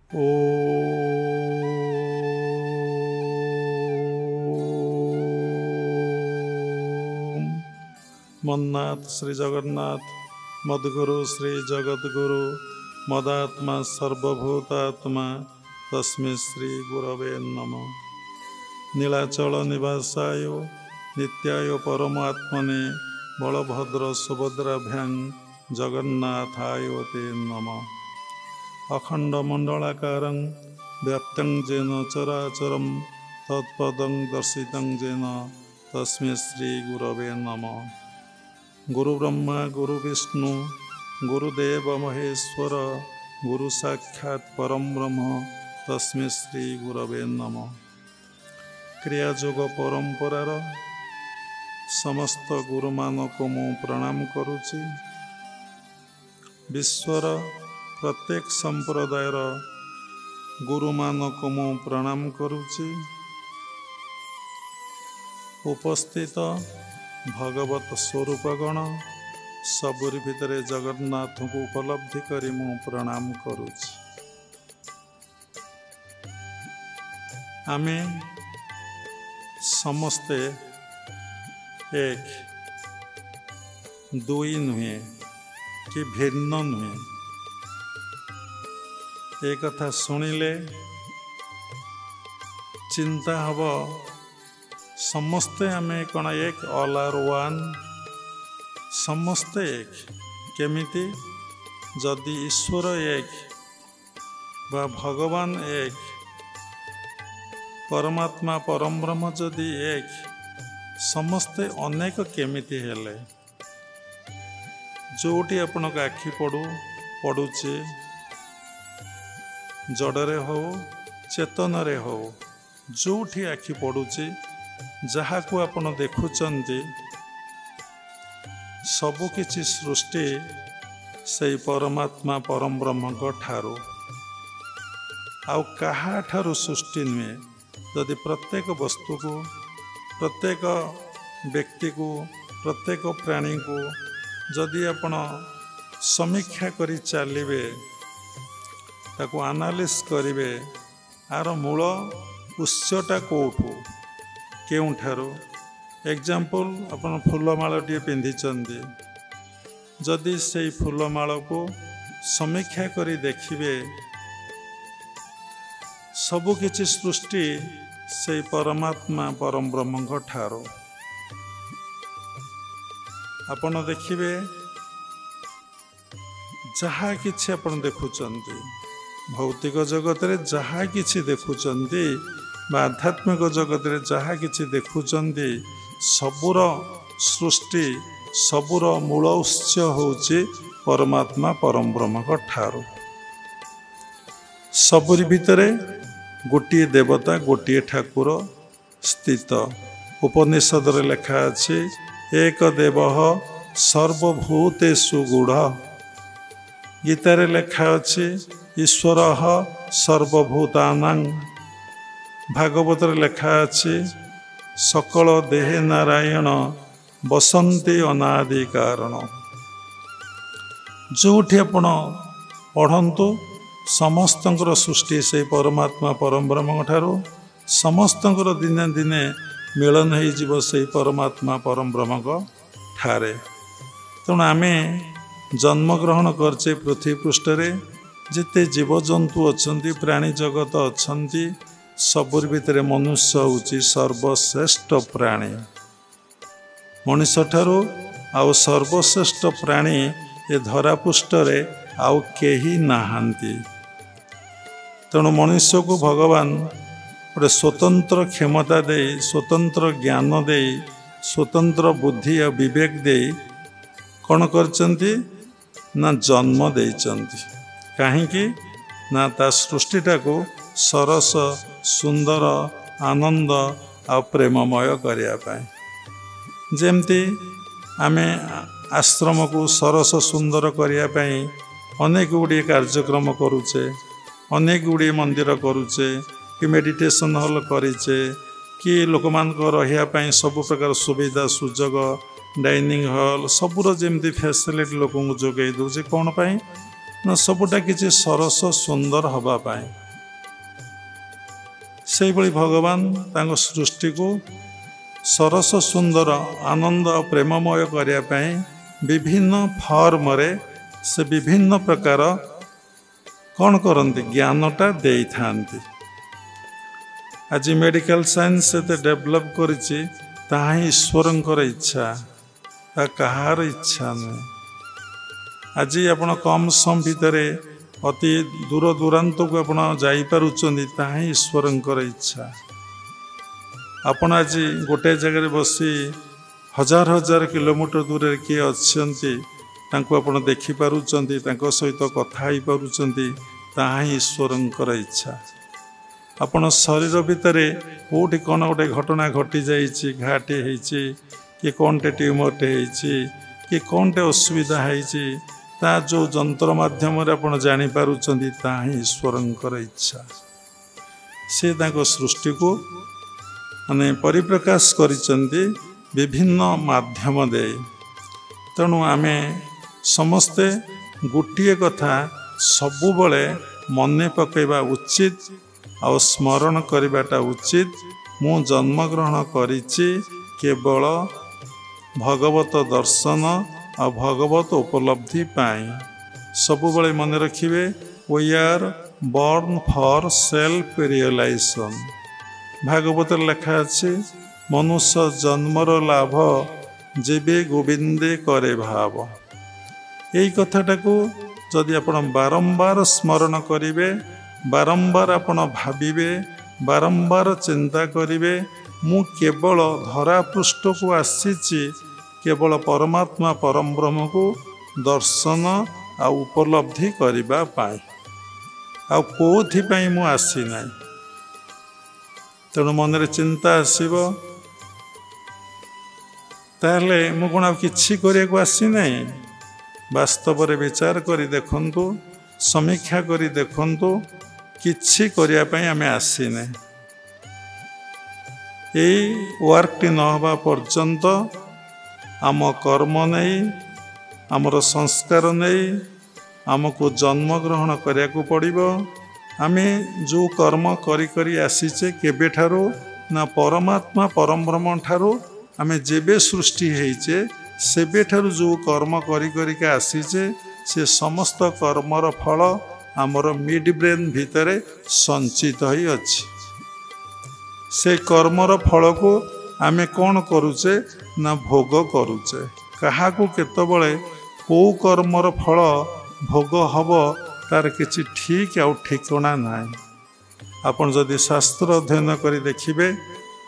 ओम मन्नाथ श्री जगन्नाथ मद्गुरु श्री जगद्गुरु मदात्मा सर्वभूतात्मा तस्मै श्री गुरवे नमः। नीलाचल निवासाय नित्याय परमात्मने बलभद्र सुभद्राभ्यां जगन्नाथाय ते नमः। अखण्डमण्डलाकारं व्याप्तं येन चराचरं तत्पदं दर्शितं येन तस्मै श्री गुरवे नमः। गुरुब्रह्मा गुरुविष्णु गुरुदेव महेश्वर गुरु साक्षात् परम ब्रह्म तस्मै श्री गुरवे नमः। क्रियायोग परंपरार समस्त गुरुमानक मु प्रणाम करुछि। विश्वर प्रत्येक संप्रदायर गुरुमानक मु प्रणाम करुछि। उपस्थित भगवत स्वरूपगण सबुरी भितरे जगन्नाथ को उपलब्धि करी मु प्रणाम करुछि। आमे समस्ते एक दुई नुहे कि भिन्न नुहे। एक कथा शुणिले चिंता हब समस्ते आमे कौन एक ऑल आर वन समस्ते एक केमिति जदि ईश्वर एक बा भगवान एक परमात्मा परम ब्रह्म जदि एक समस्ते अनेक केमिति हेले। जोटी आपण को आखि पड़ुचे जड़े हो चेतन रे हो जोठी आखि पड़ुचे जहाँ को आपण देखुचंती सबु किछि सृष्टि से परमात्मा परम ब्रह्म को ठारू आउ कहा ठारू सृष्टि नुहे। यदि प्रत्येक वस्तु को प्रत्येक व्यक्ति को प्रत्येक प्राणी को जदि आपण समीक्षा करी चलिबे ताको एनालिसिस करिवे आर मूल उत्सटा कोठू केउठारो। एग्जाम्पल आपण फूलमालटी पिंधिचंदी जदि से फूलमाल को समीक्षा करी देखिबे सबु किछि सृष्टि से परमात्मा परम ब्रह्म ठारो। आपण देखिबे जहाँ किछि आपण देखुचंती भौतिक जगत रे जहाँ किछि देखुचंती बा आध्यात्मिक जगत रे जहाँ किछि देखुचंती सबुर सृष्टि सबुर मूल उत्स होउछि परमात्मा परम ब्रह्म ठारो। सबुरी भितरे गोटे देवता गोटे ठाकुर स्थित। उपनिषद रे लेखा अछि एक देवः सर्वभूतेषु गूढ़। गीतारे लेखा अछि ईश्वरः सर्वभूतानां। भागवत रे लेखा अछि सकल देहे नारायण बसंती अनादि कारण। जोठी आपण पढ़ंतु समस्तंकर सृष्टि से परमात्मा परम ब्रह्म ठारू समस्तंकर दिने दिने मिलन हो जीव से परमात्मा परम ब्रह्म ठारे। तेणु आमे जन्म ग्रहण करचे पृथ्वी पृष्ठरे जिते जीवजंतु अच्छी प्राणी जगत अच्छी सबुर भितरे मनुष्य होची सर्वश्रेष्ठ प्राणी। मनुष्य ठारू आउ सर्वश्रेष्ठ प्राणी ए धरापृष्ठरे आउ केही नाहांती। तेणु मनुष्य को भगवान गोटे स्वतंत्र क्षमता दे स्वतंत्र ज्ञान दे स्वतंत्र बुद्धि और विवेक दे कौन करचंती ना जन्म देइचंती। काहेकि ना ता सृष्टिटा को सरस सुंदर आनंद आ प्रेममय करिया पाए। जेमती आमे आश्रम को सरस सुंदर करिया पाए अनेक गुड़िए कार्यक्रम करुचे अनेक गुड़िए मंदिर करुचे कि मेडिटेशन हॉल करिचे कि लोक मान रहिया पाए सब प्रकार सुविधा सुजोग डाइनिंग हॉल सबुर जेमती फैसिलिटी लोक जोगे दौचे कौन पाई ନା ସବୁଟା କିଛି ସରସ ସୁନ୍ଦର ହେବା ପାଇଁ। ସେଇଭଳି ଭଗବାନ ତାଙ୍କ ସୃଷ୍ଟିକୁ ସରସ ସୁନ୍ଦର ଆନନ୍ଦ ପ୍ରେମମୟ କରିବା ପାଇଁ ବିଭିନ୍ନ ଫର୍ମରେ ସେ ବିଭିନ୍ନ ପ୍ରକାର କ'ଣ କରନ୍ତି, ଜ୍ଞାନଟା ଦେଇଥାନ୍ତି। ଆଜି ମେଡ଼ିକାଲ ସାଇନ୍ସ ଏତେ ଡେଭଲପ୍ କରିଛି, ତାହା ହିଁ ଈଶ୍ୱରଙ୍କର ଇଚ୍ଛା, ତା କାହାର ଇଚ୍ଛା ନୁହେଁ। ଆଜି ଆପଣ କମ୍ ସମୟ ଭିତରେ ଅତି ଦୂର ଦୂରାନ୍ତକୁ ଆପଣ ଯାଇପାରୁଛନ୍ତି, ତାହା ହିଁ ଈଶ୍ୱରଙ୍କର ଇଚ୍ଛା। ଆପଣ ଆଜି ଗୋଟିଏ ଜାଗାରେ ବସି ହଜାର ହଜାର କିଲୋମିଟର ଦୂରରେ କିଏ ଅଛନ୍ତି, ତାଙ୍କୁ ଆପଣ ଦେଖିପାରୁଛନ୍ତି, ତାଙ୍କ ସହିତ କଥା ହେଇପାରୁଛନ୍ତି, ତାହା ହିଁ ଈଶ୍ୱରଙ୍କର ଇଚ୍ଛା। ଆପଣ ଶରୀର ଭିତରେ କେଉଁଠି କ'ଣ ଗୋଟେ ଘଟଣା ଘଟିଯାଇଛି, ଘାଟି ହେଇଛି, କି କ'ଣଟେ ଟ୍ୟୁମରଟେ ହେଇଛି, କି କ'ଣ ଅସୁବିଧା ହେଇଛି, ତା ଯେଉଁ ଯନ୍ତ୍ର ମାଧ୍ୟମରେ ଆପଣ ଜାଣିପାରୁଛନ୍ତି, ତାହା ହିଁ ଈଶ୍ୱରଙ୍କର ଇଚ୍ଛା। ସେ ତାଙ୍କ ସୃଷ୍ଟିକୁ ପରିପ୍ରକାଶ କରିଛନ୍ତି ବିଭିନ୍ନ ମାଧ୍ୟମ ଦେଇ। ତେଣୁ ଆମେ ସମସ୍ତେ ଗୋଟିଏ କଥା ସବୁବେଳେ ମନେ ପକାଇବା ଉଚିତ ଆଉ ସ୍ମରଣ କରିବାଟା ଉଚିତ। ମୁଁ ଜନ୍ମଗ୍ରହଣ କରିଛି କେବଳ ଭଗବତ ଦର୍ଶନ ଆଉ ଭଗବତ ଉପଲବ୍ଧି ପାଇଁ। ସବୁବେଳେ ମନେ ରଖିବେ, we are born for self realization। ଭାଗବତରେ ଲେଖା ଅଛି, ମନୁଷ୍ୟ ଜନ୍ମର ଲାଭ ଯେବେ ଗୋବିନ୍ଦେ କରେ ଭାବ। ଏଇ କଥାଟାକୁ ଯଦି ଆପଣ ବାରମ୍ବାର ସ୍ମରଣ କରିବେ, ବାରମ୍ବାର ଆପଣ ଭାବିବେ, ବାରମ୍ବାର ଚିନ୍ତା କରିବେ, ମୁଁ କେବଳ ଧରାପୃଷ୍ଠକୁ ଆସିଛି କେବଳ ପରମାତ୍ମା ପରମବ୍ରହ୍ମକୁ ଦର୍ଶନ ଆଉ ଉପଲବ୍ଧି କରିବା ପାଇଁ, ଆଉ କେଉଁଥିପାଇଁ ମୁଁ ଆସିନାହିଁ। ତେଣୁ ମନରେ ଚିନ୍ତା ଆସିବ, ତାହେଲେ ମୁଁ କ'ଣ ଆଉ କିଛି କରିବାକୁ ଆସିନାହିଁ? ବାସ୍ତବରେ ବିଚାର କରି ଦେଖନ୍ତୁ, ସମୀକ୍ଷା କରି ଦେଖନ୍ତୁ, କିଛି କରିବା ପାଇଁ ଆମେ ଆସିନେ। ଏଇ ୱାର୍କଟି ନ ହେବା ପର୍ଯ୍ୟନ୍ତ ଆମ କର୍ମ ନେଇ, ଆମର ସଂସ୍କାର ନେଇ ଆମକୁ ଜନ୍ମଗ୍ରହଣ କରିବାକୁ ପଡ଼ିବ। ଆମେ ଯେଉଁ କର୍ମ କରି କରି ଆସିଛେ କେବେଠାରୁ, ନା ପରମାତ୍ମା ପରମବ୍ରହ୍ମ ଠାରୁ ଆମେ ଯେବେ ସୃଷ୍ଟି ହେଇଛେ, ସେବେଠାରୁ ଯେଉଁ କର୍ମ କରି କରିକା ଆସିଛେ, ସେ ସମସ୍ତ କର୍ମର ଫଳ ଆମର ମିଡ୍ ବ୍ରେନ୍ ଭିତରେ ସଞ୍ଚିତ ହୋଇ ଅଛି। ସେ କର୍ମର ଫଳକୁ ଆମେ କ'ଣ କରୁଛେ, ନା ଭୋଗ କରୁଛେ। କାହାକୁ କେତେବେଳେ କେଉଁ କର୍ମର ଫଳ ଭୋଗ ହେବ, ତାର କିଛି ଠିକ୍ ଆଉ ଠିକଣା ନାହିଁ। ଆପଣ ଯଦି ଶାସ୍ତ୍ର ଅଧ୍ୟୟନ କରି ଦେଖିବେ,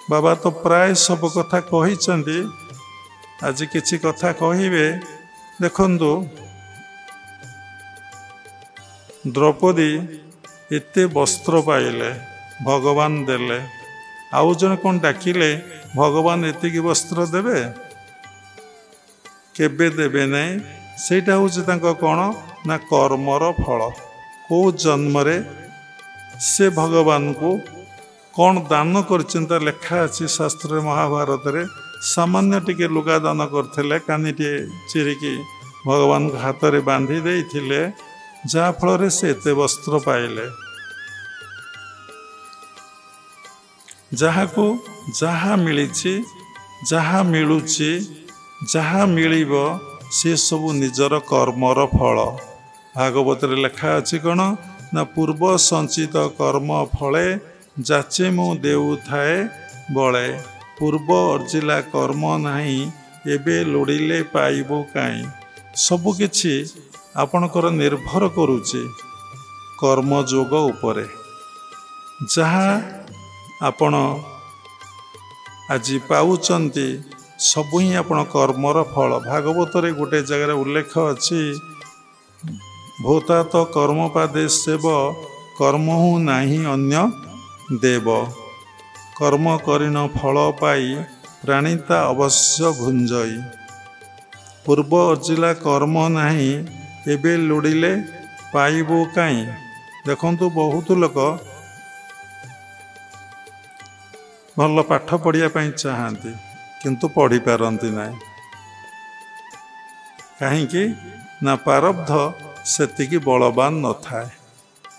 ବାବା ତ ପ୍ରାୟ ସବୁ କଥା କହିଛନ୍ତି। ଆଜି କିଛି କଥା କହିବେ। ଦେଖନ୍ତୁ, ଦ୍ରୌପଦୀ ଏତେ ବସ୍ତ୍ର ପାଇଲେ, ଭଗବାନ ଦେଲେ, ଆଉ ଜଣେ କ'ଣ ଡାକିଲେ ଭଗବାନ ଏତିକି ବସ୍ତ୍ର ଦେବେ? କେବେ ଦେବେ ନାହିଁ। ସେଇଟା ହେଉଛି ତାଙ୍କ କ'ଣ, ନା କର୍ମର ଫଳ। କେଉଁ ଜନ୍ମରେ ସେ ଭଗବାନଙ୍କୁ କ'ଣ ଦାନ କରିଛନ୍ତି, ତା ଲେଖା ଅଛି ଶାସ୍ତ୍ରରେ, ମହାଭାରତରେ। ସାମାନ୍ୟ ଟିକେ ଲୁଗା ଦାନ କରିଥିଲେ, କାନିଟିଏ ଚିରିକି ଭଗବାନଙ୍କ ହାତରେ ବାନ୍ଧି ଦେଇଥିଲେ, ଯାହାଫଳରେ ସେ ଏତେ ବସ୍ତ୍ର ପାଇଲେ। ଯାହାକୁ ଯାହା ମିଳିଛି, ଯାହା ମିଳୁଛି, ଯାହା ମିଳିବ, ସେ ସବୁ ନିଜର କର୍ମର ଫଳ। ଭାଗବତରେ ଲେଖା ଅଛି କ'ଣ, ନା ପୂର୍ବ ସଞ୍ଚିତ କର୍ମ ଫଳେ ଯାଚେ ମୁଁ ଦେଉଥାଏ ବଳେ। ପୂର୍ବ ଅର୍ଜିଲା କର୍ମ ନାହିଁ, ଏବେ ଲୋଡ଼ିଲେ ପାଇବ କାହିଁ। ସବୁକିଛି ଆପଣଙ୍କର ନିର୍ଭର କରୁଛି କର୍ମଯୋଗ ଉପରେ। ଯାହା ଆପଣ ଆଜି ପାଉଛନ୍ତି, ସବୁ ହିଁ ଆପଣ କର୍ମର ଫଳ। ଭାଗବତରେ ଗୋଟେ ଜାଗାରେ ଉଲ୍ଲେଖ ଅଛି, ଭୂତାତ କର୍ମପାଦେ ସେବ କର୍ମହୁ ନାହିଁ ଅନ୍ୟ ଦେବ। କର୍ମ କରିନ ଫଳ ପାଇ ପ୍ରାଣିତା ଅବଶ୍ୟ ଭୁଞ୍ଜଇ। ପୂର୍ବ ଅର୍ଜିଲା କର୍ମ ନାହିଁ, ଏବେ ଲୋଡ଼ିଲେ ପାଇବ କାହିଁ। ଦେଖନ୍ତୁ, ବହୁତ ଲୋକ ଭଲ ପାଠ ପଢ଼ିବା ପାଇଁ ଚାହାନ୍ତି, କିନ୍ତୁ ପଢ଼ିପାରନ୍ତି ନାହିଁ। କାହିଁକି? ନା ପ୍ରାରବ୍ଧ ସେତିକି ବଳବାନ ନଥାଏ।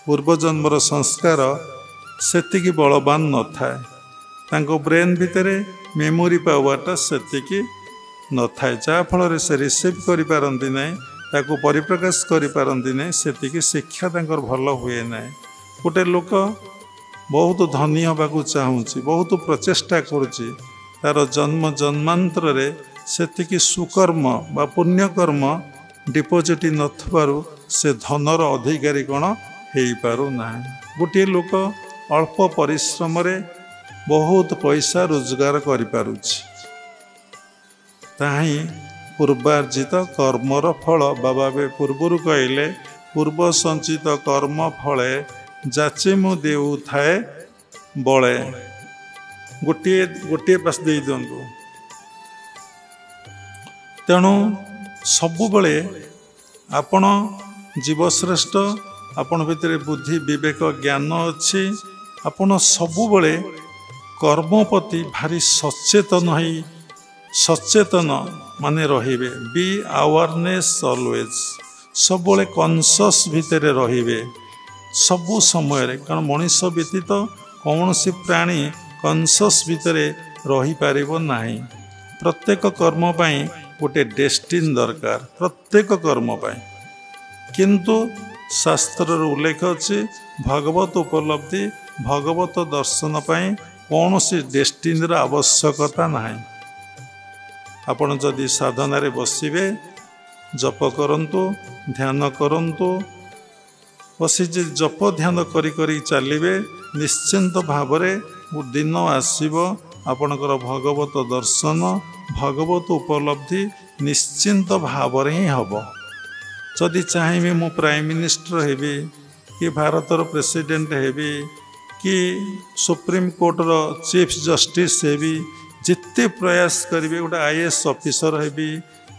ପୂର୍ବଜନ୍ମର ସଂସ୍କାର ସେତିକି ବଳବାନ ନଥାଏ। ତାଙ୍କ ବ୍ରେନ୍ ଭିତରେ ମେମୋରି ପାୱାରଟା ସେତିକି ନଥାଏ, ଯାହାଫଳରେ ସେ ରିସିଭ୍ କରିପାରନ୍ତି ନାହିଁ, ତାକୁ ପରିପ୍ରକାଶ କରିପାରନ୍ତି ନାହିଁ, ସେତିକି ଶିକ୍ଷା ତାଙ୍କର ଭଲ ହୁଏ ନାହିଁ। ଗୋଟେ ଲୋକ ବହୁତ ଧନୀ ହେବାକୁ ଚାହୁଁଛି, ବହୁତ ପ୍ରଚେଷ୍ଟା କରୁଛି, ତାର ଜନ୍ମ ଜନ୍ମାନ୍ତରରେ ସେତିକି ସୁକର୍ମ ବା ପୁଣ୍ୟକର୍ମ ଡିପୋଜିଟ୍ ନଥିବାରୁ ସେ ଧନର ଅଧିକାରୀ କ'ଣ ହେଇପାରୁନାହିଁ। ଗୋଟିଏ ଲୋକ ଅଳ୍ପ ପରିଶ୍ରମରେ ବହୁତ ପଇସା ରୋଜଗାର କରିପାରୁଛି, ତାହା ହିଁ ପୂର୍ବାର୍ଜିତ କର୍ମର ଫଳ। ବାବା ଏବେ ପୂର୍ବରୁ କହିଲେ, ପୂର୍ବ ସଞ୍ଚିତ କର୍ମ ଫଳେ ଯାଚି ମୁଁ ଦେଉଥାଏ ବଳେ। ଗୋଟିଏ ପାସ୍ ଦେଇ ଦିଅନ୍ତୁ। ତେଣୁ ସବୁବେଳେ ଆପଣ ଜୀବଶ୍ରେଷ୍ଠ, ଆପଣ ଭିତରେ ବୁଦ୍ଧି ବିବେକ ଜ୍ଞାନ ଅଛି, ଆପଣ ସବୁବେଳେ କର୍ମ ପ୍ରତି ଭାରି ସଚେତନ ମାନେ ରହିବେ। ବି ଆୱାରନେସ୍ ଅଲୱେଜ୍, ସବୁବେଳେ କନସସ୍ ଭିତରେ ରହିବେ ସବୁ ସମୟରେ। କାରଣ ମଣିଷ ବ୍ୟତୀତ କୌଣସି ପ୍ରାଣୀ କନସସ୍ ଭିତରେ ରହିପାରିବ ନାହିଁ। ପ୍ରତ୍ୟେକ କର୍ମ ପାଇଁ ଗୋଟେ ଡେଷ୍ଟିନ୍ ଦରକାର, ପ୍ରତ୍ୟେକ କର୍ମ ପାଇଁ। କିନ୍ତୁ ଶାସ୍ତ୍ରରେ ଉଲ୍ଲେଖ ଅଛି, ଭଗବତ ଉପଲବ୍ଧି ଭଗବତ ଦର୍ଶନ ପାଇଁ କୌଣସି ଡେଷ୍ଟିନ୍ର ଆବଶ୍ୟକତା ନାହିଁ। ଆପଣ ଯଦି ସାଧନାରେ ବସିବେ, ଜପ କରନ୍ତୁ, ଧ୍ୟାନ କରନ୍ତୁ, ବସି ଜପ ଧ୍ୟାନ କରି କରି ଚାଲିବେ, ନିଶ୍ଚିନ୍ତ ଭାବରେ ଦିନ ଆସିବ ଆପଣଙ୍କର ଭଗବତ ଦର୍ଶନ, ଭଗବତ ଉପଲବ୍ଧି ନିଶ୍ଚିନ୍ତ ଭାବରେ ହିଁ ହେବ। ଯଦି ଚାହିଁବି ମୁଁ ପ୍ରାଇମ୍ ମିନିଷ୍ଟର ହେବି, କି ଭାରତର ପ୍ରେସିଡେଣ୍ଟ ହେବି, କି ସୁପ୍ରିମକୋର୍ଟର ଚିଫ୍ ଜଷ୍ଟିସ୍ ହେବି, ଯେତେ ପ୍ରୟାସ କରିବେ, ଗୋଟେ IAS ଅଫିସର ହେବି,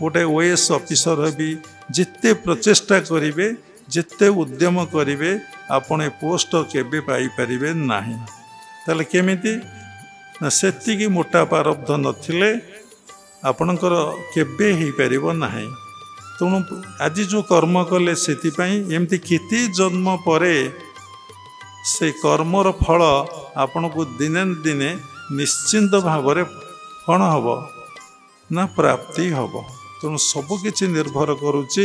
ଗୋଟେ OAS ଅଫିସର ହେବି, ଯେତେ ପ୍ରଚେଷ୍ଟା କରିବେ, ଯେତେ ଉଦ୍ୟମ କରିବେ, ଆପଣ ଏ ପୋଷ୍ଟ କେବେ ପାଇପାରିବେ ନାହିଁ। ତାହେଲେ କେମିତି ନା, ସେତିକି ମୋଟା ପ୍ରାରବ୍ଧ ନଥିଲେ ଆପଣଙ୍କର କେବେ ହେଇପାରିବ ନାହିଁ। ତେଣୁ ଆଜି ଯେଉଁ କର୍ମ କଲେ, ସେଥିପାଇଁ ଏମିତି କେତେ ଜନ୍ମ ପରେ ସେ କର୍ମର ଫଳ ଆପଣଙ୍କୁ ଦିନେ ଦିନେ ନିଶ୍ଚିନ୍ତ ଭାବରେ କ'ଣ ହେବ ନା ପ୍ରାପ୍ତି ହେବ। ତେଣୁ ସବୁକିଛି ନିର୍ଭର କରୁଛି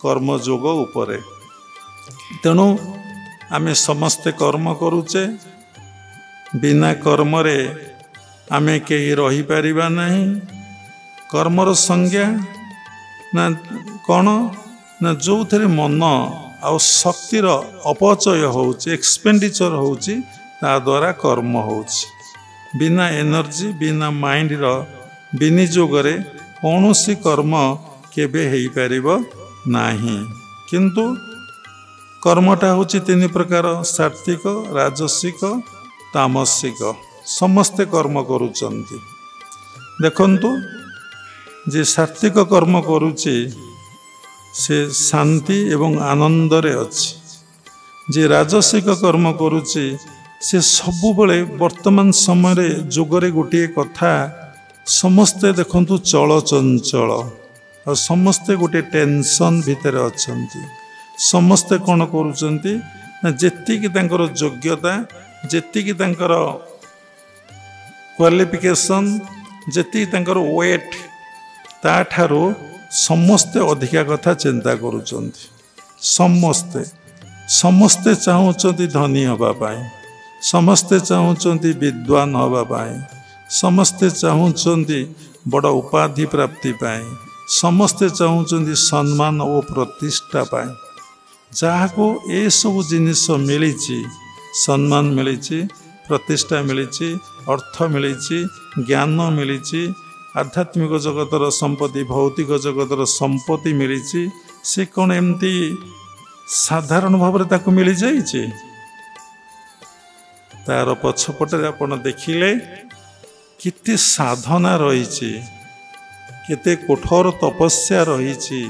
କର୍ମଯୋଗ ଉପରେ। ତେଣୁ ଆମେ ସମସ୍ତେ କର୍ମ କରୁଛେ, ବିନା କର୍ମରେ ଆମେ କେହି ରହିପାରିବା ନାହିଁ। କର୍ମର ସଂଜ୍ଞା ନା କ'ଣ ନା, ଯେଉଁଥିରେ ମନ ଆଉ ଶକ୍ତିର ଅପଚୟ ହେଉଛି, ଏକ୍ସପେଣ୍ଡିଚର ହେଉଛି, ତା ଦ୍ୱାରା କର୍ମ ହେଉଛି। ବିନା ଏନର୍ଜି, ବିନା ମାଇଣ୍ଡର ବିନିଯୋଗରେ କୌଣସି କର୍ମ କେବେ ହେଇପାରିବ ନାହିଁ। କିନ୍ତୁ କର୍ମଟା ହେଉଛି ତିନି ପ୍ରକାର, ସାତ୍ଵିକ, ରାଜସିକ, ତାମସିକ। ସମସ୍ତେ କର୍ମ କରୁଛନ୍ତି। ଦେଖନ୍ତୁ, ଯେ ସାତ୍ଵିକ କର୍ମ କରୁଛି ସେ ଶାନ୍ତି ଏବଂ ଆନନ୍ଦରେ ଅଛି। ଯେ ରାଜସିକ କର୍ମ କରୁଛି ସେ ସବୁବେଳେ, ବର୍ତ୍ତମାନ ସମୟରେ ଯୁଗରେ ଗୋଟିଏ କଥା, ସମସ୍ତେ ଦେଖନ୍ତୁ ଚଳଚଞ୍ଚଳ, ଆଉ ସମସ୍ତେ ଗୋଟିଏ ଟେନସନ୍ ଭିତରେ ଅଛନ୍ତି। ସମସ୍ତେ କ'ଣ କରୁଛନ୍ତି ନା, ଯେତିକି ତାଙ୍କର ଯୋଗ୍ୟତା, ଯେତିକି ତାଙ୍କର କ୍ୱାଲିଫିକେସନ୍, ଯେତିକି ତାଙ୍କର ୱେଟ୍, ତାଠାରୁ ସମସ୍ତେ ଅଧିକା କଥା ଚିନ୍ତା କରୁଛନ୍ତି। ସମସ୍ତେ ଚାହୁଁଛନ୍ତି ଧନୀ ହେବା ପାଇଁ, ସମସ୍ତେ ଚାହୁଁଛନ୍ତି ବିଦ୍ୱାନ ହେବା ପାଇଁ, ସମସ୍ତେ ଚାହୁଁଛନ୍ତି ବଡ଼ ଉପାଧି ପ୍ରାପ୍ତି ପାଇଁ, ସମସ୍ତେ ଚାହୁଁଛନ୍ତି ସମ୍ମାନ ଓ ପ୍ରତିଷ୍ଠା ପାଇଁ। ଯାହାକୁ ଏସବୁ ଜିନିଷ ମିଳିଛି, ସମ୍ମାନ ମିଳିଛି, ପ୍ରତିଷ୍ଠା ମିଳିଛି, ଅର୍ଥ ମିଳିଛି, ଜ୍ଞାନ ମିଳିଛି, ଆଧ୍ୟାତ୍ମିକ ଜଗତର ସମ୍ପତ୍ତି, ଭୌତିକ ଜଗତର ସମ୍ପତ୍ତି ମିଳିଛି, ସେ କ'ଣ ଏମିତି ସାଧାରଣ ଭାବରେ ତାକୁ ମିଳିଯାଇଛି? ତାର ପଛପଟରେ ଆପଣ ଦେଖିଲେ କେତେ ସାଧନା ରହିଛି, କେତେ କଠୋର ତପସ୍ୟା ରହିଛି,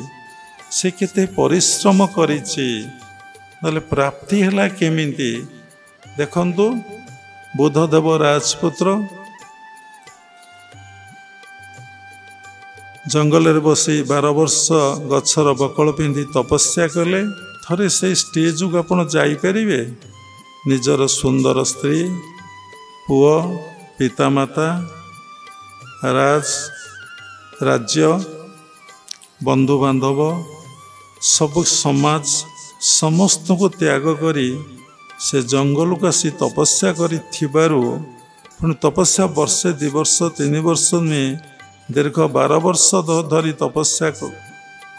ସେ କେତେ ପରିଶ୍ରମ କରିଛି। ନହେଲେ ପ୍ରାପ୍ତି ହେଲା କେମିତି? ଦେଖନ୍ତୁ, ବୁଦ୍ଧଦେବ ରାଜପୁତ୍ର जंगल बसी 12 वर्ष गछर बकल पिंधि तपस्या कले थरे से स्टेज को आपण जाइपारे निजर सुंदर स्त्री पुओ पितामाता राज्य बंधु बांधव सब समाज समस्त को त्याग करी से जंगल को आसी तपस्या करी पुणी तपस्या वर्षे 2 वर्ष 3 वर्ष नुहे दीर्घ 12 वर्ष धरी तपस्या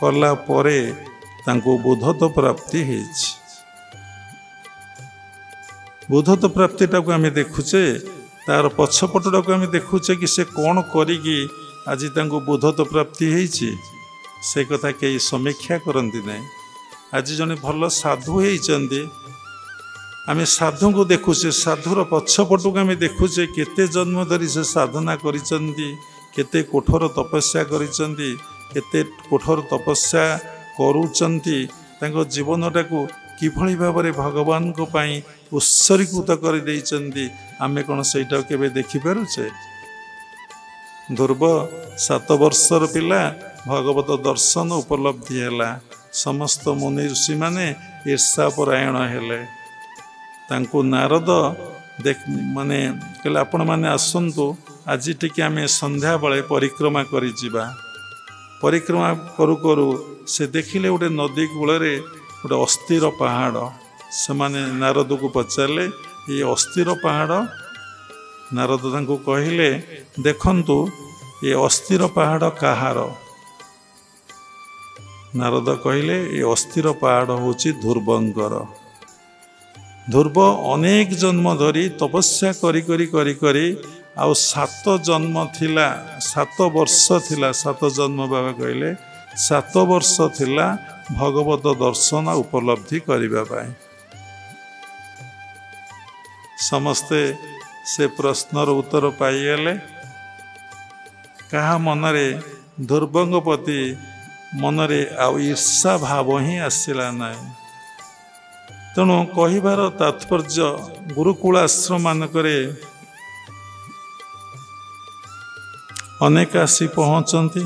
कला परे तांको बुद्धत्व प्राप्ति होइछि। बुद्धत्व प्राप्ति टाक आम देखुचे तार पछपटक आम देखुचे कि से कौन करी आज तांको बुद्धत्व प्राप्ति होइछि से कथा कई समीक्षा करती ना। आज जने भल साधु होइचंदी आम साधु को देखुचे साधुर पछपटक आम देखुचे केते जन्म धरी से साधना करिचंदी केते कठोर तपस्या करिचंदी केते कठोर तपस्या करूचंती तांको जीवनटा को किभली भाव में भगवान को पाई उत्सर्गीकृत कर देइचंदी आमे कोन सेटा केबे देखि पारुचे। ध्रुव 7 वर्षर पिला भगवत दर्शन उपलब्धि है समस्त मुनि ऋषि माने ईर्षापरायण हेले तांको नारद देख माने कहले आपण माने आसंतु आज टिके आमे संध्या बेले परिक्रमा करि जिबा। परिक्रमा करू करू से देखिले गोटे नदी कूल गोटे अस्थिर पहाड़ से माने नारद को पचारे ये अस्थिर पहाड़ नारद तांको कहले देखंतु ये अस्थिर पहाड़ कहार। नारद कहले ये अस्थिर पहाड़ होची ध्रुवंकर। ध्रुव अनेक जन्म धरी तपस्या करी करी करी करी आउ 7 जन्म थिला 7 वर्ष थिला 7 जन्म बाबा कहले 7 वर्ष थिला भगवत दर्शन उपलब्धि करिबा पाए। समस्ते से प्रश्नर उत्तर पाइगले कहा मनरे ध्रुवंग प्रति मनरे आउ ईर्षा भाव ही आसला ना। तेणु कहिबार तात्पर्य गुरुकुल आश्रम मानकरे अनेक आसी पहुँचती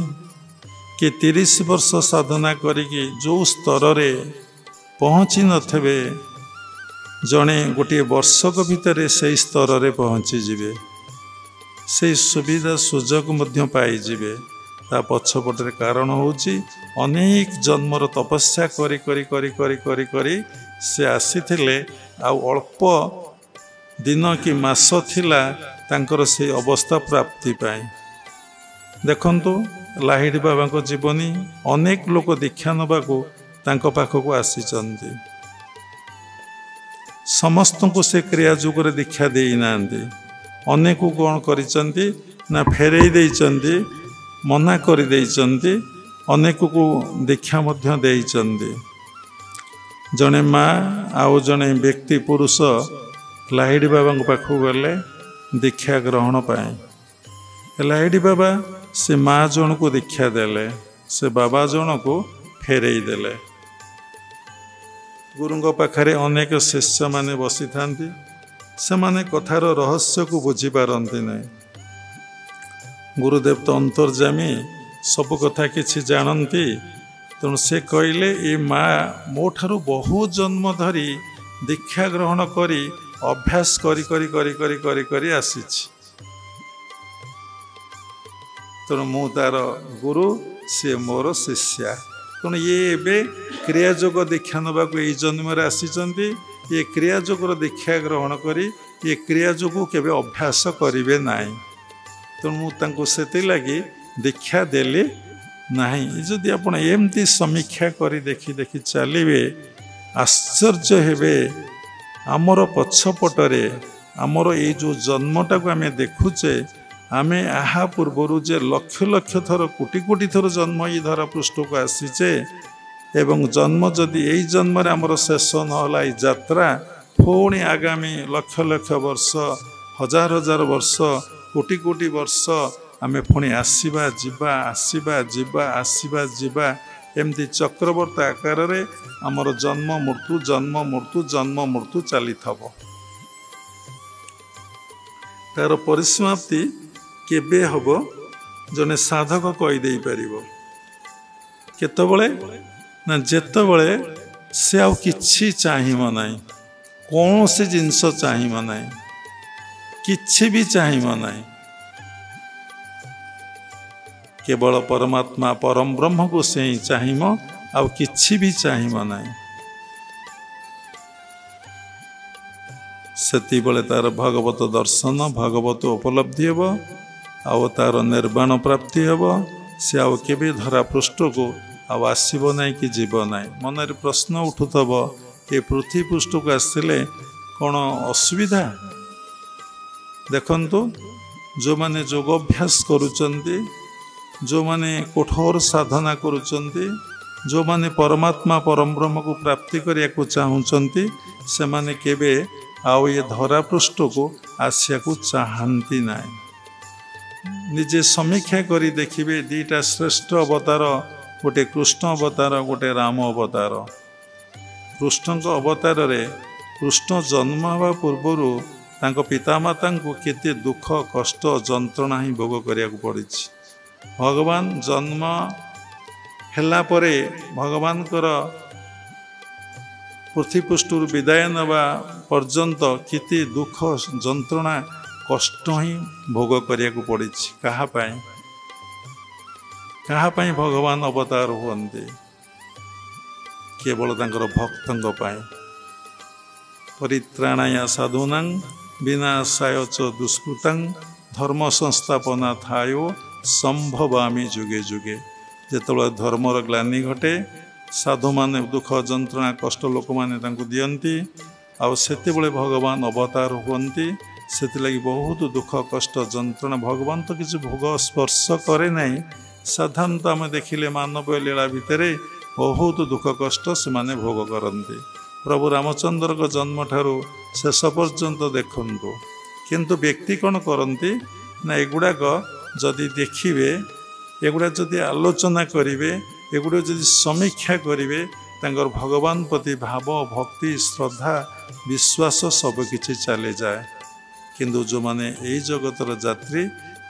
कि 30 वर्ष साधना करिकी जो स्तर रे पहुँची नथिबे जड़े गोटे वर्षक भितर से स्तर रे पहुँची जिवे से सुविधा सुजोग मध्य पाइजिवे। ता पछपटे कारण होची अनेक जन्मर तपस्या करी करी करी करी करी करी से आसीथिले आउ अल्प दिन कि मास थिला तांकर से अवस्था प्राप्ति पाए। देखंतु लाहिड़ी बाबा को जीवनी अनेक लोक दीक्षा नबाकू तांको पाखकू आसीचंती समस्त को से क्रिया जुगर दीक्षा दे नांती अनेक को कौन करिचंती ना फेरई देइचंती मना कर देइचंती अनेक को दीक्षा मध्य देइचंती। जने माँ आउ जने व्यक्ति पुरुष लाहिड़ी बाबा पाखू गले दीक्षा ग्रहण पाए। लाहिड़ी बाबा से माँ जन को दीक्षा देले से बाबा जन को फेरई देले। गुरुंग पाखरे अनेक शिष्य माने बसी थांती से माने कथार रहस्य को बुझी पारंती नहीं। गुरुदेव तो अंतर्जामी सब कथा किछि जानती तेणु से कहले ये माँ मो ठारू बहु जन्म धरी दीक्षा ग्रहण करी अभ्यास करी करी करी करी करी करी आसीछि तेणु मु तार गुरु सी मोर शिष्या तेणु ये एबे क्रियायोग दीक्षा नबाकू ये जन्म आसीचंती ये क्रियायोगर दीक्षा ग्रहण करी ये क्रियायोग केबे अभ्यास करिवे नाही। तेणु तांको सेति लगी दीक्षा देले नहीं। जदि आपण एमती समीक्षा करी देखी देखी चलिए आश्चर्य हेबे आमर पछपटरे आमर ये जो जन्मटा को आमे देखुचे आमे आहा पूर्वर जे लक्ष लक्ष थर कोटि कोटि थर जन्म ये धरा पृष्ठ को आसीचे एवं जन्म जदि यही जन्म आमर शेष नहला यात्रा पुणी आगामी लक्ष लक्ष वर्ष हजार हजार वर्ष कोटि कोटि वर्ष आमे पुणी आसीबा जिबा आसीबा जिबा आसीबा जिबा एमती चक्रवर्ती आकार रे आमर जन्म मृत्यु जन्म मृत्यु जन्म मृत्यु चली थबो। तार परिसमाप्ति केबे हबो ଜଣେ ସାଧକ କହିଦେଇ ପାରିବ। କେତେବେଳେ ନା ଯେତେବେଳେ ସେ ଆଉ କିଛି ଚାହିଁବ ନାହିଁ, କୌଣସି ଜିନିଷ ଚାହିଁବ ନାହିଁ, କିଛି ବି ଚାହିଁବ ନାହିଁ, କେବଳ ପରମାତ୍ମା ପରମ ବ୍ରହ୍ମକୁ ସେ ହିଁ ଚାହିଁବ, ଆଉ କିଛି ବି ଚାହିଁବ ନାହିଁ। ସେତିବେଳେ ତାର ଭଗବତ ଦର୍ଶନ, ଭଗବତ ଉପଲବ୍ଧି ହେବ, ଆଉ ତାର ନିର୍ବାଣ ପ୍ରାପ୍ତି ହେବ। ସେ ଆଉ କେବେ ଧରା ପୃଷ୍ଠକୁ ଆଉ ଆସିବ ନାହିଁ କି ଯିବ ନାହିଁ। ମନରେ ପ୍ରଶ୍ନ ଉଠୁଥିବ, ଏ ପୃଥ୍ୱୀ ପୃଷ୍ଠକୁ ଆସିଲେ କ'ଣ ଅସୁବିଧା? ଦେଖନ୍ତୁ, ଯେଉଁମାନେ ଯୋଗ ଅଭ୍ୟାସ କରୁଛନ୍ତି, ଯେଉଁମାନେ କଠୋର ସାଧନା କରୁଛନ୍ତି, ଯେଉଁମାନେ ପରମାତ୍ମା ପରମ ବ୍ରହ୍ମକୁ ପ୍ରାପ୍ତି କରିବାକୁ ଚାହୁଁଛନ୍ତି, ସେମାନେ କେବେ ଆଉ ଏ ଧରା ପୃଷ୍ଠକୁ ଆସିବାକୁ ଚାହାନ୍ତି ନାହିଁ। ନିଜେ ସମୀକ୍ଷା କରି ଦେଖିବେ, ଦୁଇଟା ଶ୍ରେଷ୍ଠ ଅବତାର, ଗୋଟେ କୃଷ୍ଣ ଅବତାର, ଗୋଟେ ରାମ ଅବତାର। କୃଷ୍ଣଙ୍କ ଅବତାରରେ କୃଷ୍ଣ ଜନ୍ମ ହେବା ପୂର୍ବରୁ ତାଙ୍କ ପିତାମାତାଙ୍କୁ କେତେ ଦୁଃଖ, କଷ୍ଟ, ଯନ୍ତ୍ରଣା ହିଁ ଭୋଗ କରିବାକୁ ପଡ଼ିଛି। ଭଗବାନ ଜନ୍ମ ହେଲା ପରେ ଭଗବାନଙ୍କର ପୃଥ୍ୱୀ ପୃଷ୍ଠରୁ ବିଦାୟ ନେବା ପର୍ଯ୍ୟନ୍ତ କେତେ ଦୁଃଖ, ଯନ୍ତ୍ରଣା, କଷ୍ଟ ହିଁ ଭୋଗ କରିବାକୁ ପଡ଼ିଛି। କାହା ପାଇଁ? କାହା ପାଇଁ ଭଗବାନ ଅବତାର ହୁଅନ୍ତି? କେବଳ ତାଙ୍କର ଭକ୍ତଙ୍କ ପାଇଁ। ପରିତ୍ରାଣାୟ ସାଧୂନାଂ ବିନାଶାୟ ଚ ଦୁଷ୍କୃତାଂ ଧର୍ମ ସଂସ୍ଥାପନା ଥାୟୋ ସମ୍ଭବାମି ଯୁଗେ ଯୁଗେ। ଯେତେବେଳେ ଧର୍ମର ଗ୍ଲାନି ଘଟେ, ସାଧୁମାନେ ଦୁଃଖ, ଯନ୍ତ୍ରଣା, କଷ୍ଟ ଲୋକମାନେ ତାଙ୍କୁ ଦିଅନ୍ତି, ଆଉ ସେତେବେଳେ ଭଗବାନ ଅବତାର ହୁଅନ୍ତି। ସେଥିଲାଗି ବହୁତ ଦୁଃଖ, କଷ୍ଟ, ଯନ୍ତ୍ରଣା। ଭଗବାନ ତ କିଛି ଭୋଗ ସ୍ପର୍ଶ କରେ ନାହିଁ। ସାଧାରଣତଃ ଆମେ ଦେଖିଲେ ମାନବ ଲୀଳା ଭିତରେ ବହୁତ ଦୁଃଖ କଷ୍ଟ ସେମାନେ ଭୋଗ କରନ୍ତି। ପ୍ରଭୁ ରାମଚନ୍ଦ୍ରଙ୍କ ଜନ୍ମଠାରୁ ଶେଷ ପର୍ଯ୍ୟନ୍ତ ଦେଖନ୍ତୁ। କିନ୍ତୁ ବ୍ୟକ୍ତି କ'ଣ କରନ୍ତି ନା ଏଗୁଡ଼ାକ ଯଦି ଦେଖିବେ, ଏଗୁଡ଼ା ଯଦି ଆଲୋଚନା କରିବେ, ଏଗୁଡ଼ା ଯଦି ସମୀକ୍ଷା କରିବେ, ତାଙ୍କର ଭଗବାନ ପ୍ରତି ଭାବ, ଭକ୍ତି, ଶ୍ରଦ୍ଧା, ବିଶ୍ୱାସ ସବୁକିଛି ଚାଲିଯାଏ। କିନ୍ତୁ ଯେଉଁମାନେ ଏଇ ଜଗତର ଯାତ୍ରୀ,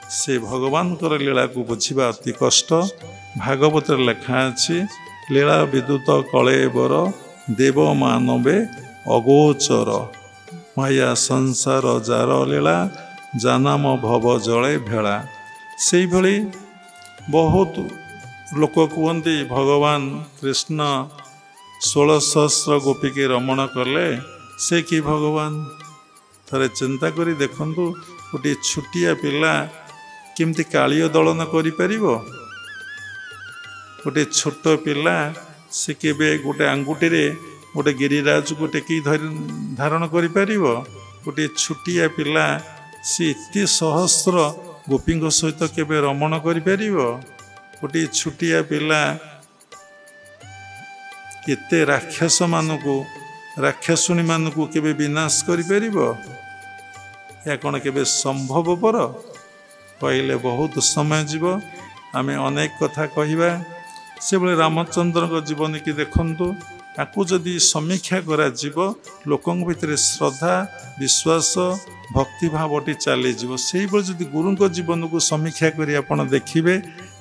ସେ ଭଗବାନଙ୍କର ଲୀଳାକୁ ବୁଝିବା ଅତି କଷ୍ଟ। ଭାଗବତରେ ଲେଖା ଅଛି, ଲୀଳା ବିଦ୍ୟୁତ କଳେବର ଦେବ ମାନବେ ଅଗୋଚର ମାୟା ସଂସାର ଯାର ଲୀଳା ଜାନାମ ଭବ ଜଳେ ଭେଳା। ସେଇଭଳି ବହୁତ ଲୋକ କୁହନ୍ତି ଭଗବାନ କୃଷ୍ଣ 16,000 ଗୋପୀକି ରମଣ କଲେ, ସେ କି ଭଗବାନ? ଥରେ ଚିନ୍ତା କରି ଦେଖନ୍ତୁ, ଗୋଟିଏ ଛୋଟିଆ ପିଲା କେମିତି କାଳିୟ ଦଳନ କରିପାରିବ? ଗୋଟେ ଛୋଟ ପିଲା ସେ କେବେ ଗୋଟେ ଆଙ୍ଗୁଠିରେ ଗୋଟେ ଗିରିରାଜକୁ ଟେକି ଧାରଣ କରିପାରିବ? ଗୋଟିଏ ଛୋଟିଆ ପିଲା ସେ ଏତେ ସହସ୍ର ଗୋପୀଙ୍କ ସହିତ କେବେ ରମଣ କରିପାରିବ? ଗୋଟିଏ ଛୋଟିଆ ପିଲା କେତେ ରାକ୍ଷସୁଣୀମାନଙ୍କୁ କେବେ ବିନାଶ କରିପାରିବ? ଏହା କ'ଣ କେବେ ସମ୍ଭବପର? କହିଲେ ବହୁତ ସମୟ ଯିବ, ଆମେ ଅନେକ କଥା କହିବା। ସେଭଳି ରାମଚନ୍ଦ୍ରଙ୍କ ଜୀବନୀକି ଦେଖନ୍ତୁ, ତାକୁ ଯଦି ସମୀକ୍ଷା କରାଯିବ, ଲୋକଙ୍କ ଭିତରେ ଶ୍ରଦ୍ଧା, ବିଶ୍ୱାସ, ଭକ୍ତିଭାବଟି ଚାଲିଯିବ। ସେଇଭଳି ଯଦି ଗୁରୁଙ୍କ ଜୀବନକୁ ସମୀକ୍ଷା କରି ଆପଣ ଦେଖିବେ,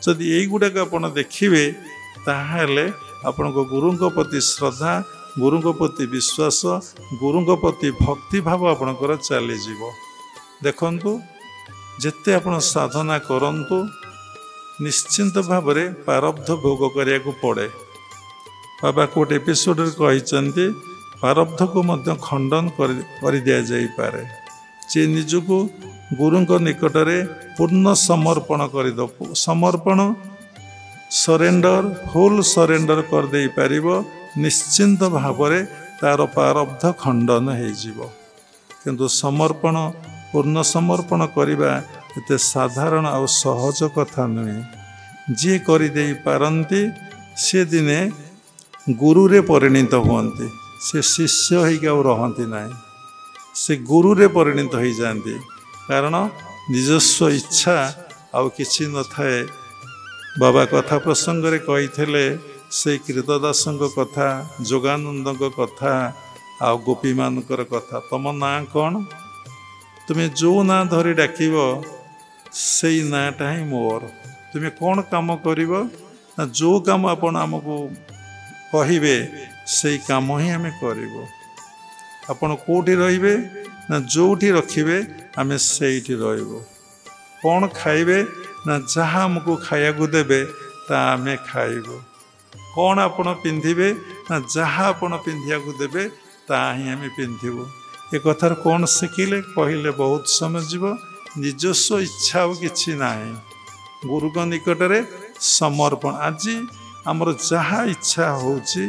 ଯଦି ଏଇଗୁଡ଼ାକ ଆପଣ ଦେଖିବେ, ତାହେଲେ ଆପଣଙ୍କ ଗୁରୁଙ୍କ ପ୍ରତି ଶ୍ରଦ୍ଧା, ଗୁରୁଙ୍କ ପ୍ରତି ବିଶ୍ୱାସ, ଗୁରୁଙ୍କ ପ୍ରତି ଭକ୍ତିଭାବ ଆପଣଙ୍କର ଚାଲିଯିବ। ଦେଖନ୍ତୁ, ଯେତେ ଆପଣ ସାଧନା କରନ୍ତୁ, ନିଶ୍ଚିନ୍ତ ଭାବରେ ପ୍ରାରବ୍ଧ ଭୋଗ କରିବାକୁ ପଡ଼େ। ବାବା କୋଟ ଏପିସୋଡ଼ରେ କହିଛନ୍ତି, ପ୍ରାରବ୍ଧକୁ ମଧ୍ୟ ଖଣ୍ଡନ କରିଦିଆଯାଇପାରେ। ଯେ ନିଜକୁ ଗୁରୁଙ୍କ ନିକଟରେ ପୂର୍ଣ୍ଣ ସମର୍ପଣ କରିଦେବ, ସରେଣ୍ଡର, ଫୁଲ୍ ସରେଣ୍ଡର କରିଦେଇପାରିବ, ନିଶ୍ଚିନ୍ତ ଭାବରେ ତାର ପ୍ରାରବ୍ଧ ଖଣ୍ଡନ ହେଇଯିବ। କିନ୍ତୁ ପୂର୍ଣ୍ଣ ସମର୍ପଣ କରିବା ଏତେ ସାଧାରଣ ଆଉ ସହଜ କଥା ନୁହେଁ। ଯିଏ କରିଦେଇ ପାରନ୍ତି, ସେ ଦିନେ ଗୁରୁରେ ପରିଣତ ହୁଅନ୍ତି। ସେ ଶିଷ୍ୟ ହେଇକି ଆଉ ରହନ୍ତି ନାହିଁ, ସେ ଗୁରୁରେ ପରିଣତ ହେଇଯାଆନ୍ତି। କାରଣ ନିଜସ୍ୱ ଇଚ୍ଛା ଆଉ କିଛି ନଥାଏ। ବାବା କଥା ପ୍ରସଙ୍ଗରେ କହିଥିଲେ, ସେଇ କୀର୍ତ୍ତଦାସଙ୍କ କଥା, ଯୋଗାନନ୍ଦଙ୍କ କଥା, ଆଉ ଗୋପୀମାନଙ୍କର କଥା। ତମ ନାଁ କ'ଣ? ତୁମେ ଯେଉଁ ନାଁ ଧରି ଡାକିବ, ସେଇ ନାଁଟା ହିଁ ମୋର। ତୁମେ କ'ଣ କାମ କରିବ ନା ଯେଉଁ କାମ ଆପଣ ଆମକୁ କହିବେ ସେଇ କାମ ହିଁ ଆମେ କରିବୁ। ଆପଣ କେଉଁଠି ରହିବେ ନା ଯେଉଁଠି ରଖିବେ ଆମେ ସେଇଠି ରହିବୁ। କ'ଣ ଖାଇବେ ନା ଯାହା ଆମକୁ ଖାଇବାକୁ ଦେବେ ତାହା ଆମେ ଖାଇବୁ। କ'ଣ ଆପଣ ପିନ୍ଧିବେ ନା ଯାହା ଆପଣ ପିନ୍ଧିବାକୁ ଦେବେ ତାହା ହିଁ ଆମେ ପିନ୍ଧିବୁ। ଏ କଥାରୁ କ'ଣ ଶିଖିଲେ କହିଲେ ବହୁତ ସମୟ ଯିବ। ନିଜସ୍ୱ ଇଚ୍ଛା ଆଉ କିଛି ନାହିଁ। ଗୁରୁଙ୍କ ନିକଟରେ ସମର୍ପଣ। ଆଜି ଆମର ଯାହା ଇଚ୍ଛା ହେଉଛି,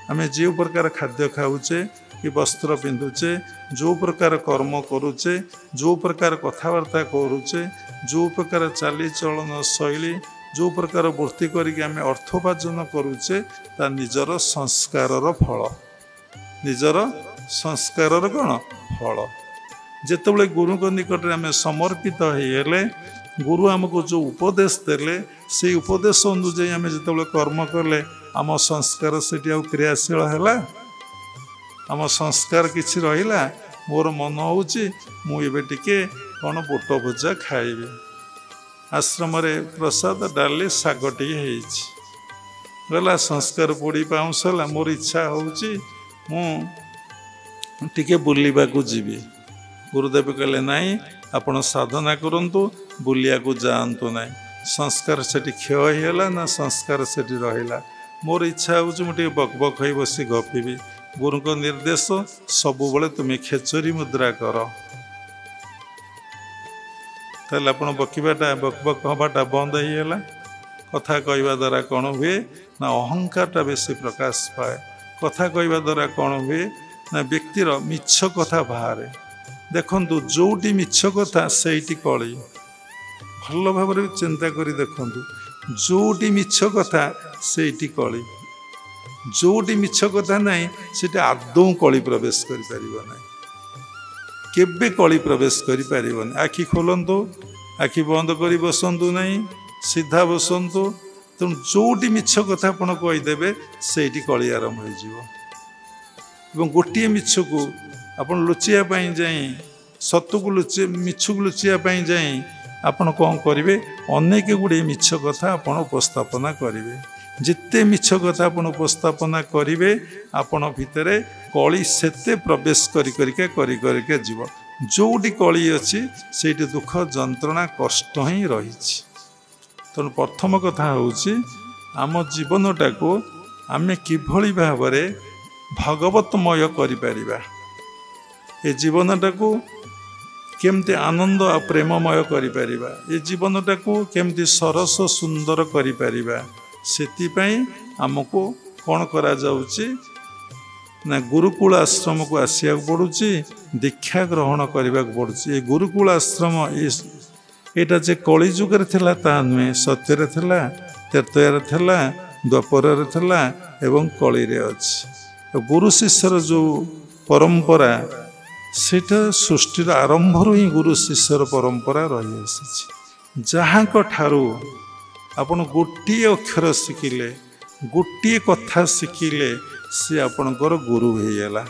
ଆମେ ଯେଉଁ ପ୍ରକାର ଖାଦ୍ୟ ଖାଉଛେ କି ବସ୍ତ୍ର ପିନ୍ଧୁଛେ, ଯେଉଁ ପ୍ରକାର କର୍ମ କରୁଛେ, ଯେଉଁ ପ୍ରକାର କଥାବାର୍ତ୍ତା କରୁଛେ, ଯେଉଁ ପ୍ରକାର ଚାଲିଚଳନ ଶୈଳୀ, ଯେଉଁ ପ୍ରକାର ବୃତ୍ତି କରିକି ଆମେ ଅର୍ଥୋପାର୍ଜନ କରୁଛେ, ତା ନିଜର ସଂସ୍କାରର ଫଳ। ନିଜର ସଂସ୍କାରର କ'ଣ ଫଳ। ଯେତେବେଳେ ଗୁରୁଙ୍କ ନିକଟରେ ଆମେ ସମର୍ପିତ ହେଇଗଲେ, ଗୁରୁ ଆମକୁ ଯେଉଁ ଉପଦେଶ ଦେଲେ ସେଇ ଉପଦେଶ ଅନୁଯାୟୀ ଆମେ ଯେତେବେଳେ କର୍ମ କଲେ, ଆମ ସଂସ୍କାର ସେଠି ଆଉ କ୍ରିୟାଶୀଳ ହେଲା? ଆମ ସଂସ୍କାର କିଛି ରହିଲା? ମୋର ମନ ହେଉଛି ମୁଁ ଏବେ ଟିକେ କ'ଣ ବୁଟ ଭଜା ଖାଇବି, ଆଶ୍ରମରେ ପ୍ରସାଦ ଡାଲି ଶାଗ ଟିକେ ହେଇଛି, ଗଲା ସଂସ୍କାର ପୋଡ଼ି ପାଉଁଶ ହେଲା। ମୋର ଇଚ୍ଛା ହେଉଛି ମୁଁ ଟିକେ ବୁଲିବାକୁ ଯିବି। ଗୁରୁଦେବ କହିଲେ ନାହିଁ, ଆପଣ ସାଧନା କରନ୍ତୁ, ବୁଲିବାକୁ ଯାଆନ୍ତୁ ନାହିଁ। ସଂସ୍କାର ସେଠି କ୍ଷୟ ହେଇଗଲା ନା ସଂସ୍କାର ସେଠି ରହିଲା? ମୋର ଇଚ୍ଛା ହେଉଛି ମୁଁ ଟିକେ ବକ୍ ବକ୍ ହୋଇ ବସି ଗପିବି। ଗୁରୁଙ୍କ ନିର୍ଦ୍ଦେଶ ସବୁବେଳେ ତୁମେ ଖେଚରୀ ମୁଦ୍ରା କର। ତାହେଲେ ଆପଣ ବକିବାଟା ବକ୍ ବକ୍ ହେବାଟା ବନ୍ଦ ହେଇଗଲା। କଥା କହିବା ଦ୍ୱାରା କ'ଣ ହୁଏ ନା ଅହଙ୍କାରଟା ବେଶୀ ପ୍ରକାଶ ପାଏ। କଥା କହିବା ଦ୍ୱାରା କ'ଣ ହୁଏ ନା ବ୍ୟକ୍ତିର ମିଛ କଥା ବାହାରେ। ଦେଖନ୍ତୁ, ଯେଉଁଠି ମିଛ କଥା ସେଇଠି କଳି। ଭଲ ଭାବରେ ଚିନ୍ତା କରି ଦେଖନ୍ତୁ, ଯେଉଁଠି ମିଛ କଥା ସେଇଠି କଳି। ଯେଉଁଠି ମିଛ କଥା ନାହିଁ ସେଠି ଆଦୌ କଳି ପ୍ରବେଶ କରିପାରିବ ନାହିଁ। କେବେ କଳି ପ୍ରବେଶ କରିପାରିବନି। ଆଖି ଖୋଲନ୍ତୁ, ଆଖି ବନ୍ଦ କରି ବସନ୍ତୁ ନାହିଁ, ସିଧା ବସନ୍ତୁ। ତେଣୁ ଯେଉଁଠି ମିଛ କଥା ଆପଣ କହିଦେବେ ସେଇଠି କଳି ଆରମ୍ଭ ହୋଇଯିବ। ଏବଂ ଗୋଟିଏ ମିଛକୁ ଆପଣ ଲୁଚିବା ପାଇଁ ଯାଇ, ସତକୁ ମିଛକୁ ଲୁଚିବା ପାଇଁ ଯାଇ ଆପଣ କ'ଣ କରିବେ? ଅନେକ ଗୁଡ଼ିଏ ମିଛ କଥା ଆପଣ ଉପସ୍ଥାପନା କରିବେ। ଯେତେ ମିଛ କଥା ଆପଣ ଉପସ୍ଥାପନା କରିବେ, ଆପଣ ଭିତରେ କଳି ସେତେ ପ୍ରବେଶ କରିକା ଯିବ। ଯେଉଁଠି କଳି ଅଛି ସେଇଠି ଦୁଃଖ, ଯନ୍ତ୍ରଣା, କଷ୍ଟ ହିଁ ରହିଛି। ତେଣୁ ପ୍ରଥମ କଥା ହେଉଛି ଆମ ଜୀବନଟାକୁ ଆମେ କିଭଳି ଭାବରେ ଭଗବତମୟ କରିପାରିବା। ଏ ଜୀବନଟାକୁ କେମିତି ଆନନ୍ଦ ଆଉ ପ୍ରେମମୟ କରିପାରିବା। ଏ ଜୀବନଟାକୁ କେମିତି ସରସ ସୁନ୍ଦର କରିପାରିବା। ସେଥିପାଇଁ ଆମକୁ କ'ଣ କରାଯାଉଛି ନା ଗୁରୁକୁଳ ଆଶ୍ରମକୁ ଆସିବାକୁ ପଡ଼ୁଛି, ଦୀକ୍ଷା ଗ୍ରହଣ କରିବାକୁ ପଡ଼ୁଛି। ଏ ଗୁରୁକୁଳ ଆଶ୍ରମ ଏଇଟା ଯେ କଳି ଯୁଗରେ ଥିଲା ତାହା ନୁହେଁ, ସତ୍ୟରେ ଥିଲା, ତ୍ରେତୟାରେ ଥିଲା, ଦ୍ୱାପରରେ ଥିଲା ଏବଂ କଳିରେ ଅଛି। ଗୁରୁ ଶିଷ୍ୟର ଯେଉଁ ପରମ୍ପରା, ସେଇଟା ସୃଷ୍ଟିର ଆରମ୍ଭରୁ ହିଁ ଗୁରୁ ଶିଷ୍ୟର ପରମ୍ପରା ରହିଆସିଛି। ଯାହାଙ୍କ ଠାରୁ ଆପଣ ଗୋଟିଏ ଅକ୍ଷର ଶିଖିଲେ, ଗୋଟିଏ କଥା ଶିଖିଲେ, ସେ ଆପଣଙ୍କର ଗୁରୁ ହେଇଗଲା।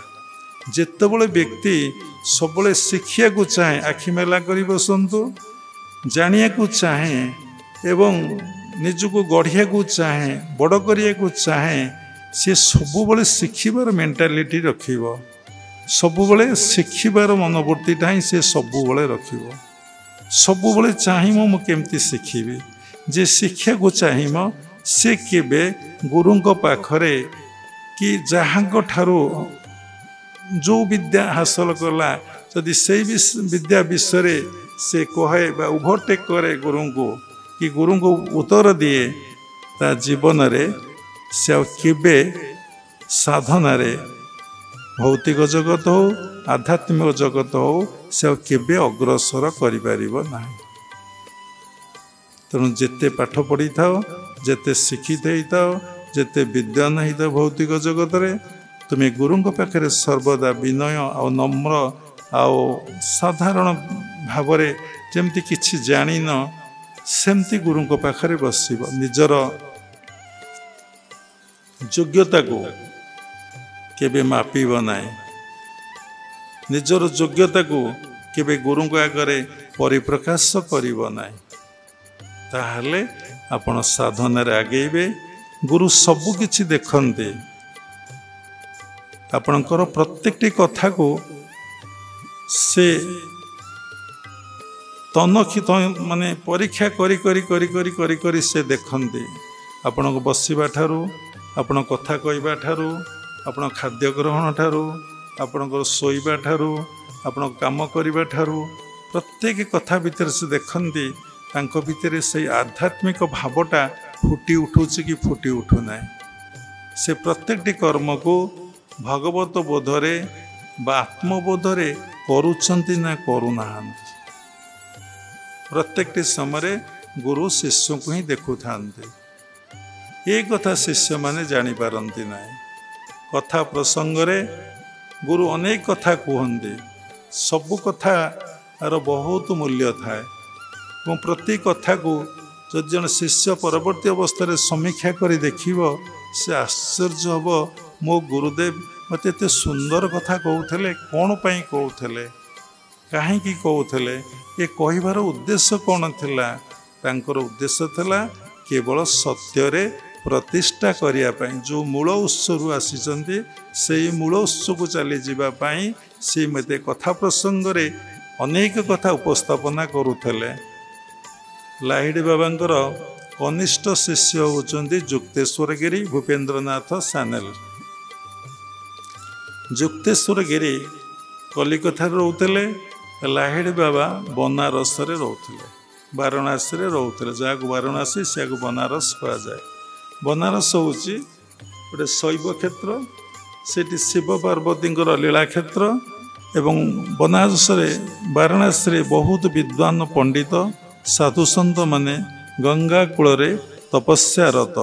ଯେତେବେଳେ ବ୍ୟକ୍ତି ସବୁବେଳେ ଶିଖିବାକୁ ଚାହେଁ, ଆଖି ମେଲା କରି ବସନ୍ତୁ, ଜାଣିବାକୁ ଚାହେଁ ଏବଂ ନିଜକୁ ଗଢ଼ିବାକୁ ଚାହେଁ, ବଡ଼ କରିବାକୁ ଚାହେଁ, ସେ ସବୁବେଳେ ଶିଖିବାର ମେଣ୍ଟାଲିଟି ରଖିବ। ସବୁବେଳେ ଶିଖିବାର ମନୋବୃତ୍ତିଟା ହିଁ ସେ ସବୁବେଳେ ରଖିବ। ସବୁବେଳେ ଚାହିଁବ ମୁଁ କେମିତି ଶିଖିବି। ଯେ ଶିକ୍ଷାକୁ ଚାହିଁବ ସେ କେବେ ଗୁରୁଙ୍କ ପାଖରେ କି ଯାହାଙ୍କ ଠାରୁ ଯେଉଁ ବିଦ୍ୟା ହାସଲ କଲା, ଯଦି ସେଇ ବିଦ୍ୟା ବିଷୟରେ ସେ କହେ ବା ଓଭରଟେକ୍ କରେ ଗୁରୁଙ୍କୁ, କି ଗୁରୁଙ୍କୁ ଉତ୍ତର ଦିଏ, ତା ଜୀବନରେ ସେ ଆଉ କେବେ ସାଧନାରେ, ଭୌତିକ ଜଗତ ହଉ ଆଧ୍ୟାତ୍ମିକ ଜଗତ ହଉ, ସେ ଆଉ କେବେ ଅଗ୍ରସର କରିପାରିବ ନାହିଁ। ତେଣୁ ଯେତେ ପାଠ ପଢ଼ିଥାଅ, ଯେତେ ଶିକ୍ଷିତ ହେଇଥାଅ, ଯେତେ ବିଦ୍ୱାନ ହେଇଥାଅ ଭୌତିକ ଜଗତରେ, ତୁମେ ଗୁରୁଙ୍କ ପାଖରେ ସର୍ବଦା ବିନୟ ଆଉ ନମ୍ର ଆଉ ସାଧାରଣ ଭାବରେ ଯେମିତି କିଛି ଜାଣିନ ସେମିତି ଗୁରୁଙ୍କ ପାଖରେ ବସିବ। ନିଜର ଯୋଗ୍ୟତାକୁ କେବେ ମାପିବ ନାହିଁ। ନିଜର ଯୋଗ୍ୟତାକୁ କେବେ ଗୁରୁଙ୍କ ଆଗରେ ପରିପ୍ରକାଶ କରିବ ନାହିଁ। ताहले आपण साधना आगेबे। गुरु सबु किछि देखन्ते, आपणकर प्रत्येकटी कथा को से तनखी माने परीक्षा करी करी करी करी करी करी से देखन्ते। आपण को बसिबा ठारू, आपण कथा कहबा ठारू, आपण खाद्य ग्रहण ठारू, आपणकर शोइबा ठारू, आपण काम करबा ठारू प्रत्येक कथा भीतर से देखन्ते तांको भीतर से आध्यात्मिक भावटा फुटी उठुछि कि फुटी उठु ना। से प्रत्येकटी कर्म को भगवत बोधरे बा आत्मबोधरे करूछन्ति ना करूना। प्रत्येकटी समय गुरु शिष्य को ही देखु थांते। ये कथा शिष्य माने जानी पारंती ना। कथा प्रसंग रे गुरु अनेक कथा कहते, सबु कथा आर बहुत मूल्य थाए। प्रति कथा को जब जन शिष्य परवर्ती अवस्था समीक्षा करी देखिबो से आश्चर्य हब, मो गुरुदेव मत एते सुंदर कथा कहूले, कौन पाई कहूले, कहीं कहूले, ये कहबार उद्देश्य कौन थिला। तांकर उद्देश्य थिला केवल सत्य रे प्रतिष्ठा करिया पाई। जो मूल उत्सरु आसीचंती से मूल उत्स को चली जीवा पाई से मते कथा प्रसंग रे अनेक कथा उपस्थापना करुथले। लाहिड़ी बाबांकर कनिष्ठ शिष्य होचंती जुक्तेश्वर गिरी भूपेन्द्रनाथ सानेल। जुक्तेश्वर गिरी कलिकता रोते, लाहिड़ी बाबा बनारस रे रोते, वाराणसी रे रोते। जहाँ वाराणसी से बनारस कह जाए। बनारस हूँ गोटे शैव क्षेत्र, सेठी शिव पार्वती लीला क्षेत्र। एवं बनारस रे वाराणसी रे बहुत विद्वान पंडित साधु सन्त माने गंगा कूल तपस्यारत।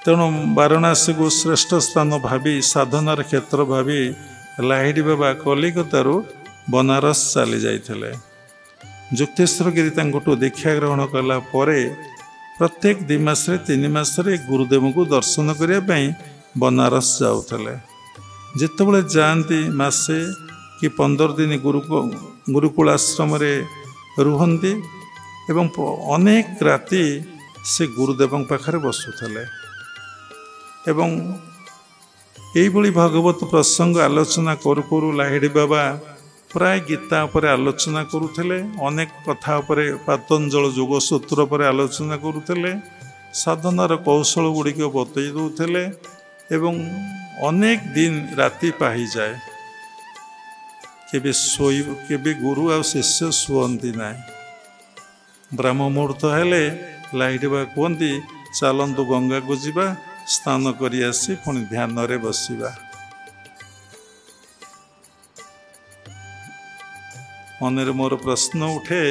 तेणु वाराणसी को श्रेष्ठ स्थान भावी साधनार क्षेत्र भावी लाहिड़ी बाबा कलिकतारू बनारस चली जाइथिले। जुक्तेश्वर गिरी तांकटू दीक्षा ग्रहण कला परे प्रत्येक 2 मास 3 मास गुरुदेव को दर्शन करने बनारस जाऊले। जितेबले जाती मासे कि 15 दिन गुरुकुल आश्रम रुहंती एवं अनेक राति से गुरुदेव पाखरे बसुले। एवं यही भगवत प्रसंग आलोचना करू करू लाहिड़ी बाबा प्राय गीता पर आलोचना करुले। अनेक कथा पर पातंजल योगसूत्र पर आलोचना करुले। साधनार कौशल गुड़िक बतई दौले एवं अनेक दिन राति पाही जाए। केबे गुरु आ शिष्य शुअंती ना। ब्रह्म मुहूर्त हेले लाहिड़ी बाबा कहती चलतु गंगा को जीवा, स्नान करी आसी पुणी ध्यान रे बसिबा। मन मोर प्रश्न उठे,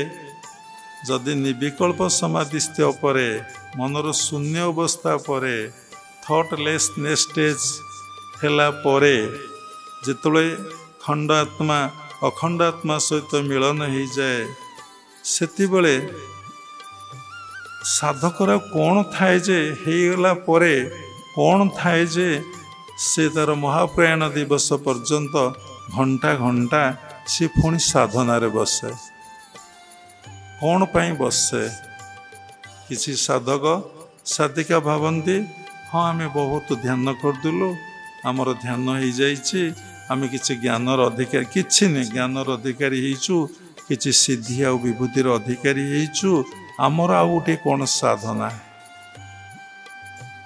जदि निर्विकल्प समाधिस्थ परे मनर शून्य अवस्था परे थॉटलेसनेस स्टेज हेला परे जितले खंडात्मा अखंडात्मा सहित मिलन हो जाए, सेति बेले साधकर कौन थाए जे हेगला परे कौन थाए जे से तार महाप्रयाण दिवस पर्यंत घंटा घंटा सी पुणी साधना रे बसे। कौन पाई बसे? किसी साधक साधिका भावती हाँ आम बहुत ध्यान करदेलु, आमर ध्यान हो जाइए, आम किसी ज्ञानर अधिकारी किसी नहीं ज्ञानर अधिकारी होइछु, किसी सिद्धि आ विभूतिर अधिकारी होइछु, आमर आउ गोटे कौन साधना?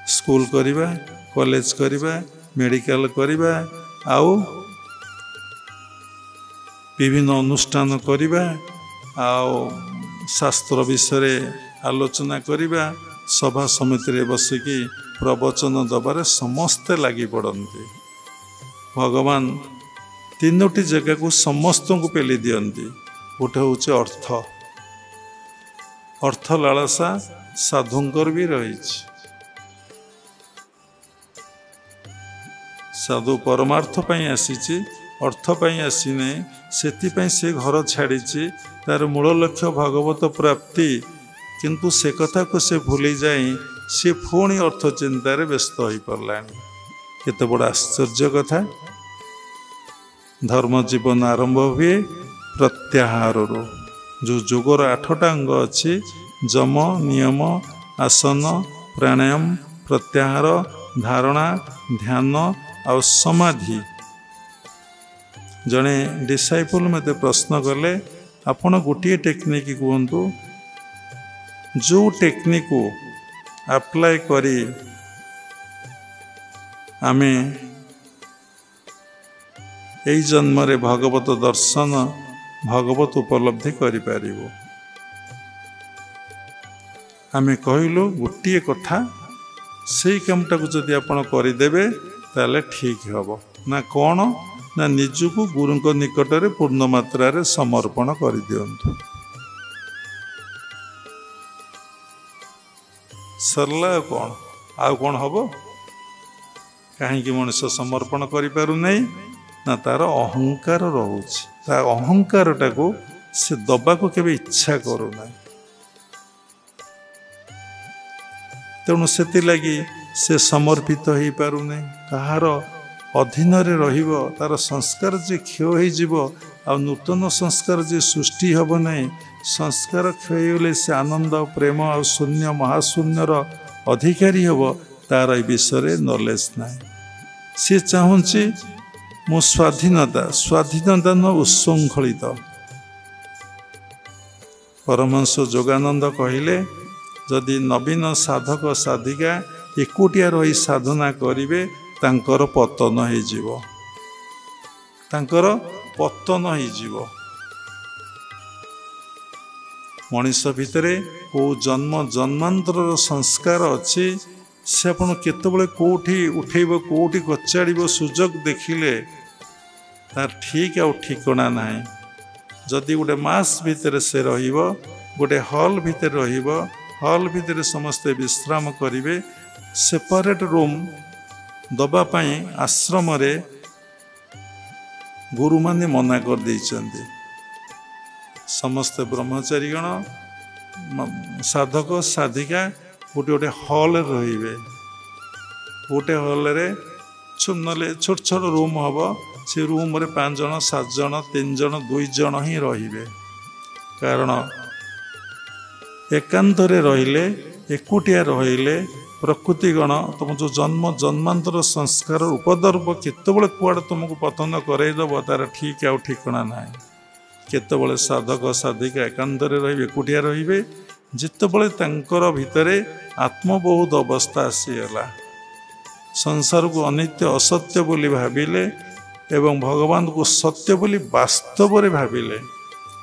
स्कूल करिबा, कॉलेज करिबा, मेडिकल करिबा, आउ विभिन्न अनुष्ठान करिबा, आउ शास्त्र विषय आलोचना करिबा, सभा समिति रे बसिकी प्रवचन दबारे समस्ते लगी पड़ती। भगवान 3टी जगह को समस्त को पेली दियंती। गोटे हूँ अर्थ, अर्थ लालसा साधुंकर भी रही। साधु परमार्थ पाई आसी, अर्थ पाई आसी नहीं, सेतिपाई से घर छाड़ी तार मूल लक्ष्य भगवत प्राप्ति, किंतु से कथा को से भूली जाए सी पुणी अर्थ चिंतार व्यस्त हो पारा। केते बड़ आश्चर्य कथा। धर्म जीवन आरंभ हुए प्रत्याहार। जो जोगर 8टा अंग अच्छी ଯମ ନିୟମ ଆସନ ପ୍ରାଣାୟାମ ପ୍ରତ୍ୟାହାର धारणा ध्यान और समाधि। जड़े डिसाइपल मत प्रश्न कले आपण गोटे टेक्निक कहतु जो टेक्निक को अप्लाई करी आमे एई जन्म रे भगवत दर्शन भगवत उपलब्धि करि पारिबो। आमे कहलु गोटे कथा से कामटा को जदि आपण करदेवे ताले ठीक हम ना कौन ना निजको गुरु निकट में पूर्ण मात्रा रे समर्पण कर दियंतु। सरला कौन आउ कौन हम कहीं मनुष्य समर्पण करि पारु नहीं ना तार अहंकार रोचे ता अहंकार टाको से दबा को केबे इच्छा करू ना। तेणु से समर्पित हो पारुने कहार अधीन रहिबो तार संस्कार जे क्षय हो आ नूतन संस्कार जे सृष्टि हब नहीं। संस्कार क्षय होले से आनंद प्रेम आ शून्य महाशून्यर अधिकारी हब तार विषय नॉलेज ना। सी चाहूँची मो स्वाधीनता स्वाधीनता न उच्छृंखलित। परमहंस जोगानंद कहिले जदि नवीन साधक साधिका एकुटिया रही साधना करिवे तांकर पतन हो जीवो तांकर पतन हो जीवो। मनुष्य भितरे को जन्म जन्मांतर संस्कार अच्छी से आपण केतबेले कोठी उठेइबो कोठी कचाड़िबो सुजोग देखिले तार ठीक आ ठिकणा नाही। जदि गोटे मास भितर से रहिबो गोटे हॉल भितर रहिबो हॉल भितर समस्ते विश्राम करिवे सेपरेट रूम दबा पाई आश्रम रे गुरु माने मना कर देइचंदी। समस्त ब्रह्मचारी गण साधक साधिका गोटे गोटे हॉल रहिबे गोटे हॉल रे नले छोट छोट रूम हम से रूम रे 5 जन 7 जन 3 जन 2 जन ही रहिबे। कारण एकांत रे रहिले एकुटिया रहिले प्रकृति गण तुम जो जन्म जन्मांतर संस्कार उपद्रव केतबेले कुआड़ तुमको पतन करईदेव तार ठीक आ ठिकणा ना। केतबेले साधक साधिका एकांत रे रहिबे एकुटिया रहिबे जितेबेले तांकर भितरे आत्मबोध अवस्था आसीगला संसार को अनित्य असत्य बोली भाविले एवं भगवान को सत्य बोली वास्तव रे भाविले।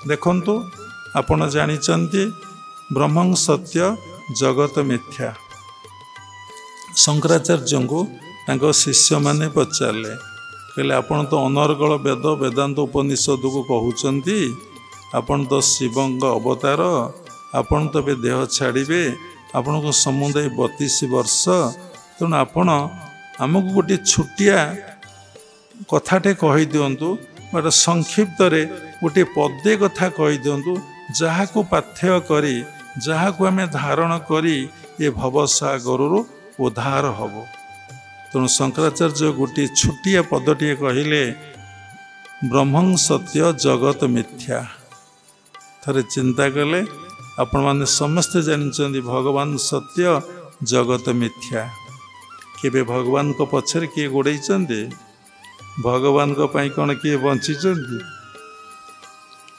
देखंतु आपण जानिचंती ब्रह्मं सत्य जगत मिथ्या। शंकराचार्य को शिष्य माने पचारे कहले आपण तो अनर्गल वेद वेदांत उपनिषद को कहउचंती आपण तो शिवंग अवतार आपण तो बे देह छाड़े आपण को समुदाय 32 वर्ष तेणु आपण आमको गोटे छुटिया कथाटे कही दिंतु बट संक्षिप्त रे गोटे पदे कथा कही दिंतु जहाँ को पाथ्य करी जहाँ को आम धारण करी ये भवसागर उद्धार हब। तेणु शंकराचार्य गोटे छुटिया पदटे कहले ब्रह्मं सत्य जगत मिथ्या। थरे चिंता कले आपण माने समस्ते जानते भगवान सत्य जगत मिथ्या। केबे भगवान को पछरे किए गोड़े भगवान को पाई कौन किए बंची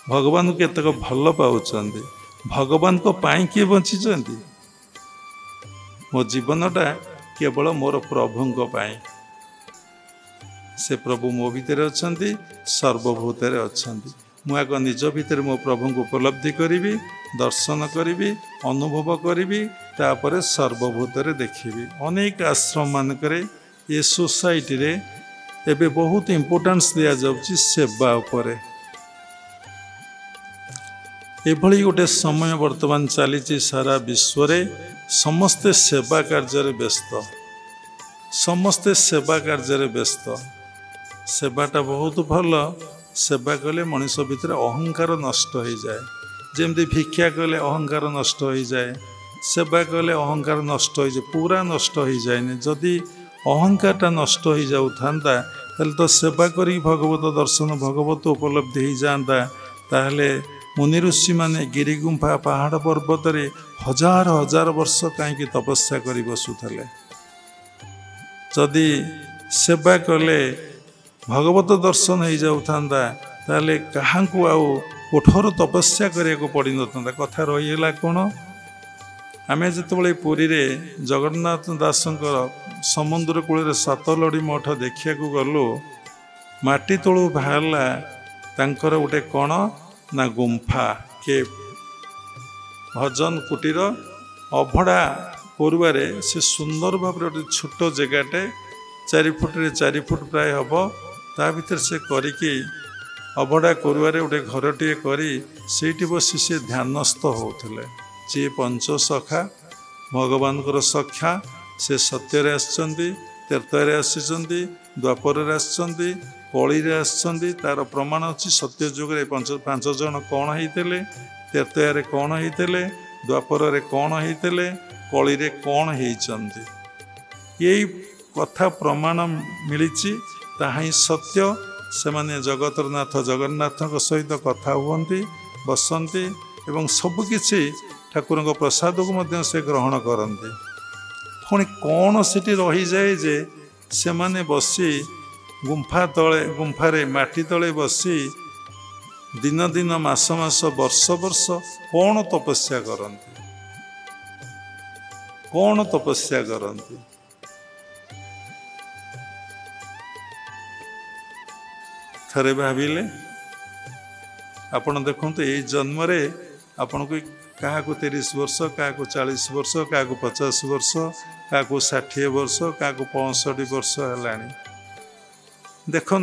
भगवान को केतक भल पाउछंदी भगवान को पाई किए बंची मो जीवनटा केवल मोर प्रभु पाई से प्रभु मो भितर अछंती सर्वभूतरे अछंती मु आग निज भितर मो प्रभु को उपलब्धि करी दर्शन करी अनुभव करी तापर सर्वभूतरे देखी। अनेक आश्रम मानक ये सोसाइटी रे एबे बहुत इम्पोर्टेंस दिया जाउची सेवा उपरे। एभली गोटे समय वर्तमान चली सारा विश्व रे समस्ते सेवा कार्य व्यस्त समस्ते सेवा कार्य व्यस्त। सेवाटा बहुत भल सेवा कले मनुष्य भितर अहंकार नष्ट हो जाए जमती भिक्षा कले अहंकार नष्ट हो जाए सेवा कले अहंकार नष्ट हो जाए पूरा नष्ट हो जाए। जदि अहंकारटा नष्ट हो जाऊ था तो सेवा करी भगवत दर्शन भगवत उपलब्धि हो जाता ताहले मुनि ऋषि माने गिरी गुंफा पहाड़ पर्वत रे हजार हजार वर्ष कहीं तपस्या कर बसुले जदि सेवा कले भगवत दर्शन हो जाता ताले क्या कठोर तपस्या करने को पड़ न कथा रहीगला कौन आम जिते पुरी रे जगन्नाथ दासंकर समुद्र कूल सातलड़ी मठ देखा गलु माटी तलू बाहरला तांकर गोटे कौन ना गुंफा के भजन कुटीर अभड़ा कोरुआरे से सुंदर भाव गोटे छोट जगटे 4 फुट रे 4 फुट प्राय हम ता भीतर से करिकी अभड़ा कोरुआरे गोटे घरटे करी सेठी बसी से ध्यानस्थ होते जी पंचसखा भगवान सखा से सत्य आसचंदी तीर्थरे आसी द्वापर आसचंदी कली आसचंदी तार प्रमाण अच्छी सत्य जुगे 5 जन कौन होते तीर्थरे कौन होते द्वापर कौन होते कली रे कौन होती यही कथा प्रमाण मिली ताही सत्य से माने जगतरनाथ जगन्नाथ सहित कथा हुंती बसंती एवं सबकिछि ठाकुर प्रसाद को से ग्रहण करते पुणी कौन से रही जाए जे से माने बसी गुंफा तले गुंफारे माटी तले बसी दिन दिन मास मास वर्ष वर्ष कौन तपस्या करते कौन तपस्या करते थरे भाविले आपण देखु ये जन्म रे आपण को क्या 30 वर्ष क्या 40 वर्ष क्या 50 वर्ष क्या 60 वर्ष क्या 65 वर्ष है देखु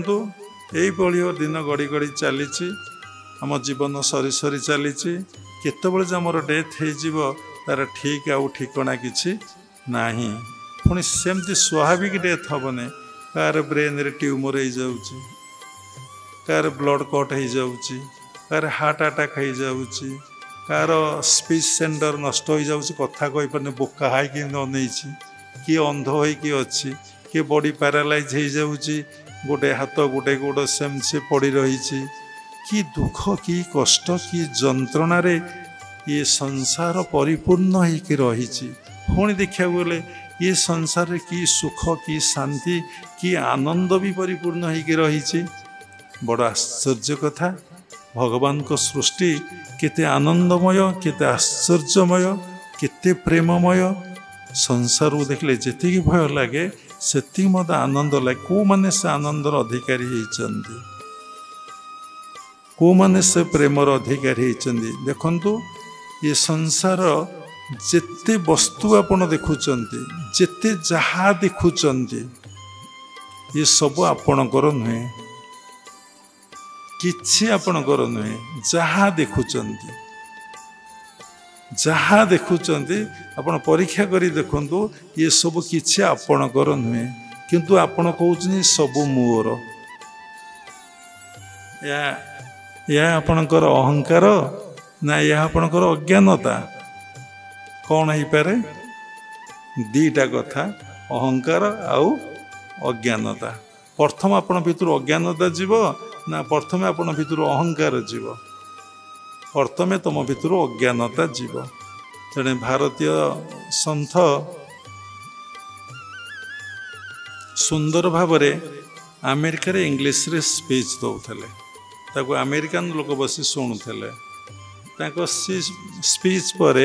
यही दिन गड़ी गड़ी चली आम जीवन सरी सरी चली केतबेले आमर डेथ हो तार ठीक आउ ठिकना किसी ना पुणी सेमती स्वाभाविक डेथ हेनी कार ब्रेन रे ट्यूमर हो जाऊँ कार ब्लड कट हो जाऊँ कार हार्ट अटैक हो जाऊँ कार स्पीच सेंटर नष्ट हो जाऊँ कथा कही पारे बोका हाई अनई किए अंध होगी अच्छी किए बॉडी पैरालाइज हो जाऊँ गोटे हाथ गोटे गोड़ सेम से पड़ रही कि दुख कि कष्ट कि जंत्रणा रे ये संसार परिपूर्ण होकर रही पुणी देखा गले ये संसार की सुख कि शांति कि आनंद भी परिपूर्ण होकर रही बड़ आश्चर्य कथा भगवान को सृष्टि केते आनंदमय केते आश्चर्यमय केते प्रेममय संसार को देखले जी भय लगे से मत आनंद लगे कौ माने से आनंदर अधिकारी होती कौ माने से प्रेमर अधिकारी होती देखंतु ये संसार जेते वस्तु आपण देखुचंती जेते जहा देखुचंती ये सब आपणकर नुहे किछि आपणकर नुहे जहा देखुचंती जहा देखुचंती आपण परीक्षा करी देखंतु ये सब किछि आपणकर नुहे किंतु आपण कहउछनी सब मोर या आपणकर अहंकार ना या आपणकर अज्ञानता कौन हो पारे दीटा कथा अहंकार आउ अज्ञानता प्रथम आपण भितर अज्ञानता जीव ना प्रथम आपण भितर अहंकार जीव प्रथमे तुम भितर अज्ञानता जीव जड़े भारतीय संत सुंदर भाव अमेरिका रे इंग्लिश रे स्पीच दौले ताको अमेरिकन लोक बसी शुणुले स्पीच पर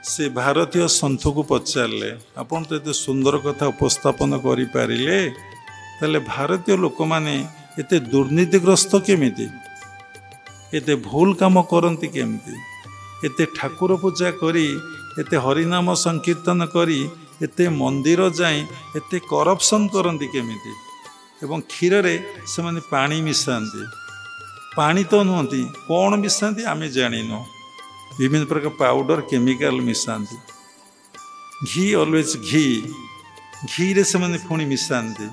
से भारतीय संत को पचारे आपन तो ये सुंदर कथा उपस्थापन करें ताले भारतीय लोक माने एते दुर्नीतिग्रस्त केमिति एते भूल काम करती केमिति एते ठाकुर पूजा करी एते हरिनाम संकीर्तन करी एते मंदिर जाए एते करप्शन करती केमिति एवं क्षीर रे से माने पानी मिसाती पानी तो नुहति कौन मिसाती आम जानिनु विभिन्न प्रकार पाउडर केमिकल मिसाती घी ऑलवेज घी रे से माने पुणी मिसाती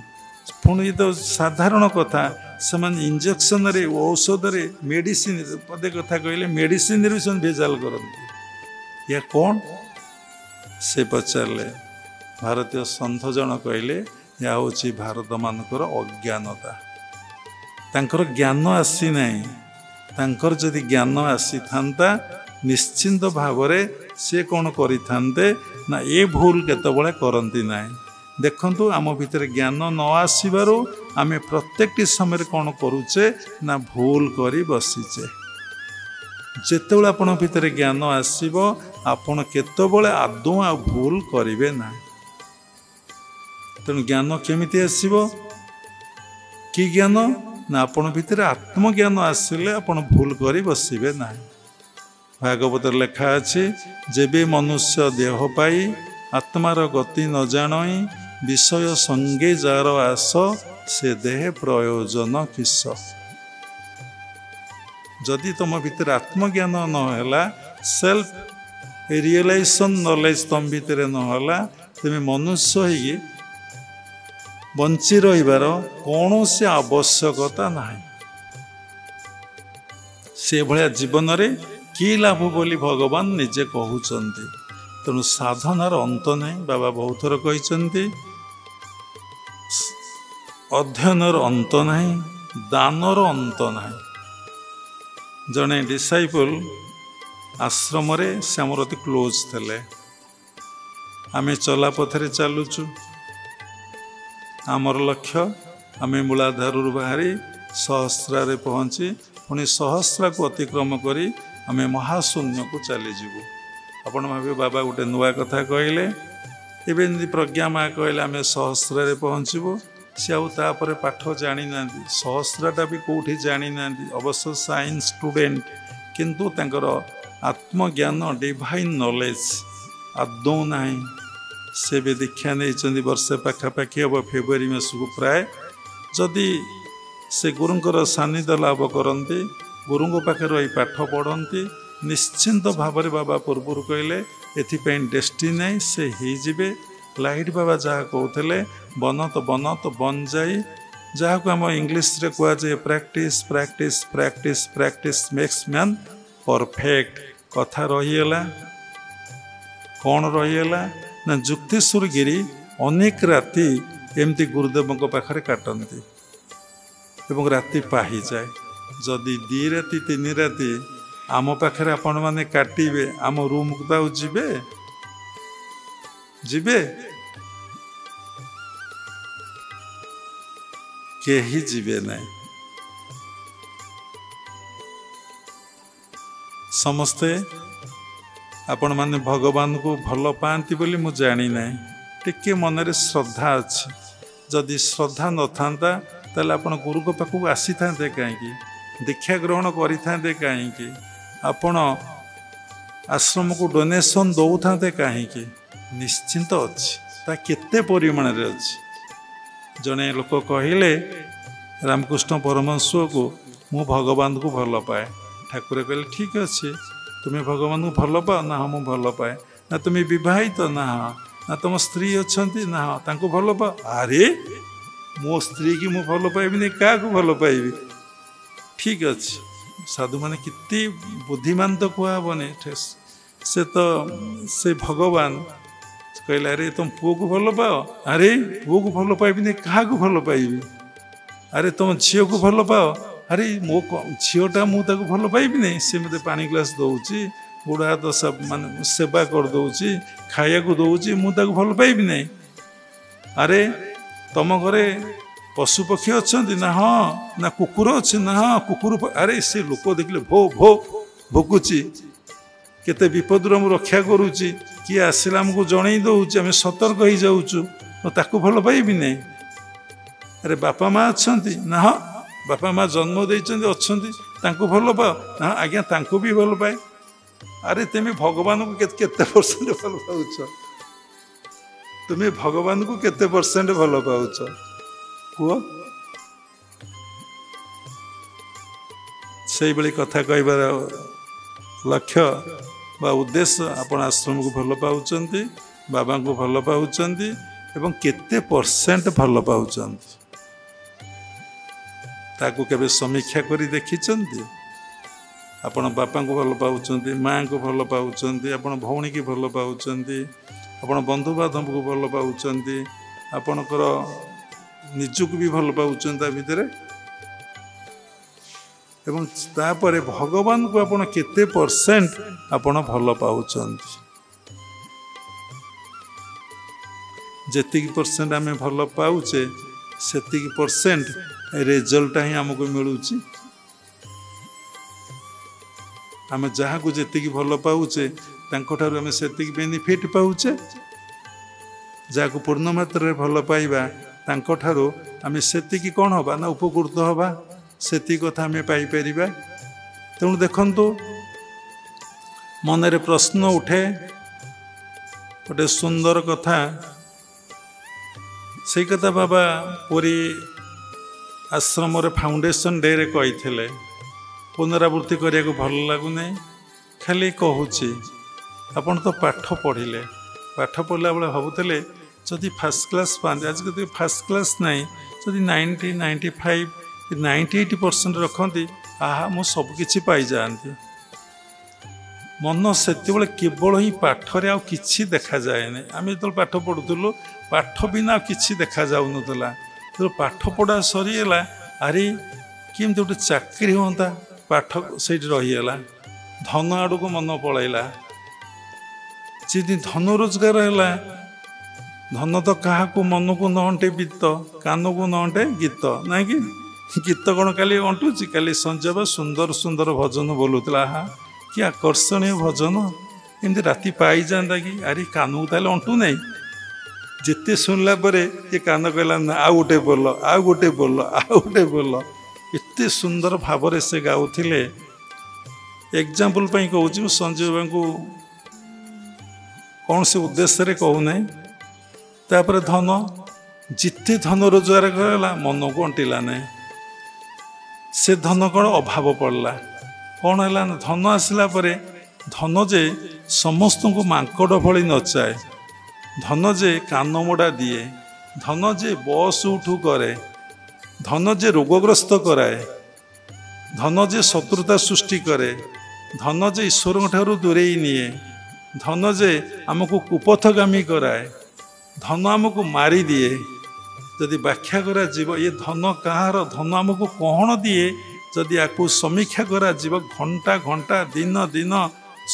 पुणी तो साधारण कथा से माने इंजेक्शन रे औषध रे मेडिसिन पदे कथा कहले मेडिसिन रे से भेजाल करती या कौन से पचारे भारतीय संत जन कहले या हूँ भारत मानकर अज्ञानता ତାଙ୍କର ଜ୍ଞାନ ଆସି ନାହିଁ। ତାଙ୍କର ଯଦି ଜ୍ଞାନ ଆସିଥାନ୍ତା ନିଶ୍ଚିନ୍ତ ଭାବରେ ସେ କ'ଣ କରିଥାନ୍ତେ ନା ଏ ଭୁଲ କେତେବେଳେ କରନ୍ତି ନାହିଁ। ଦେଖନ୍ତୁ ଆମ ଭିତରେ ଜ୍ଞାନ ନ ଆସିବାରୁ ଆମେ ପ୍ରତ୍ୟେକଟି ସମୟରେ କ'ଣ କରୁଛେ ନା ଭୁଲ କରି ବସିଛେ। ଯେତେବେଳେ ଆପଣଙ୍କ ଭିତରେ ଜ୍ଞାନ ଆସିବ ଆପଣ କେତେବେଳେ ଆଦୌ ଆଉ ଭୁଲ କରିବେ ନାହିଁ। ତେଣୁ ଜ୍ଞାନ କେମିତି ଆସିବ? କି ଜ୍ଞାନ? ନା ଆପଣ ଭିତରେ ଆତ୍ମଜ୍ଞାନ ଆସିଲେ ଆପଣ ଭୁଲ କରି ବସିବେ ନାହିଁ। ଭାଗବତରେ ଲେଖା ଅଛି, ଯେବେ ମନୁଷ୍ୟ ଦେହ ପାଇ ଆତ୍ମାର ଗତି ନ ଜାଣଇ ବିଷୟ ସଙ୍ଗେ ଯାର ଆସ ସେ ଦେହେ ପ୍ରୟୋଜନ କିସ। ଯଦି ତୁମ ଭିତରେ ଆତ୍ମଜ୍ଞାନ ନ ହେଲା, ସେଲ୍ଫ ରିଏଲାଇଜେସନ୍ ନଲେଜ ତମ ଭିତରେ ନ ହେଲା, ତେବେ ମନୁଷ୍ୟ ହେଇକି ବଞ୍ଚି ରହିବାର କୌଣସି ଆବଶ୍ୟକତା ନାହିଁ। ସେଭଳିଆ ଜୀବନରେ କି ଲାଭ ବୋଲି ଭଗବାନ ନିଜେ କହୁଛନ୍ତି। ତେଣୁ ସାଧନାର ଅନ୍ତ ନାହିଁ। ବାବା ବହୁତ ଥର କହିଛନ୍ତି, ଅଧ୍ୟୟନର ଅନ୍ତ ନାହିଁ, ଦାନର ଅନ୍ତ ନାହିଁ। ଜଣେ ଡିସାଇପଲ ଆଶ୍ରମରେ ସେ ଆମର ଅତି କ୍ଲୋଜ୍ ଥିଲେ। ଆମେ ଚଲାପଥରେ ଚାଲୁଛୁ, ଆମର ଲକ୍ଷ୍ୟ ଆମେ ମୂଳାଧାରରୁ ବାହାରି ସହସ୍ରାରେ ପହଞ୍ଚି ପୁଣି ସହସ୍ରାକୁ ଅତିକ୍ରମ କରି ଆମେ ମହାଶୂନ୍ୟକୁ ଚାଲିଯିବୁ। ଆପଣ ଭାବିବେ ବାବା ଗୋଟେ ନୂଆ କଥା କହିଲେ। ଏବେ ଯେମିତି ପ୍ରଜ୍ଞା ମା କହିଲେ ଆମେ ସହସ୍ରାରେ ପହଞ୍ଚିବୁ, ସେ ଆଉ ତାପରେ ପାଠ ଜାଣିନାହାନ୍ତି, ସହସ୍ରାଟା ବି କେଉଁଠି ଜାଣିନାହାନ୍ତି। ଅବଶ୍ୟ ସାଇନ୍ସ ଷ୍ଟୁଡେଣ୍ଟ, କିନ୍ତୁ ତାଙ୍କର ଆତ୍ମଜ୍ଞାନ ଡିଭାଇନ୍ ନଲେଜ ଆଦୌ ନାହିଁ। ସେ ବି ଦୀକ୍ଷା ନେଇଛନ୍ତି ବର୍ଷେ ପାଖାପାଖି ହେବ, ଫେବୃଆରୀ ମାସକୁ ପ୍ରାୟ। ଯଦି ସେ ଗୁରୁଙ୍କର ସାନ୍ନିଧ୍ୟ ଲାଭ କରନ୍ତି, ଗୁରୁଙ୍କ ପାଖରେ ରହି ପାଠ ପଢ଼ନ୍ତି, ନିଶ୍ଚିନ୍ତ ଭାବରେ ବାବା ପୂର୍ବରୁ କହିଲେ ଏଥିପାଇଁ ଡେଷ୍ଟିନି ନାହିଁ, ସେ ହେଇଯିବେ। ଲାଇଟ୍ ବାବା ଯାହା କହୁଥିଲେ, ବନତ ବନ ଯାଇ, ଯାହାକୁ ଆମ ଇଂଲିଶରେ କୁହାଯାଏ practice practice practice practice makes man perfect. କଥା ରହିଗଲା। କ'ଣ ରହିଗଲା ନା ଯୁକ୍ତେଶ୍ୱର ଗିରି ଅନେକ ରାତି ଏମିତି ଗୁରୁଦେବଙ୍କ ପାଖରେ କାଟନ୍ତି ଏବଂ ରାତି ପାହିଯାଏ। ଯଦି 2 ରାତି 3 ରାତି ଆମ ପାଖରେ ଆପଣମାନେ କାଟିବେ, ଆମ ରୁମକୁ ତ ଆଉ ଯିବେ? କେହି ଯିବେ ନାହିଁ। ସମସ୍ତେ ଆପଣମାନେ ଭଗବାନଙ୍କୁ ଭଲ ପାଆନ୍ତି ବୋଲି ମୁଁ ଜାଣିନାହିଁ, ଟିକେ ମନରେ ଶ୍ରଦ୍ଧା ଅଛି। ଯଦି ଶ୍ରଦ୍ଧା ନଥାନ୍ତା ତାହେଲେ ଆପଣ ଗୁରୁଙ୍କ ପାଖକୁ ଆସିଥାନ୍ତେ କାହିଁକି? ଦୀକ୍ଷା ଗ୍ରହଣ କରିଥାନ୍ତେ କାହିଁକି? ଆପଣ ଆଶ୍ରମକୁ ଡୋନେସନ୍ ଦେଉଥାନ୍ତେ କାହିଁକି? ନିଶ୍ଚିନ୍ତ ଅଛି, ତା କେତେ ପରିମାଣରେ ଅଛି। ଜଣେ ଲୋକ କହିଲେ ରାମକୃଷ୍ଣ ପରମହଂସକୁ, ମୁଁ ଭଗବାନଙ୍କୁ ଭଲ ପାଏ। ଠାକୁର କହିଲେ ଠିକ୍ ଅଛି, ତୁମେ ଭଗବାନଙ୍କୁ ଭଲ ପାଅ? ନା ହଁ ମୁଁ ଭଲ ପାଏ। ନା ତୁମେ ବିବାହିତ? ନା ହଁ। ନା ତୁମ ସ୍ତ୍ରୀ ଅଛନ୍ତି? ନା ହଁ। ତାଙ୍କୁ ଭଲ ପାଅ? ଆରେ ମୋ ସ୍ତ୍ରୀ କି ମୁଁ ଭଲ ପାଇବିନି, କାହାକୁ ଭଲ ପାଇବି? ଠିକ୍ ଅଛି। ସାଧୁମାନେ କେତେ ବୁଦ୍ଧିମାନ ତ କୁହାହେବନି, ସେ ଭଗବାନ କହିଲେ ଆରେ ତମ ପୁଅକୁ ଭଲ ପାଅ? ଆରେ ପୁଅକୁ ଭଲ ପାଇବିନି, କାହାକୁ ଭଲ ପାଇବି? ଆରେ ତମ ଝିଅକୁ ଭଲ ପାଅ? ଆରେ ମୋ ଝିଅଟା ମୁଁ ତାକୁ ଭଲ ପାଇବି ନାହିଁ? ସେ ମୋତେ ପାଣି ଗ୍ଲାସ୍ ଦେଉଛି, ଗୋଡ଼ ହାତ ମାନେ ସେବା କରିଦେଉଛି, ଖାଇବାକୁ ଦେଉଛି, ମୁଁ ତାକୁ ଭଲ ପାଇବି ନାହିଁ? ଆରେ ତମ ଘରେ ପଶୁପକ୍ଷୀ ଅଛନ୍ତି? ନା ହଁ। ନା କୁକୁର ଅଛି? ନା ହଁ। କୁକୁର ଆରେ ସେ ଲୋକ ଦେଖିଲେ ଭୋ ଭୋ ଭୋଗୁଛି, କେତେ ବିପଦରୁ ଆମକୁ ରକ୍ଷା କରୁଛି, କିଏ ଆସିଲା ଆମକୁ ଜଣେଇ ଦେଉଛି, ଆମେ ସତର୍କ ହେଇଯାଉଛୁ, ତାକୁ ଭଲ ପାଇବି ନାହିଁ? ଆରେ ବାପା ମା ଅଛନ୍ତି? ନା ହଁ। ବାପା ମା ଜନ୍ମ ଦେଇଛନ୍ତି, ଅଛନ୍ତି, ତାଙ୍କୁ ଭଲ ପାଅ? ନା ଆଜ୍ଞା ତାଙ୍କୁ ବି ଭଲ ପାଏ। ଆରେ ତୁମେ ଭଗବାନଙ୍କୁ କେତେ ପରସେଣ୍ଟ ଭଲ ପାଉଛ? ତୁମେ ଭଗବାନଙ୍କୁ କେତେ ପରସେଣ୍ଟ ଭଲ ପାଉଛ କୁହ? ସେଇଭଳି କଥା କହିବାର ଲକ୍ଷ୍ୟ ବା ଉଦ୍ଦେଶ୍ୟ, ଆପଣ ଆଶ୍ରମକୁ ଭଲ ପାଉଛନ୍ତି, ବାବାଙ୍କୁ ଭଲ ପାଉଛନ୍ତି ଏବଂ କେତେ ପରସେଣ୍ଟ ଭଲ ପାଉଛନ୍ତି ତାକୁ କେବେ ସମୀକ୍ଷା କରି ଦେଖିଛନ୍ତି? ଆପଣ ବାପାଙ୍କୁ ଭଲ ପାଉଛନ୍ତି, ମାଆଙ୍କୁ ଭଲ ପାଉଛନ୍ତି, ଆପଣ ଭଉଣୀକି ଭଲ ପାଉଛନ୍ତି, ଆପଣ ବନ୍ଧୁବାନ୍ଧବଙ୍କୁ ଭଲ ପାଉଛନ୍ତି, ଆପଣଙ୍କର ନିଜକୁ ବି ଭଲ ପାଉଛନ୍ତି ତା ଭିତରେ? ଏବଂ ତାପରେ ଭଗବାନଙ୍କୁ ଆପଣ କେତେ ପରସେଣ୍ଟ ଆପଣ ଭଲ ପାଉଛନ୍ତି। ଯେତିକି ପରସେଣ୍ଟ ଆମେ ଭଲ ପାଉଛେ ସେତିକି ପରସେଣ୍ଟ ରେଜଲ୍ଟଟା ହିଁ ଆମକୁ ମିଳୁଛି। ଆମେ ଯାହାକୁ ଯେତିକି ଭଲ ପାଉଛେ ତାଙ୍କଠାରୁ ଆମେ ସେତିକି ବେନିଫିଟ୍ ପାଉଛେ। ଯାହାକୁ ପୂର୍ଣ୍ଣ ମାତ୍ରାରେ ଭଲ ପାଇବା ତାଙ୍କଠାରୁ ଆମେ ସେତିକି କ'ଣ ହେବା ନା ଉପକୃତ ହେବା, ସେତିକି କଥା ଆମେ ପାଇପାରିବା। ତେଣୁ ଦେଖନ୍ତୁ, ମନରେ ପ୍ରଶ୍ନ ଉଠେ, ଗୋଟେ ସୁନ୍ଦର କଥା, ସେଇ କଥା ବାବା ପୁରୀ ଆଶ୍ରମରେ ଫାଉଣ୍ଡେସନ୍ ଡେରେ କହିଥିଲେ। ପୁନରାବୃତ୍ତି କରିବାକୁ ଭଲ ଲାଗୁନି, ଖାଲି କହୁଛି। ଆପଣ ତ ପାଠ ପଢ଼ିଲେ, ପାଠ ପଢ଼ିଲା ବେଳେ ଭାବୁଥିଲେ ଯଦି ଫାର୍ଷ୍ଟ କ୍ଲାସ୍ ପାଆନ୍ତି, ଆଜି ଯଦି ଫାର୍ଷ୍ଟ କ୍ଲାସ୍ ନାହିଁ, ଯଦି 90, 95, 98% ରଖନ୍ତି, ଆହା ମୁଁ ସବୁକିଛି ପାଇଯାଆନ୍ତି। ମନ ସେତେବେଳେ କେବଳ ହିଁ ପାଠରେ ଆଉ କିଛି ଦେଖାଯାଏନି। ଆମେ ଯେତେବେଳେ ପାଠ ପଢ଼ୁଥିଲୁ ପାଠ ବିନା ଆଉ କିଛି ଦେଖାଯାଉନଥିଲା। ଯେତେବେଳେ ପାଠ ପଢ଼ା ସରିଗଲା, ଆରେ କେମିତି ଗୋଟେ ଚାକିରି ହୁଅନ୍ତା, ପାଠ ସେଇଠି ରହିଗଲା। ଧନ ଆଡ଼କୁ ମନ ପଳାଇଲା। ଯଦି ଧନ ରୋଜଗାର ହେଲା, ଧନ ତ କାହାକୁ ମନକୁ ନ ଅଣ୍ଟେ ବିତ୍ତ, କାନକୁ ନ ଅଣ୍ଟେ ଗୀତ, ନାଇଁ କି? ଗୀତ କ'ଣ କାଲି ଅଣ୍ଟୁଛି? କାଲି ସଞ୍ଜୟ ସୁନ୍ଦର ସୁନ୍ଦର ଭଜନ ବୋଲୁଥିଲା। ଆହା କି ଆକର୍ଷଣୀୟ ଭଜନ, ଏମିତି ରାତି ପାଇଯାଆନ୍ତା କି? ଆରେ କାନକୁ ତାହେଲେ ଅଣ୍ଟୁ ନାହିଁ। ଯେତେ ଶୁଣିଲା ପରେ ଏ କାନ କହିଲା ନା ଆଉ ଗୋଟେ ବୋଲ, ଆଉ ଗୋଟେ ବୋଲ, ଆଉ ଗୋଟେ ବୋଲ। ଏତେ ସୁନ୍ଦର ଭାବରେ ସେ ଗାଉଥିଲେ। ଏକ୍ଜାମ୍ପଲ୍ ପାଇଁ କହୁଛି, ମୁଁ ସଞ୍ଜୟ ବାବୁଙ୍କୁ କୌଣସି ଉଦ୍ଦେଶ୍ୟରେ କହୁନାହିଁ। ତାପରେ ଧନ, ଯେତେ ଧନ ରୋଜଗାର କଲା ମନକୁ ଅଣ୍ଟିଲା ନାହିଁ। ସେ ଧନ କ'ଣ ଅଭାବ ପଡ଼ିଲା। କ'ଣ ହେଲା ନା, ଧନ ଆସିଲା ପରେ ଧନ ଯେ ସମସ୍ତଙ୍କୁ ମାଙ୍କଡ଼ ଭଳି ନଚାଏ, ଧନ ଯେ କାନମୋଡ଼ା ଦିଏ, ଧନ ଯେ ବସ୍ ଉଠୁ କରେ, ଧନ ଯେ ରୋଗଗ୍ରସ୍ତ କରାଏ, ଧନ ଯେ ଶତ୍ରୁତା ସୃଷ୍ଟି କରେ, ଧନ ଯେ ଈଶ୍ୱରଙ୍କ ଠାରୁ ଦୂରେଇ ନିଏ, ଧନ ଯେ ଆମକୁ କୁପଥଗାମୀ କରାଏ, ଧନ ଆମକୁ ମାରିଦିଏ। ଯଦି ବ୍ୟାଖ୍ୟା କରାଯିବ ଏ ଧନ କାହାର, ଧନ ଆମକୁ କ'ଣ ଦିଏ, ଯଦି ୟାକୁ ସମୀକ୍ଷା କରାଯିବ ଘଣ୍ଟା ଘଣ୍ଟା, ଦିନ ଦିନ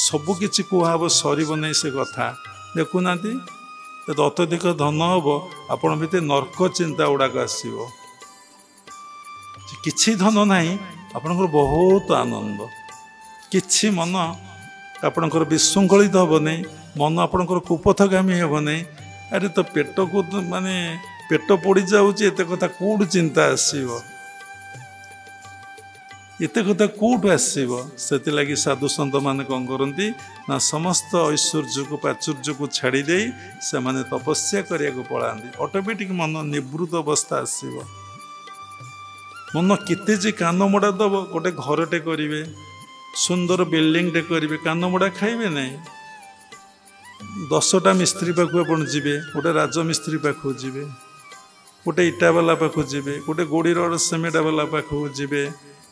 ସବୁକିଛି କୁହାହେବ, ସରିବ ନାହିଁ ସେ କଥା। ଦେଖୁନାହାନ୍ତି, ଯଦି ଅତ୍ୟଧିକ ଧନ ହେବ ଆପଣ ଭିତରେ ନର୍କ ଚିନ୍ତା ଗୁଡ଼ାକ ଆସିବ। କିଛି ଧନ ନାହିଁ, ଆପଣଙ୍କର ବହୁତ ଆନନ୍ଦ। କିଛି ମନ ଆପଣଙ୍କର ବିଶୃଙ୍ଖଳିତ ହେବ ନାହିଁ, ମନ ଆପଣଙ୍କର କୁପଥଗାମୀ ହେବ ନାହିଁ। ଆରେ ତ ପେଟକୁ ମାନେ ପେଟ ପୋଡ଼ିଯାଉଛି, ଏତେ କଥା କେଉଁଠୁ ଚିନ୍ତା ଆସିବ? ଏତେ କଥା କେଉଁଠୁ ଆସିବ? ସେଥିଲାଗି ସାଧୁ ସନ୍ଥମାନେ କ'ଣ କରନ୍ତି ନା, ସମସ୍ତ ଐଶ୍ୱର୍ଯ୍ୟକୁ ପ୍ରାଚୁର୍ଯ୍ୟକୁ ଛାଡ଼ି ଦେଇ ସେମାନେ ତପସ୍ୟା କରିବାକୁ ପଳାନ୍ତି। ଅଟୋମେଟିକ୍ ମନ ନିବୃତ ଅବସ୍ଥା ଆସିବ। ମନ କେତେ ଯେ କାନମୋଡ଼ା ଦେବ। ଗୋଟେ ଘରଟେ କରିବେ, ସୁନ୍ଦର ବିଲ୍ଡିଂଟେ କରିବେ, କାନମୋଡ଼ା ଖାଇବେ ନାହିଁ? 10ଟା ମିସ୍ତ୍ରୀ ପାଖକୁ ଆପଣ ଯିବେ, ଗୋଟେ ରାଜମିସ୍ତ୍ରୀ ପାଖକୁ ଯିବେ, ଗୋଟେ ଇଟାବାଲା ପାଖକୁ ଯିବେ, ଗୋଟେ ଗୋଡ଼ି ରଡ଼ ସିମେଣ୍ଟ ବାଲା ପାଖକୁ ଯିବେ,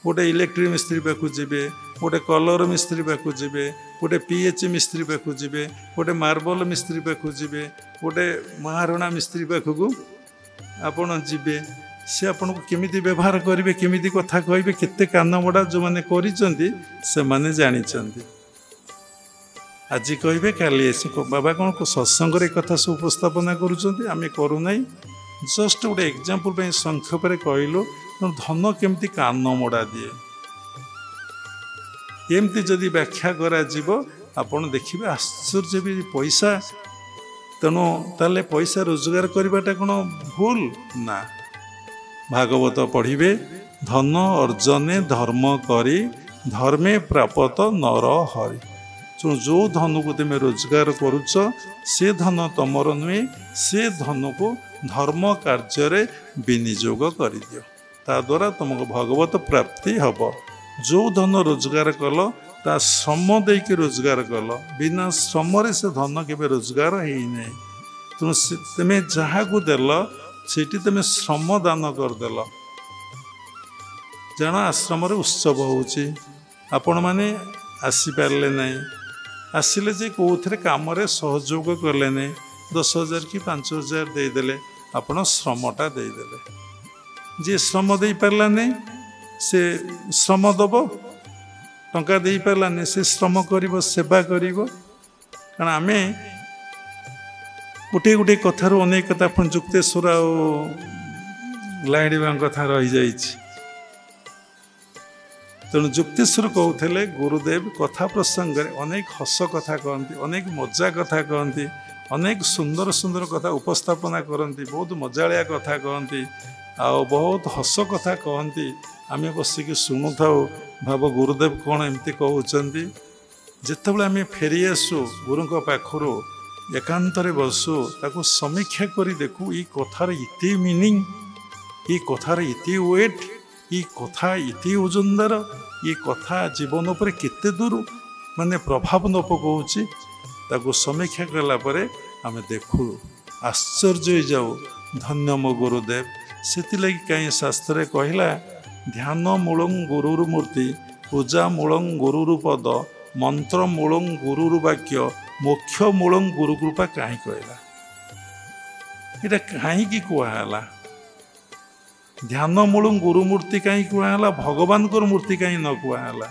ଗୋଟେ ଇଲେକ୍ଟ୍ରିକ୍ ମିସ୍ତ୍ରୀ ପାଖକୁ ଯିବେ, ଗୋଟେ କଲର ମିସ୍ତ୍ରୀ ପାଖକୁ ଯିବେ, ଗୋଟେ PH ମିସ୍ତ୍ରୀ ପାଖକୁ ଯିବେ, ଗୋଟେ ମାର୍ବଲ ମିସ୍ତ୍ରୀ ପାଖକୁ ଯିବେ, ଗୋଟେ ମହାରଣା ମିସ୍ତ୍ରୀ ପାଖକୁ ଆପଣ ଯିବେ। ସେ ଆପଣଙ୍କୁ କେମିତି ବ୍ୟବହାର କରିବେ, କେମିତି କଥା କହିବେ, କେତେ କାନମୋଡ଼ା ଯେଉଁମାନେ କରିଛନ୍ତି ସେମାନେ ଜାଣିଛନ୍ତି। ଆଜି କହିବେ କାଲି ଆସି ବାବା କ'ଣ ସତ୍ସଙ୍ଗରେ ଏ କଥା ସବୁ ଉପସ୍ଥାପନା କରୁଛନ୍ତି, ଆମେ କରୁନାହିଁ। ଜଷ୍ଟ ଗୋଟେ ଏକ୍ଜାମ୍ପଲ୍ ପାଇଁ ସଂକ୍ଷେପରେ କହିଲୁ। ଧନ କେମିତି କାନମୋଡ଼ା ଦିଏ, ଏମିତି ଯଦି ବ୍ୟାଖ୍ୟା କରାଯିବ ଆପଣ ଦେଖିବେ ଆଶ୍ଚର୍ଯ୍ୟ ବି। ପଇସା, ତେଣୁ ତାହେଲେ ପଇସା ରୋଜଗାର କରିବାଟା କ'ଣ ଭୁଲ? ନା। ଭାଗବତ ପଢ଼ିବେ, ଧନ ଅର୍ଜନେ ଧର୍ମ କରି, ଧର୍ମେ ପ୍ରାପତ ନର ହରି। ଯେଉଁ ଧନକୁ ତୁମେ ରୋଜଗାର କରୁଛ ସେ ଧନ ତମର ନୁହେଁ, ସେ ଧନକୁ ଧର୍ମ କାର୍ଯ୍ୟରେ ବିନିଯୋଗ କରିଦିଅ। ତା ଦ୍ୱାରା ତୁମକୁ ଭଗବତ ପ୍ରାପ୍ତି ହେବ। ଯେଉଁ ଧନ ରୋଜଗାର କଲ ତା ଶ୍ରମ ଦେଇକି ରୋଜଗାର କଲ, ବିନା ଶ୍ରମରେ ସେ ଧନ କେବେ ରୋଜଗାର ହେଇନାହିଁ। ତେଣୁ ତୁମେ ଯାହାକୁ ଦେଲ ସେଇଠି ତୁମେ ଶ୍ରମ ଦାନ କରିଦେଲ। ଜାଣ ଆଶ୍ରମରେ ଉତ୍ସବ ହେଉଛି, ଆପଣମାନେ ଆସିପାରିଲେ ନାହିଁ, ଆସିଲେ ଯେ କେଉଁଥିରେ କାମରେ ସହଯୋଗ କଲେ ନାହିଁ, 10,000 କି 5,000 ଦେଇଦେଲେ, ଆପଣ ଶ୍ରମଟା ଦେଇଦେଲେ। ଯିଏ ଶ୍ରମ ଦେଇପାରିଲା ନାହିଁ से श्रम दब टंका दे पारानी से श्रम कर सेवा कर कारण आम गोटे गोटे कथार अनेक कथा पुणी जुक्तेश्वर लाइडी कथा रही जाइए तेणु जुक्तेश्वर कहते गुरुदेव कथा प्रसंग अनेक हस कथा कहती अनेक मजा कथा कहती अनेक सुंदर सुंदर कथा उपस्थापना करती बहुत मजालिया कथा कहती आ बहुत हस कथा कहती आम बसिक शुणु था भाव गुरुदेव कौन एमती कहते जितेबाला आम फेरी आसु गुरु पाखर एकांतरे बसु ताको समीक्षा कर देखु ये कथार इति मीनिंग ये कथार इति वेट ये कथा इति ओजनदार ये कथा जीवन पर केते दूर माने प्रभाव न पकाउछि ताको समीक्षा कलापर आम देखु आश्चर्य हो जाऊ धन्य मो गुरुदेव से कहीं शास्त्र कहला ध्यान मूलं गुरुर मूर्ति पूजा मूलं गुरुर पद मंत्र मूलं गुरुर वाक्य मोक्ष मूलं गुरु कृपा कहीं कहला ये कहीं कहला ध्यान मूलं गुरु मूर्ति कहीं कहला भगवान को मूर्ति कहीं न कहला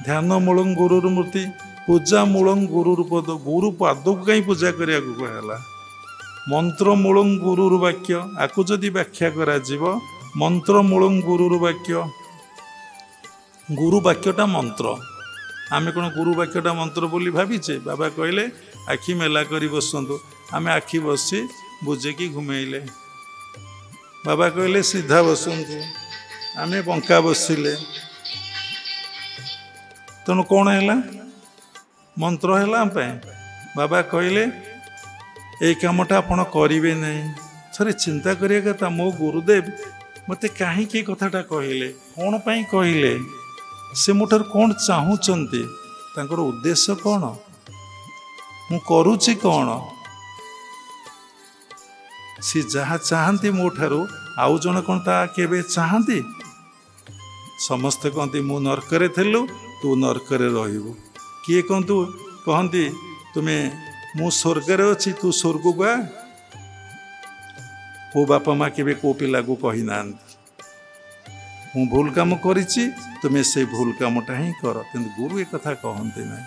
ध्यान मूलं गुरुर मूर्ति पूजा मूलं गुरुर पद गुरु पाद को कहीं पूजा करिया कहला मंत्र मूलं गुरुर वाक्य आकु जदि व्याख्या करा जीवो मंत्र मूलं गुरुर वाक्य गुरु वाक्यटा मंत्र आम कौन गुरु वाक्यटा मंत्र बोली भावीचे बाबा कहले आखि मेला करी बसंतु आम आखि बसी बुझेकी घुमेले बाबा कहले सीधा बसंतु आम बंका बसिले तेणु कौन है मंत्र है बाबा कहले ये कामटा आपण करेंगे नहीं थोड़े चिंता करिया कथा मो गुरुदेव मते कहीं कथाटा कहले कौन पाई कहले से मोटर कौन चाहूँगी तांकर उद्देश्य कौन मु करुची कौन सी जहाँ चाहती मो ठारू आउ जन कौन ता केबे चाहती समस्ते कहती मु नरकरे थिलु तू नरकरे रहिबु किए कहती तुम्हें मु स्वर्गरे अच्छी तू स्वर्ग को आ को बापा माँ के को पिला को कही ना मु भूल काम करिछि तुम्हें से भूल कामटा ही कर किंतु गुरु एक कथा कहते ना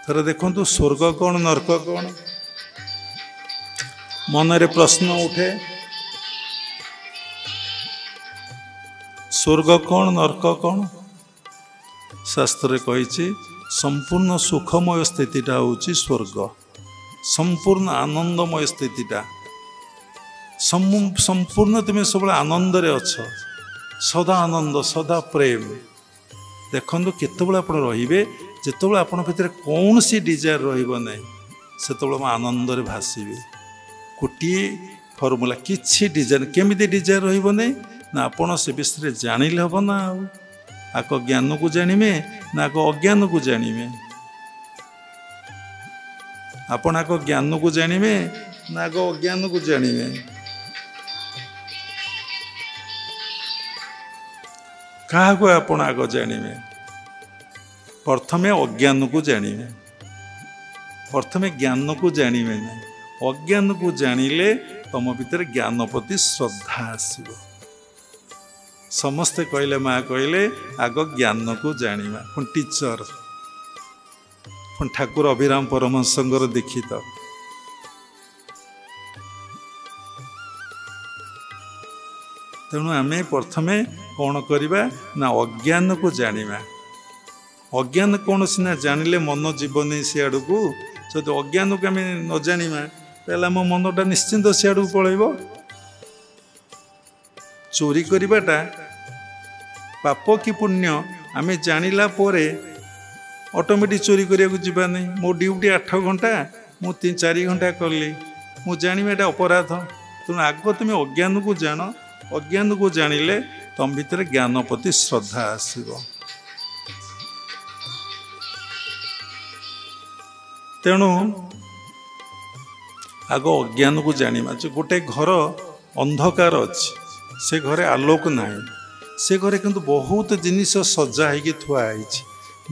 थोड़ा देखु स्वर्ग कौन नरक कौन मनरे प्रश्न उठे स्वर्ग कौन नरक कौन शास्त्र कही संपूर्ण सुखमय स्थितिटा होची स्वर्ग संपूर्ण आनंदमय स्थितिटा संपूर्ण तुम्हें सब आनंद रे अच्छ सदा आनंद सदा प्रेम देखो केतबेले आप रे जितेबाला आपण भीतर कौन सी डिजायर रही से आनंद रे भाषिबे गोटे फर्मुला किछि डिजायर केमिति डिजायर रही ना आपण से विषय जानिले हम ना आक ज्ञान को जानिमे ना आक अज्ञान को जानिमे आपण आक ज्ञान को जानिमे ना आक अज्ञान को जानिमे क्या आपण आग जानिमे प्रथमे अज्ञान को जानिमे प्रथमे ज्ञान को जानिमे ना अज्ञान को जानिले तुम भीतर ज्ञान प्रति श्रद्धा आसबो समस्ते कहले माँ कहले आग ज्ञान को जानिमा पुण टीचर पुण ठाकुर अभिराम परमहंसंकर दीक्षित तेणु आम प्रथमे कौन करवा ना अज्ञान को जानिमा अज्ञान कौन सीना जानिले मन जीवन सियाड़ को जब अज्ञान को आम न जानिमा ताहले आम मनटा निश्चिंत सियाड़ को पलैब चोरी करवाटा पाप कि पुण्य आम जानिला परे ऑटोमेटिक चोरी करिया जीवा नहीं मो ड्यूटी 8 घंटा मु 3-4 घंटा कली मु जानी एटा अपराध तेणु आग तुम्हें अज्ञान को जान अज्ञान को जानिले तुम भीतर ज्ञान प्रति श्रद्धा आसबो तेणु आग अज्ञान को जानिमा गोटे घर अंधकार अच्छी से घरे आलोक नहीं से घरे किंतु बहुत जिनिस सजा होगी थुआई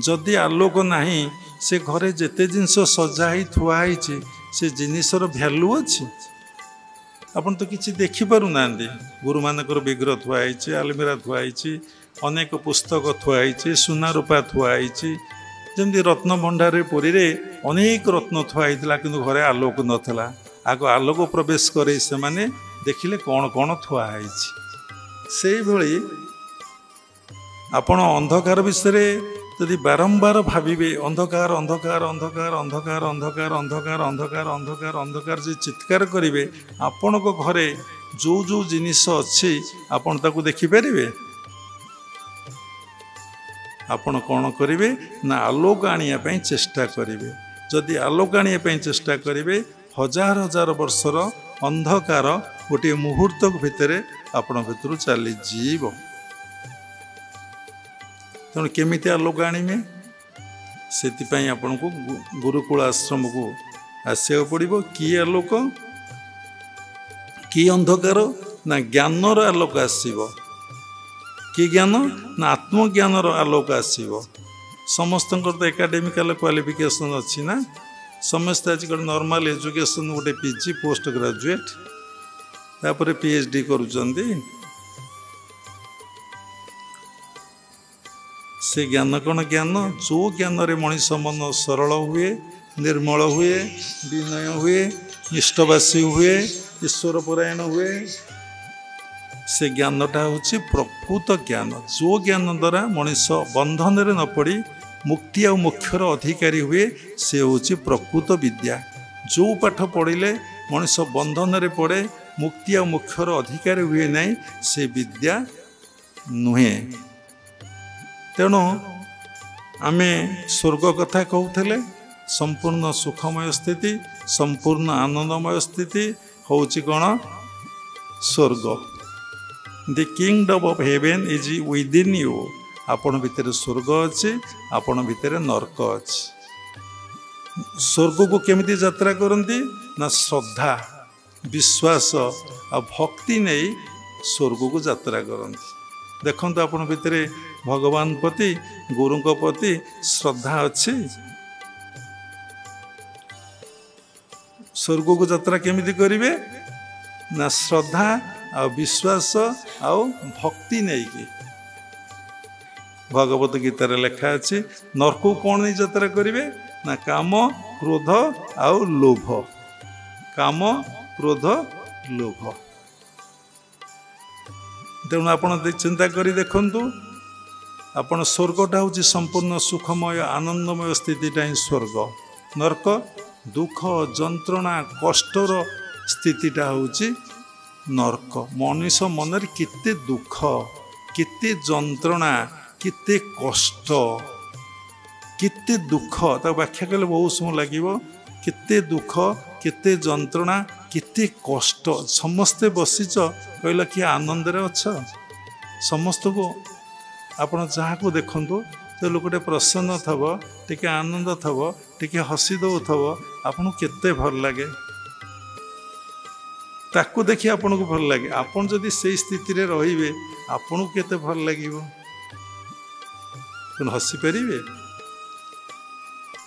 जदि आलोक नहीं से घरे जेते जिनिस सजा ही थुआई से जिनिसर भैल्यू अच्छी ଆପଣ ତ କିଛି ଦେଖିପାରୁନାହାନ୍ତି। ଗୁରୁମାନଙ୍କର ବିଗ୍ରହ ଥୁଆ ହେଇଛି, ଆଲମିରା ଥୁଆ ହେଇଛି, ଅନେକ ପୁସ୍ତକ ଥୁଆ ହେଇଛି, ସୁନା ରୂପା ଥୁଆ ହେଇଛି। ଯେମିତି ରତ୍ନ ଭଣ୍ଡାରରେ ପୁରୀରେ ଅନେକ ରତ୍ନ ଥୁଆ ହେଇଥିଲା, କିନ୍ତୁ ଘରେ ଆଲୋକ ନଥିଲା। ଆଗ ଆଲୋକ ପ୍ରବେଶ କରି ସେମାନେ ଦେଖିଲେ କ'ଣ କ'ଣ ଥୁଆ ହେଇଛି। ସେଇଭଳି ଆପଣ ଅନ୍ଧକାର ବିଷୟରେ ଯଦି ବାରମ୍ବାର ଭାବିବେ, ଅନ୍ଧକାର ଅନ୍ଧକାର ଅନ୍ଧକାର ଅନ୍ଧକାର ଅନ୍ଧକାର ଅନ୍ଧକାର ଅନ୍ଧକାର ଅନ୍ଧକାର ଅନ୍ଧକାର ଯେ ଚିତ୍କାର କରିବେ, ଆପଣଙ୍କ ଘରେ ଯେଉଁ ଯେଉଁ ଜିନିଷ ଅଛି ଆପଣ ତାକୁ ଦେଖିପାରିବେ। ଆପଣ କ'ଣ କରିବେ ନା ଆଲୋକ ଆଣିବା ପାଇଁ ଚେଷ୍ଟା କରିବେ। ଯଦି ଆଲୋକ ଆଣିବା ପାଇଁ ଚେଷ୍ଟା କରିବେ, ହଜାର ହଜାର ବର୍ଷର ଅନ୍ଧକାର ଗୋଟିଏ ମୁହୂର୍ତ୍ତ ଭିତରେ ଆପଣଙ୍କ ଭିତରୁ ଚାଲିଯିବ। ତେଣୁ କେମିତି ଆଲୋକ ଆଣିବେ? ସେଥିପାଇଁ ଆପଣଙ୍କୁ ଗୁରୁକୁଳ ଆଶ୍ରମକୁ ଆସିବାକୁ ପଡ଼ିବ। କି ଆଲୋକ, କି ଅନ୍ଧକାର? ନା ଜ୍ଞାନର ଆଲୋକ ଆସିବ। କି ଜ୍ଞାନ? ନା ଆତ୍ମଜ୍ଞାନର ଆଲୋକ ଆସିବ। ସମସ୍ତଙ୍କର ତ ଏକାଡେମିକାଲ କ୍ୱାଲିଫିକେସନ୍ ଅଛି ନା। ସମସ୍ତେ ଆଜିକାଲି ନର୍ମାଲ ଏଜୁକେସନ୍, ଗୋଟେ PG ପୋଷ୍ଟ ଗ୍ରାଜୁଏଟ୍, ତାପରେ PhD କରୁଛନ୍ତି। ସେ ଜ୍ଞାନ କ'ଣ ଜ୍ଞାନ? ଯେଉଁ ଜ୍ଞାନରେ ମଣିଷ ମନ ସରଳ ହୁଏ, ନିର୍ମଳ ହୁଏ, ବିନୟ ହୁଏ, ଇଷ୍ଟବାସୀ ହୁଏ, ଈଶ୍ୱର ପରାୟଣ ହୁଏ, ସେ ଜ୍ଞାନଟା ହେଉଛି ପ୍ରକୃତ ଜ୍ଞାନ। ଯେଉଁ ଜ୍ଞାନ ଦ୍ୱାରା ମଣିଷ ବନ୍ଧନରେ ନ ପଡ଼ି ମୁକ୍ତି ଆଉ ମୋକ୍ଷର ଅଧିକାରୀ ହୁଏ, ସେ ହେଉଛି ପ୍ରକୃତ ବିଦ୍ୟା। ଯେଉଁ ପାଠ ପଢ଼ିଲେ ମଣିଷ ବନ୍ଧନରେ ପଡ଼େ, ମୁକ୍ତି ଆଉ ମୋକ୍ଷର ଅଧିକାରୀ ହୁଏ ନାହିଁ, ସେ ବିଦ୍ୟା ନୁହେଁ। ତେଣୁ ଆମେ ସ୍ୱର୍ଗ କଥା କହୁଥିଲେ। ସମ୍ପୂର୍ଣ୍ଣ ସୁଖମୟ ସ୍ଥିତି, ସମ୍ପୂର୍ଣ୍ଣ ଆନନ୍ଦମୟ ସ୍ଥିତି ହେଉଛି କ'ଣ? ସ୍ୱର୍ଗ। The kingdom of heaven is within you. ଆପଣ ଭିତରେ ସ୍ୱର୍ଗ ଅଛି, ଆପଣ ଭିତରେ ନର୍କ ଅଛି। ସ୍ୱର୍ଗକୁ କେମିତି ଯାତ୍ରା କରନ୍ତି? ନା ଶ୍ରଦ୍ଧା, ବିଶ୍ୱାସ ଆଉ ଭକ୍ତି ନେଇ ସ୍ୱର୍ଗକୁ ଯାତ୍ରା କରନ୍ତି। ଦେଖନ୍ତୁ ଆପଣ ଭିତରେ ଭଗବାନ ପ୍ରତି, ଗୁରୁଙ୍କ ପ୍ରତି ଶ୍ରଦ୍ଧା ଅଛି। ସ୍ୱର୍ଗକୁ ଯାତ୍ରା କେମିତି କରିବେ? ନା ଶ୍ରଦ୍ଧା ଆଉ ବିଶ୍ୱାସ ଆଉ ଭକ୍ତି ନେଇକି। ଭଗବତ ଗୀତାରେ ଲେଖା ଅଛି, ନର୍କକୁ କ'ଣ ନେଇ ଯାତ୍ରା କରିବେ? ନା କାମ, କ୍ରୋଧ ଆଉ ଲୋଭ। କାମ, କ୍ରୋଧ, ଲୋଭ। ତେଣୁ ଆପଣ ଚିନ୍ତା କରି ଦେଖନ୍ତୁ, ଆପଣ ସ୍ୱର୍ଗଟା ହେଉଛି ସମ୍ପୂର୍ଣ୍ଣ ସୁଖମୟ ଆନନ୍ଦମୟ ସ୍ଥିତିଟା ହିଁ ସ୍ୱର୍ଗ। ନର୍କ ଦୁଃଖ, ଯନ୍ତ୍ରଣା, କଷ୍ଟର ସ୍ଥିତିଟା ହେଉଛି ନର୍କ। ମଣିଷ ମନରେ କେତେ ଦୁଃଖ, କେତେ ଯନ୍ତ୍ରଣା, କେତେ କଷ୍ଟ, କେତେ ଦୁଃଖ, ତାକୁ ବ୍ୟାଖ୍ୟା କଲେ ବହୁତ ସମୟ ଲାଗିବ। କେତେ ଦୁଃଖ, କେତେ ଯନ୍ତ୍ରଣା, କେତେ କଷ୍ଟ। ସମସ୍ତେ ବସିଛ, କହିଲ କିଏ ଆନନ୍ଦରେ ଅଛ? ସମସ୍ତଙ୍କୁ ଆପଣ ଯାହାକୁ ଦେଖନ୍ତୁ, ସେ ଲୋକଟେ ପ୍ରସନ୍ନ ଥବ, ଟିକେ ଆନନ୍ଦ ଥବ, ଟିକେ ହସି ଦେଉଥବ, ଆପଣଙ୍କୁ କେତେ ଭଲ ଲାଗେ। ତାକୁ ଦେଖି ଆପଣଙ୍କୁ ଭଲ ଲାଗେ। ଆପଣ ଯଦି ସେଇ ସ୍ଥିତିରେ ରହିବେ, ଆପଣଙ୍କୁ କେତେ ଭଲ ଲାଗିବ। ତେଣୁ ହସିପାରିବେ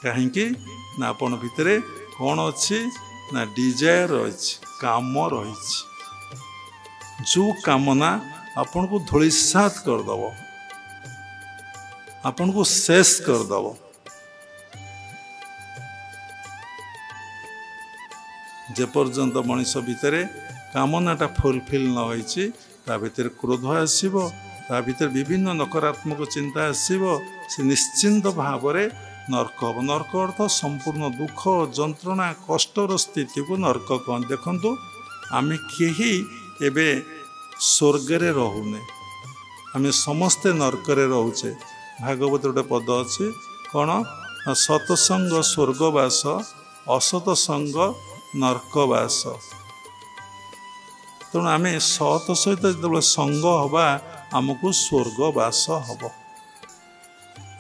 କାହିଁକି? ନା ଆପଣ ଭିତରେ କ'ଣ ଅଛି? ନା ଡିଜାୟାର ଅଛି, କାମ ରହିଛି। ଯେଉଁ କାମନା ଆପଣଙ୍କୁ ଧୂଳିସାତ କରିଦେବ, ଆପଣଙ୍କୁ ଶେଷ କରିଦେବ। ଯେପର୍ଯ୍ୟନ୍ତ ମଣିଷ ଭିତରେ କାମନାଟା ଫୁଲଫିଲ୍ ନ ହୋଇଛି, ତା ଭିତରେ କ୍ରୋଧ ଆସିବ, ତା ଭିତରେ ବିଭିନ୍ନ ନକାରାତ୍ମକ ଚିନ୍ତା ଆସିବ। ସେ ନିଶ୍ଚିନ୍ତ ଭାବରେ ନର୍କ ହେବ। ନର୍କ ଅର୍ଥ ସମ୍ପୂର୍ଣ୍ଣ ଦୁଃଖ, ଯନ୍ତ୍ରଣା, କଷ୍ଟର ସ୍ଥିତିକୁ ନର୍କ କହନ୍ତି। ଦେଖନ୍ତୁ, ଆମେ କେହି ଏବେ ସ୍ୱର୍ଗରେ ରହୁନେ, ଆମେ ସମସ୍ତେ ନର୍କରେ ରହୁଛେ। ଭାଗବତ ଗୋଟେ ପଦ ଅଛି, କ'ଣ? ସତସଙ୍ଗ ସ୍ୱର୍ଗବାସ, ଅସତସଙ୍ଗ ନର୍କବାସ। ତେଣୁ ଆମେ ସତ ସହିତ ଯେତେବେଳେ ସଙ୍ଗ ହେବା, ଆମକୁ ସ୍ୱର୍ଗବାସ ହେବ।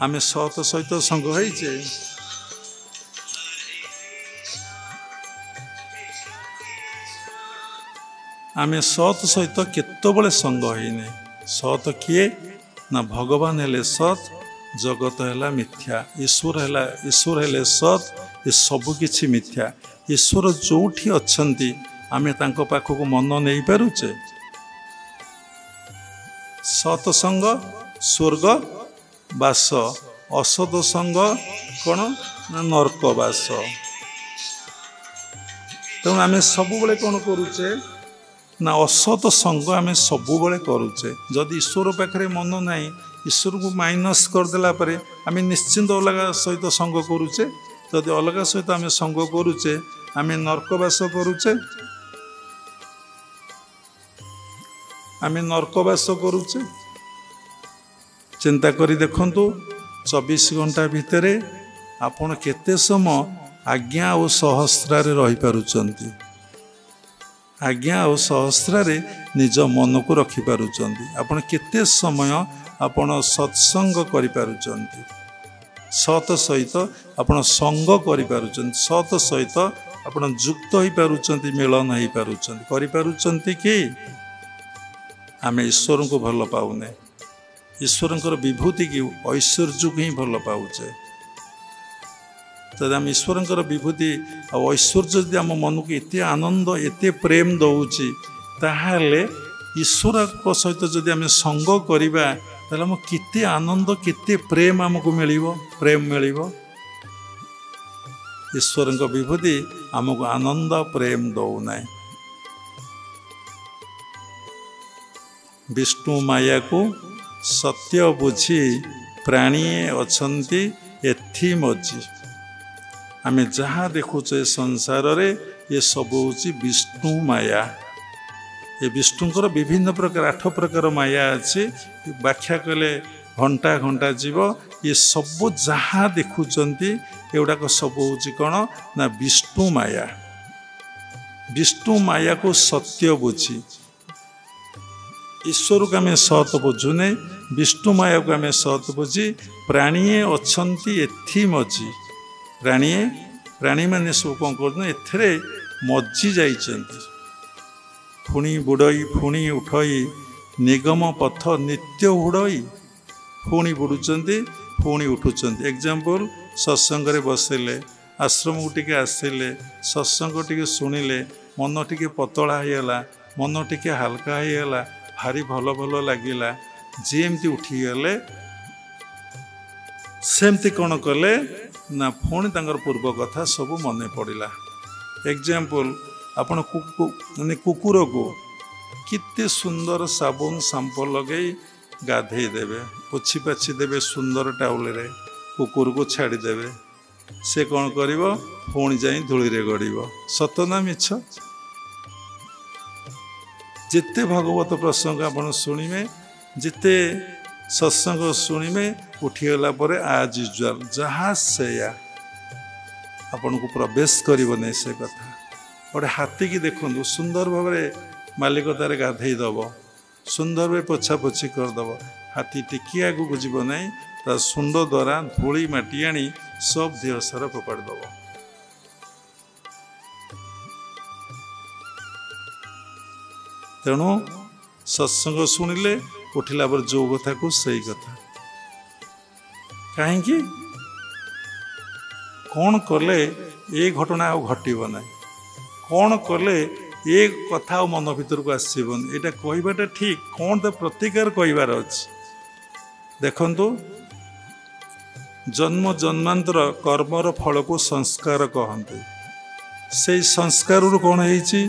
ଆମେ ସତ ସହିତ ସଙ୍ଗ ହେଇଛେ, ଆମେ ସତ ସହିତ କେତେବେଳେ ସଙ୍ଗ ହେଇନେ। ସତ କିଏ? ନା ଭଗବାନ ହେଲେ ସତ୍, ଜଗତ ହେଲା ମିଥ୍ୟା। ଈଶ୍ୱର ହେଲେ ସତ୍, ଏ ସବୁ କିଛି ମିଥ୍ୟା। ଈଶ୍ୱର ଯେଉଁଠି ଅଛନ୍ତି आमे तांको पाखकु मन नहीं पारुचे। सत्संग स्वर्ग बास, असत संग कौन ना नरक बास। तेणु आम सब कौन करुचे ना असत संग आम सब करुचे। जदि ईश्वर पाखे मन ना ईश्वर को माइनस करदेला आम निश्चिंत अलग सहित संग करुचे। जदि अलग सहित आम संग करुचे आम नरकवास करुचे। आम नरकवास करुचे। चिंता करी देखंतु 24 घंटा भितर आपण केते समय आज्ञा और सहस्रारे रही पारुचंती। आज्ञा और सहस्रारे निज मन को रखि पारुचंती। आपण केते समय आपण सत्संग करि पारुचंती। सत सहित आपण संग करि पारुचंती। सत सहित आपण युक्त होई पारुचंती, मिलन होई पारुचंती, करि पारुचंती कि आमे ईश्वर को भल पाउने। ईश्वर विभूति की ऐश्वर्य को ही भल पाऊचे। जब आम ईश्वर विभूति ऐश्वर्य जब आम मन को एत आनंद एत प्रेम दौची ताहले ईश्वर सहित जब आम संग करवा आम केते आनंद केते प्रेम आमको मिलिबो, प्रेम मिलिबो। ईश्वर विभूति आमको आनंद प्रेम दौना। विष्णु माया को सत्य बुझी प्राणी अछंती एथि मजी। आम जहाँ देखुचे संसार रे ये सब हूँ विष्णु माया। ये विष्णुंकर विभिन्न प्रकार 8 प्रकार माया अच्छी। व्याख्या कले घंटा घंटा जीव। ये सब जहाँ देखुंट एगुड़ाक सब हूँ कौन ना विष्णु माया। विष्णु माया को सत्य बुझी। ईश्वर को आम सत बुझुने, विष्णु माया को आम सत बुझी प्राणी अछंती एथि मजी। प्राणी माने सब कौन कर एथरे मजी जाइछंती। पुणी बुड़ई पुणी उठई निगम पथ नित्य उड़ई। पुणी बुड़ुचंती पुणी उठुचंती। एग्जाम्पल सत्संग रे बसिले, आश्रम को टिके आसिले, सत्संग टिके सुनिले, मन टिके पतला होगला, मन टिके हल्का होगला, भारी भल भल लगिला। जेमती उठीगले सेमती कौन कले ना पुणी तांकर पूर्व कथा सब मन पड़ा। एग्जाम्पल आपण कुकुर को किते सुंदर साबुन सांपो लगे गाधे देवे, पोछी पाछी देवे सुंदर टाउल रे, कुकुर को छाड़ी देवे। से कौन करिवो पुणी जाई धूली रे गड़िबो। सत ना मिछ? जिते भागवत प्रसंग आपण शुणिमे, जिते सत्संग शुणिमे, उठीगला परे आज यूजुअल जहाँ सेया आपण को प्रवेश करिवो नै। से कथा गोटे हाथी की देखु सुंदर भाव मालिक तार गाधई दब, सुंदर भाव पोछा पोछी करदब। हाथी टिकी आगू को जीव ना, सुंड द्वारा धूली माटी आनी सब देह सारा फोपाड़ दब। तेणु सत्संग शुणिले उठिला पर जो कथा को सही कथा। कहीं कौन कले ये घटना घटब ना, कौन कले ये कथा मन भीतर को आसबन, यहाँ कहवाटा ठीक। कौन तो प्रतिकार कहबार अच्छे। देखंतु जन्म जन्मांतर कर्मर फल को संस्कार कहते। से संस्कार कौन है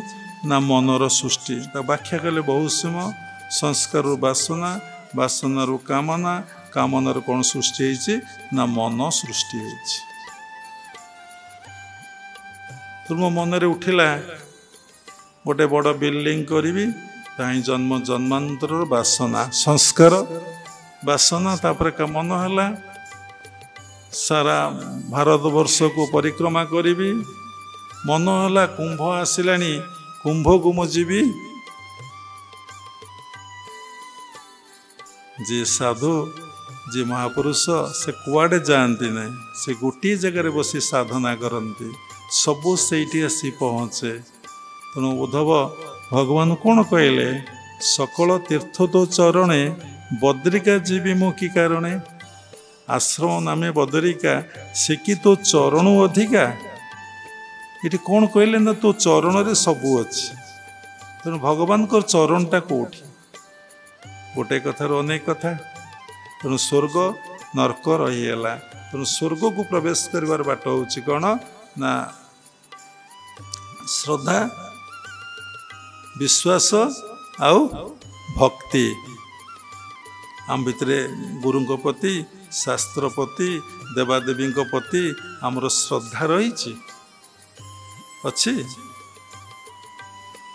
ना मनर सृष्टि। व्याख्या कले बहुत समय संस्कार वासना, वासनार कामना, कामनार कौन सृष्टि है ना मन सृष्टि है। तुम मन रे उठिला गोटे बड़ बिल्डिंग करी जन्म जन्मांतर वासना संस्कार वासना तापर मन है सारा भारत वर्ष को परिक्रमा करी मन है कुंभ आसला कुंभ को मुझी जे साधु जे महापुरुष से कुआडे जाती ना, से गोटे जगार बसी साधना करती सबू से आसी पहुँचे। तेणु उद्धव भगवान कौन कहले सकल तीर्थ तो चरणे बद्रिका जीवी मु कि कारणे। आश्रम नामे बदरिका से कि तो चरणु अधिका। ये कौन कहले ना तो चरण रे सबू अच्छी। तेणु भगवान चरणटा कौटी गोटे कथार अनेक कथा तेणु स्वर्ग नर्क रहीगला तेणु स्वर्ग को प्रवेश कर बाट हूँ कौन ना श्रद्धा विश्वास आउ भक्ति आम भितर गुरु प्रति शास्त्र प्रति देवादेवी प्रति आमर श्रद्धा रही अच्छी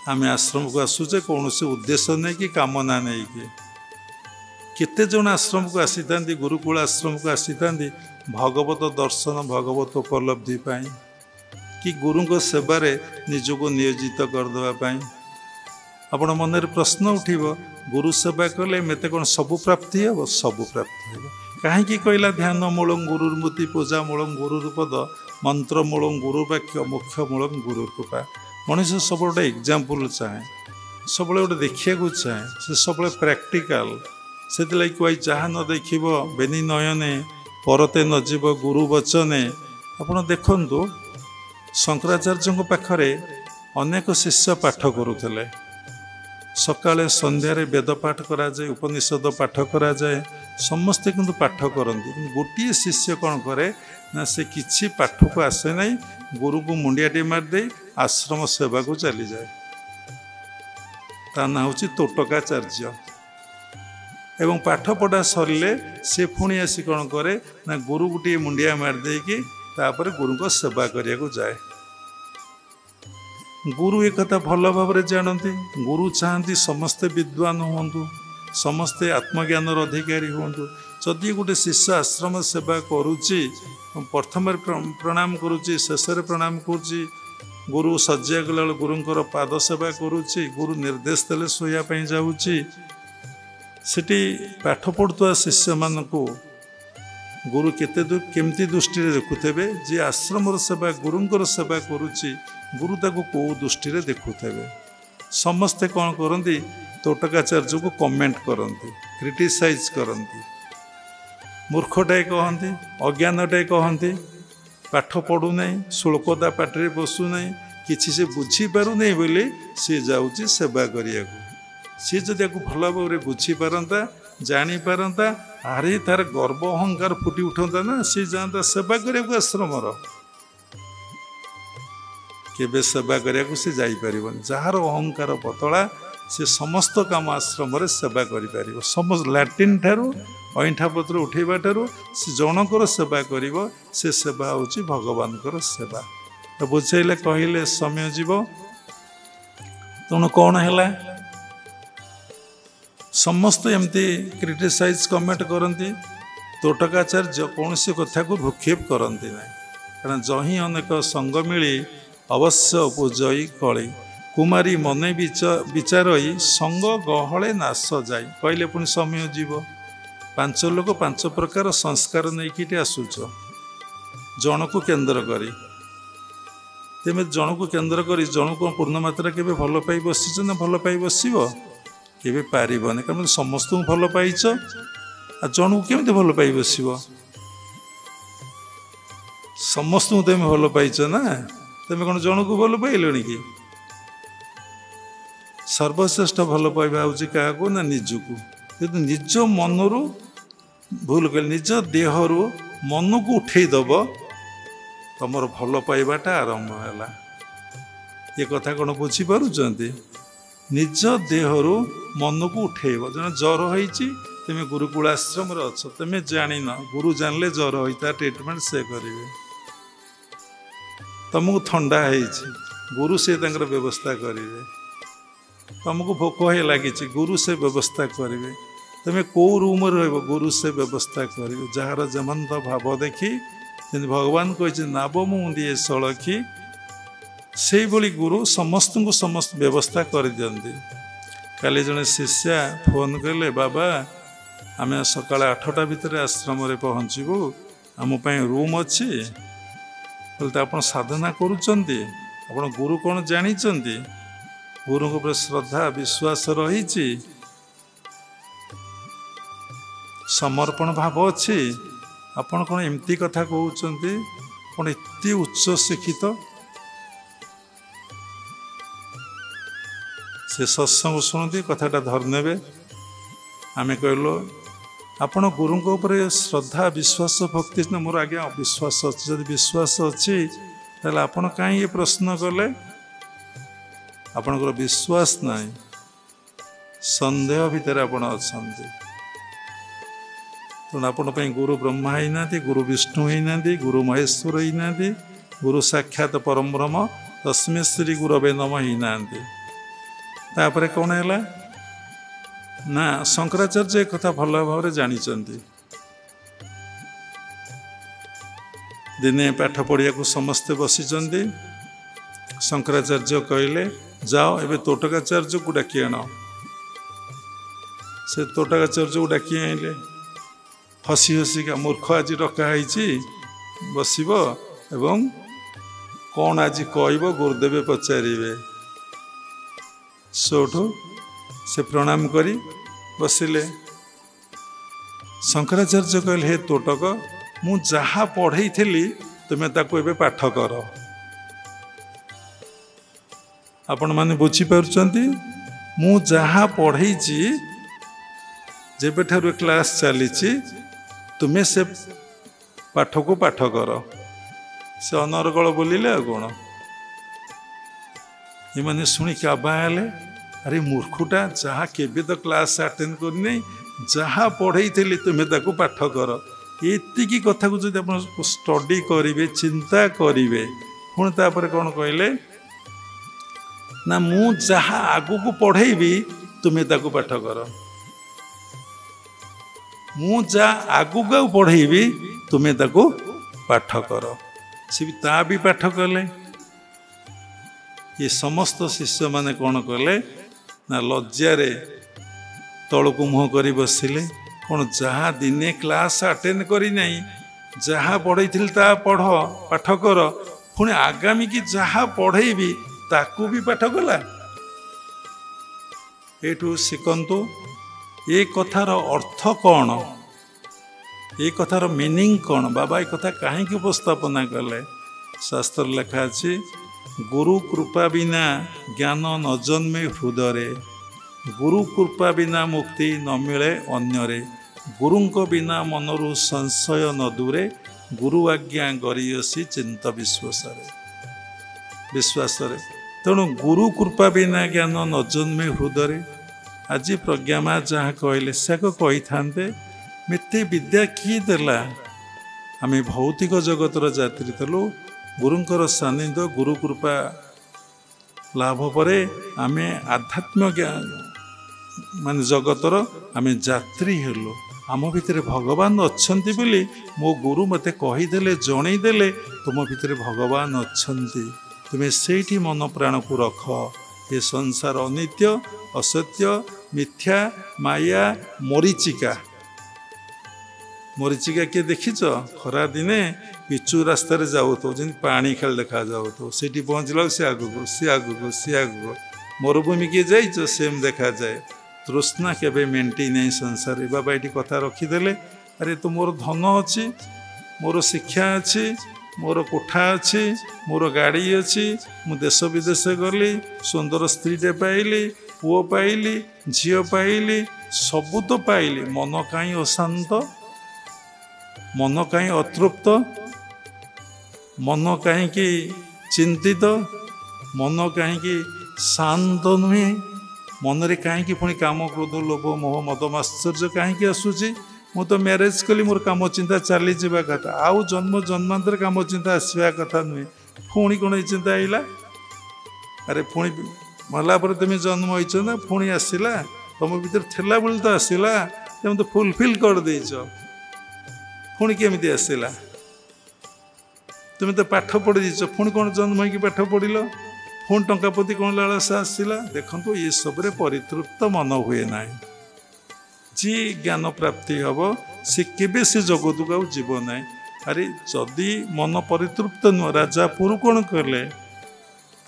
आम आश्रम को आसुचे कौन से उद्देश्य नहीं कि कामना नहीं कि केते जन आश्रम को आसी था गुरुकुल आश्रम को आसी था भगवत दर्शन भगवत उपलब्धि पाई कि गुरु को सेवारे निजको नियोजित करदेवाई आपण मन प्रश्न उठिब गुरु सेवा कले मत कौन सबू प्राप्ति हे सबू प्राप्ति हे कहीं कहला ध्यान मूलम गुरुर्मूर्ति पूजा मूलम गुरुपद मंत्र मूलम गुरुवाक्य मुख्य मूलम गुरुकृपा मनुष्य सब गोटे एग्जाम्पल चाहे सब गोटे देखा चाहे से सब प्राक्टिकाल से कह जहाँ न देख बेनी नयने परते नजीव गुरु वचने आपण देखु शंकराचार्य पाखरे अनेक शिष्य पाठ करुले सकाळे संध्यारे वेद पाठ करा जाए उपनिषद पाठ करा जाए समस्ते किंतु पाठ करती गोटे शिष्य कौन करे ना से किछि पाठ को आसे नहीं गुरु को मुंडियाटी मारदे आश्रम सेवा को चली जाए ता ना हूँ तोटकाचार्य एवं पाठ पढ़ा सरले से पुणी आसी कौन करे ना गुरु गोटे मुंडिया मारदे कि तापर गुरु को सेवा करिया को जाए गुरु एक कथा भल भाव जानती गुरु चाहती समस्ते विद्वान हूँ समस्ते आत्मज्ञानर अधिकारी हूँ जदि गोटे शिष्य आश्रम सेवा करुच्ची प्रथम प्रणाम करुच्ची शेष प्रणाम करुच्ची गुरु सज्जा गला गुरुंर पाद सेवा करुच्ची गुरु निर्देश देले शोयापाई जाऊँगी सेठी पाठ पढ़ुआ शिष्य मानक गुरु केमती दृष्टि देखुथे जी आश्रम सेवा गुरुंर सेवा करुच्ची गुरु ताको कौ दृष्टि देखुथे समस्ते कौन करती तोटकाचार्य को कमेंट करती क्रिटिसाइज करती मूर्खटाए कहती अज्ञानटाए कहती पाठ पढ़ू नहीं शुल्कता पाटे बसु नहीं किसी से बुझीपार नहीं बोली सी जाऊँगी सेवा करने सी जदि भल भाव बुझीपारता जापारता आरे तार गर्व अहंकार फुटी उठता ना सी जाता सेवा करने आश्रमर केबे सेवा करने से जापर जार अहंकार पतला से समस्त काम आश्रम सेवा कर समस्त लाट्रिन ठारू अईठा पत्र उठेबा ठारू से जनकर सेवा कर से सेवा हूँ भगवान सेवा तो बुझेले कहले समय जीव तेणु कौन है समस्त एमती क्रिटिसाइज कमेंट करती तोटकाचार्य कौन सी कथा को भूक्षेप करती ना कारण जही अनेक संग मिली अवश्य पूजई कली कुमारी मने विचारई संग गहले नाश जाए कहले पुणी समय जीव पांच लोक पांच प्रकार संस्कार नहीं आसुच जन को केन्द्र करी तेमे जन को केन्द्र करी जन को पूर्ण मात्रा के भल पाई बसीच ना भल पाई बसब के पारबनी कारण समस्त भल पाइच जन को केमती भल पाई बसब समस्त तुम भल पाइच ना तुम कौन जन को भल पाइल कि सर्वश्रेष्ठ भल पाइबा हूँ क्या ना निजको यदि निज मनरू भूल कर निज देहरु मन को उठेदब तुम भल पाइबाटा आरंभ है ये कथा कौन बुझीपार निज देहरु मन को उठेब जन ज्वर होती तुम गुरुकुल आश्रम अच्छ तुम जान गुरु जानले ज्वर होता ट्रिटमेंट से करेंगे तुमको ठंडा है गुरु से व्यवस्था करेंगे तुमको भोक है लगी गुरु से व्यवस्था करेंगे तुम्हें कौ रूम रही गुरु से व्यवस्था करेंगे जार जमंत भाव देखी भगवान कही नाब मुंदिए सड़खी से भली गुरु समस्त को समस्त व्यवस्था कर दियंती काली जने शिष्या फोन कले बाबा आम सकाल 8टा भितर आश्रम पहुँचबू आम रूम अच्छी बोलते आप साधना करुँच गुरु कौन जानी गुरु पर श्रद्धा विश्वास रही समर्पण भाव अच्छी आपण कौन एमती कथा कहते कौन एत उच्च शिक्षित से सत्संग शुणुती कथाटा धरिने आम कहलु आपण गुरु ऊपर श्रद्धा विश्वास भक्ति मोर आज्ञा विश्वास अच्छी जब विश्वास अच्छी ताले आपण कहीं ये प्रश्न कले आपणकर विश्वास नहीं संदेह भितर आपण अच्छा तेणु आपण गुरु ब्रह्मा ही ना गुरु विष्णु ही ना गुरु महेश्वर ही ना गुरु साक्षात परम ब्रह्म तस्मै श्री गुरवे नम ही ना तापर कौन है ना शंकराचार्य एक कथा भल भाव जानी दिने पाठ पढ़िया को समस्ते बसीचंदी शंकराचार्य कहले जाओ एबे तोटकाचार्य को डाकी आण से तोटकाचार्य को डाकी आइले हसी हसिका मूर्ख आज डकाई बसब एवं कौन आज कहब गुरुदेव पचारे सोठू से प्रणाम करी बसिले शंकराचार्य कहले हे तोटक मु जहा पढ़ई थी तुम्हें ताको एबे पाठ कर आपण माने बुझी पारुचंती मु जहा पढ़ई जेबे ठारू क्लास चली तुम्हें से पाठ को पाठ कर से अनर्गल बोलिले कौन ये मैंने शुणिक आबा हेले अरे मूर्खटा जहाँ केबे तो क्लास अटेंड करनी जहाँ पढ़ई थी तुम्हें ताको पाठ कर एतिकी कथा को जब आप स्टडी करेंगे चिंता करेंगे पुणी तापर कौन कहले ना मु जहाँ आगु को पढ़ेबी तुम्हें ताको पाठ कर मु जा आगु को पढ़ेबी तुम्हें ताको पाठ कर सी भी ता भी पाठ कले ये समस्त शिष्य माने कौन कले ना लज्जारे तलू मुह कर बसिले कौन जहाँ दिने क्लास अटेंड करी नहीं जहाँ पढ़ई ता पढ़ पाठ कर पुणी आगामी की जहाँ पढ़ेबी ताकू भी पाठ कला एठू शिखंतु ये कथार अर्थ कौन ये कथार मीनिंग कौन बाबा ये कथा कहीं उपस्थापना कले शास्त्र लेखा अच्छी गुरु कृपा बिना ज्ञान न जन्मे हृदय गुरु कृपा बिना मुक्ति न मिले अन्यरे गुरुंको बिना मनरु संशय न दूरे गुरु आज्ञा गरियसी चिंत विश्वास तेणु गुरु कृपा बिना ज्ञान न जन्मे हृदय आज प्रज्ञा माँ जहाँ कहले से कही था मिते विद्या किए देला आम भौतिक जगतर यात्री थलु गुरुंकर सानिध्य गुरु कृपा लाभ पर आम आध्यात्म ज्ञान मान जगतर आम यात्री हेलु आम भितर भगवान अच्छंती बोली मो गुरु मते कहीदेले जनईदेले तुम भितर भगवान अच्छंती तुम्हें सेठी मन प्राण को रख ये संसार अनित्य असत्य मिथ्या माया मरीचिका मरीचिका किए देखीच खरा दिने पिचु रास्ता जाऊ तो जमी पानी खेल देखा जाऊ तो सीठी पहुँचला सी आगू सी आगू सी आगू मरुभूमि किए जाइच सेम देखा जाए तृष्णा केबे मेंटी नहीं संसार बाबा ये कथा रखीदे अरे तो मोर धन अच्छी मोर शिक्षा अच्छी मोर कोठा अच्छी मोर गाड़ी अच्छी मु देश विदेश गली सुंदर स्त्रीटे पाइली पुओ पाइली झील पाइली सबू तो पाइली मन कहीं अशांत मन कहीं अतृप्त मन कहीं चिंतित मन कहीं शांत नुहे मनरे कहीं पुणी काम क्रोध लोभ मोह मद माश्चर्य कहीं आसूची मु तो मैरेज कली मोर काम चिंता चली जावा कथा आउ जन्म जन्मांतर काम चिंता आसवा कथा नुहे पुणी कौन चिंता आईला अरे पुणी मला पर तुम जन्म हो ना पुणी आसला तुम भर थेला बेल तो आसला तुम तो फुलफिल कर देच पुणी केमी आसला तुम तो पाठ पढ़ी देच पुणी कौन जन्म हो पाठ पढ़ल पुणी टंका प्रति कौन लालसा आसला देखो ये सब परितृप्त मन हुए ना जी ज्ञान प्राप्ति हम सी केबे से जगत को जीव ना अरे जदि मन परितृप्त नुह राजा पुरु कौन कले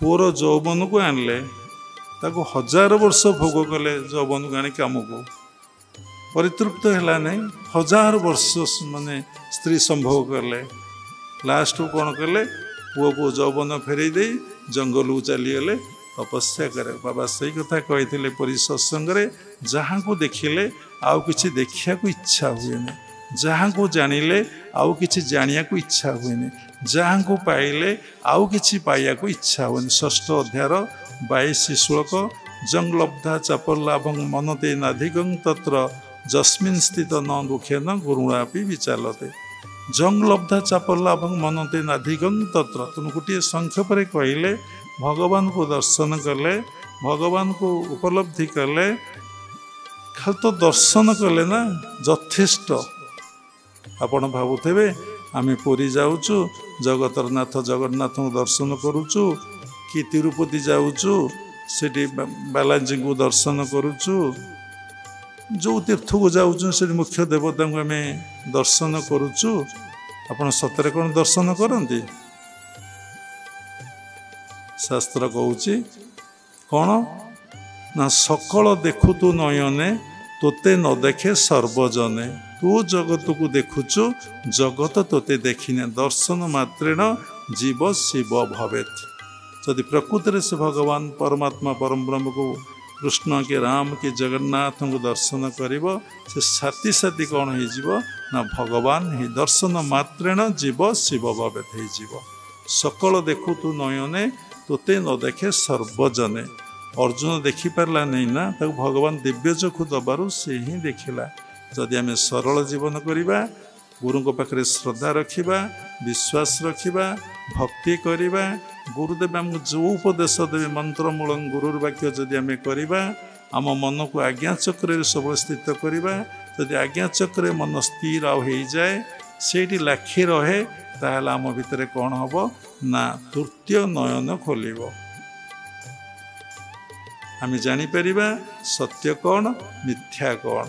पुअर जौवन को आणले ताको 1000 वर्ष भोग कले जौवन को आनी कम को परितृप्त है ना 1000 वर्ष माने स्त्री संभोग कले लास्ट को कौन कले पुओ को जौवन फेरई दे जंगल को चलीगले तपस्या करे बाबा सही कथा कही पुरी सत्संगे जहाँ को देखिले आउ किछि देखिया को इच्छा हुए जहाँ को जानिले आउ किछि जानिया को इच्छा हुए जहाँ को पाइले आउ किछि पाइया को इच्छा हुए। षष्ठ अध्यायर 22 श्लोक जंग लब्धा चापल्लाभं मनते नाधिगं तत्र जस्मिन् स्थित न दुखेन गुरुणापि विचालते। जंग लब्धा चापल्लाभं मनते नाधिगं तत्र तुम गोटे संक्षेप कहले भगवान को दर्शन कले भगवान को उपलब्धि कले खाली तो दर्शन कले ना यथेष्ट। आपण भावुथे आम पुरी जाऊचु जगतर नाथ जगन्नाथ को दर्शन करुचु कि तिरुपति जाऊचु सेठी बालाजी को दर्शन करुचु जो तीर्थ को जाऊचु से मुख्य देवता को आम दर्शन करुचु। आपण सतरे कौन दर्शन करती शास्त्र कहूची कौन ना सकल देखु तू नयने तोते न देखे सर्वजने तू जगत को देखुचु जगत तोते देखिने दर्शन मात्रेण जीव शिव भवेत। जदि प्रकृति से भगवान परमात्मा परम ब्रह्म को कृष्ण के राम के जगन्नाथ को दर्शन करिब से साथी साथी कौन हो ना भगवान ही दर्शन मात्रेण जीव शिव भवेत हो। सकल देखु तू नयने तोते न देखे सर्वजने अर्जुन देखिपारा नहीं ना ताको भगवान दिव्य चक्षु दबारू से ही देखिला। जदि आम सरल जीवन करवा गुरु पाखे श्रद्धा रखा विश्वास रखा भक्ति करवा गुरुदेव आमको जो उपदेश देवे मंत्रमूल गुरुर्वाक्य जदि आम करवा आम मन को आज्ञा चक्र सब स्थित करवा जदि आज्ञा चक्र मन स्थिर हो जाए से लाखी रहे ताहले आम भितर कौन हम ना तृतीय नयन खोल आम जापर सत्य कौन मिथ्या कौन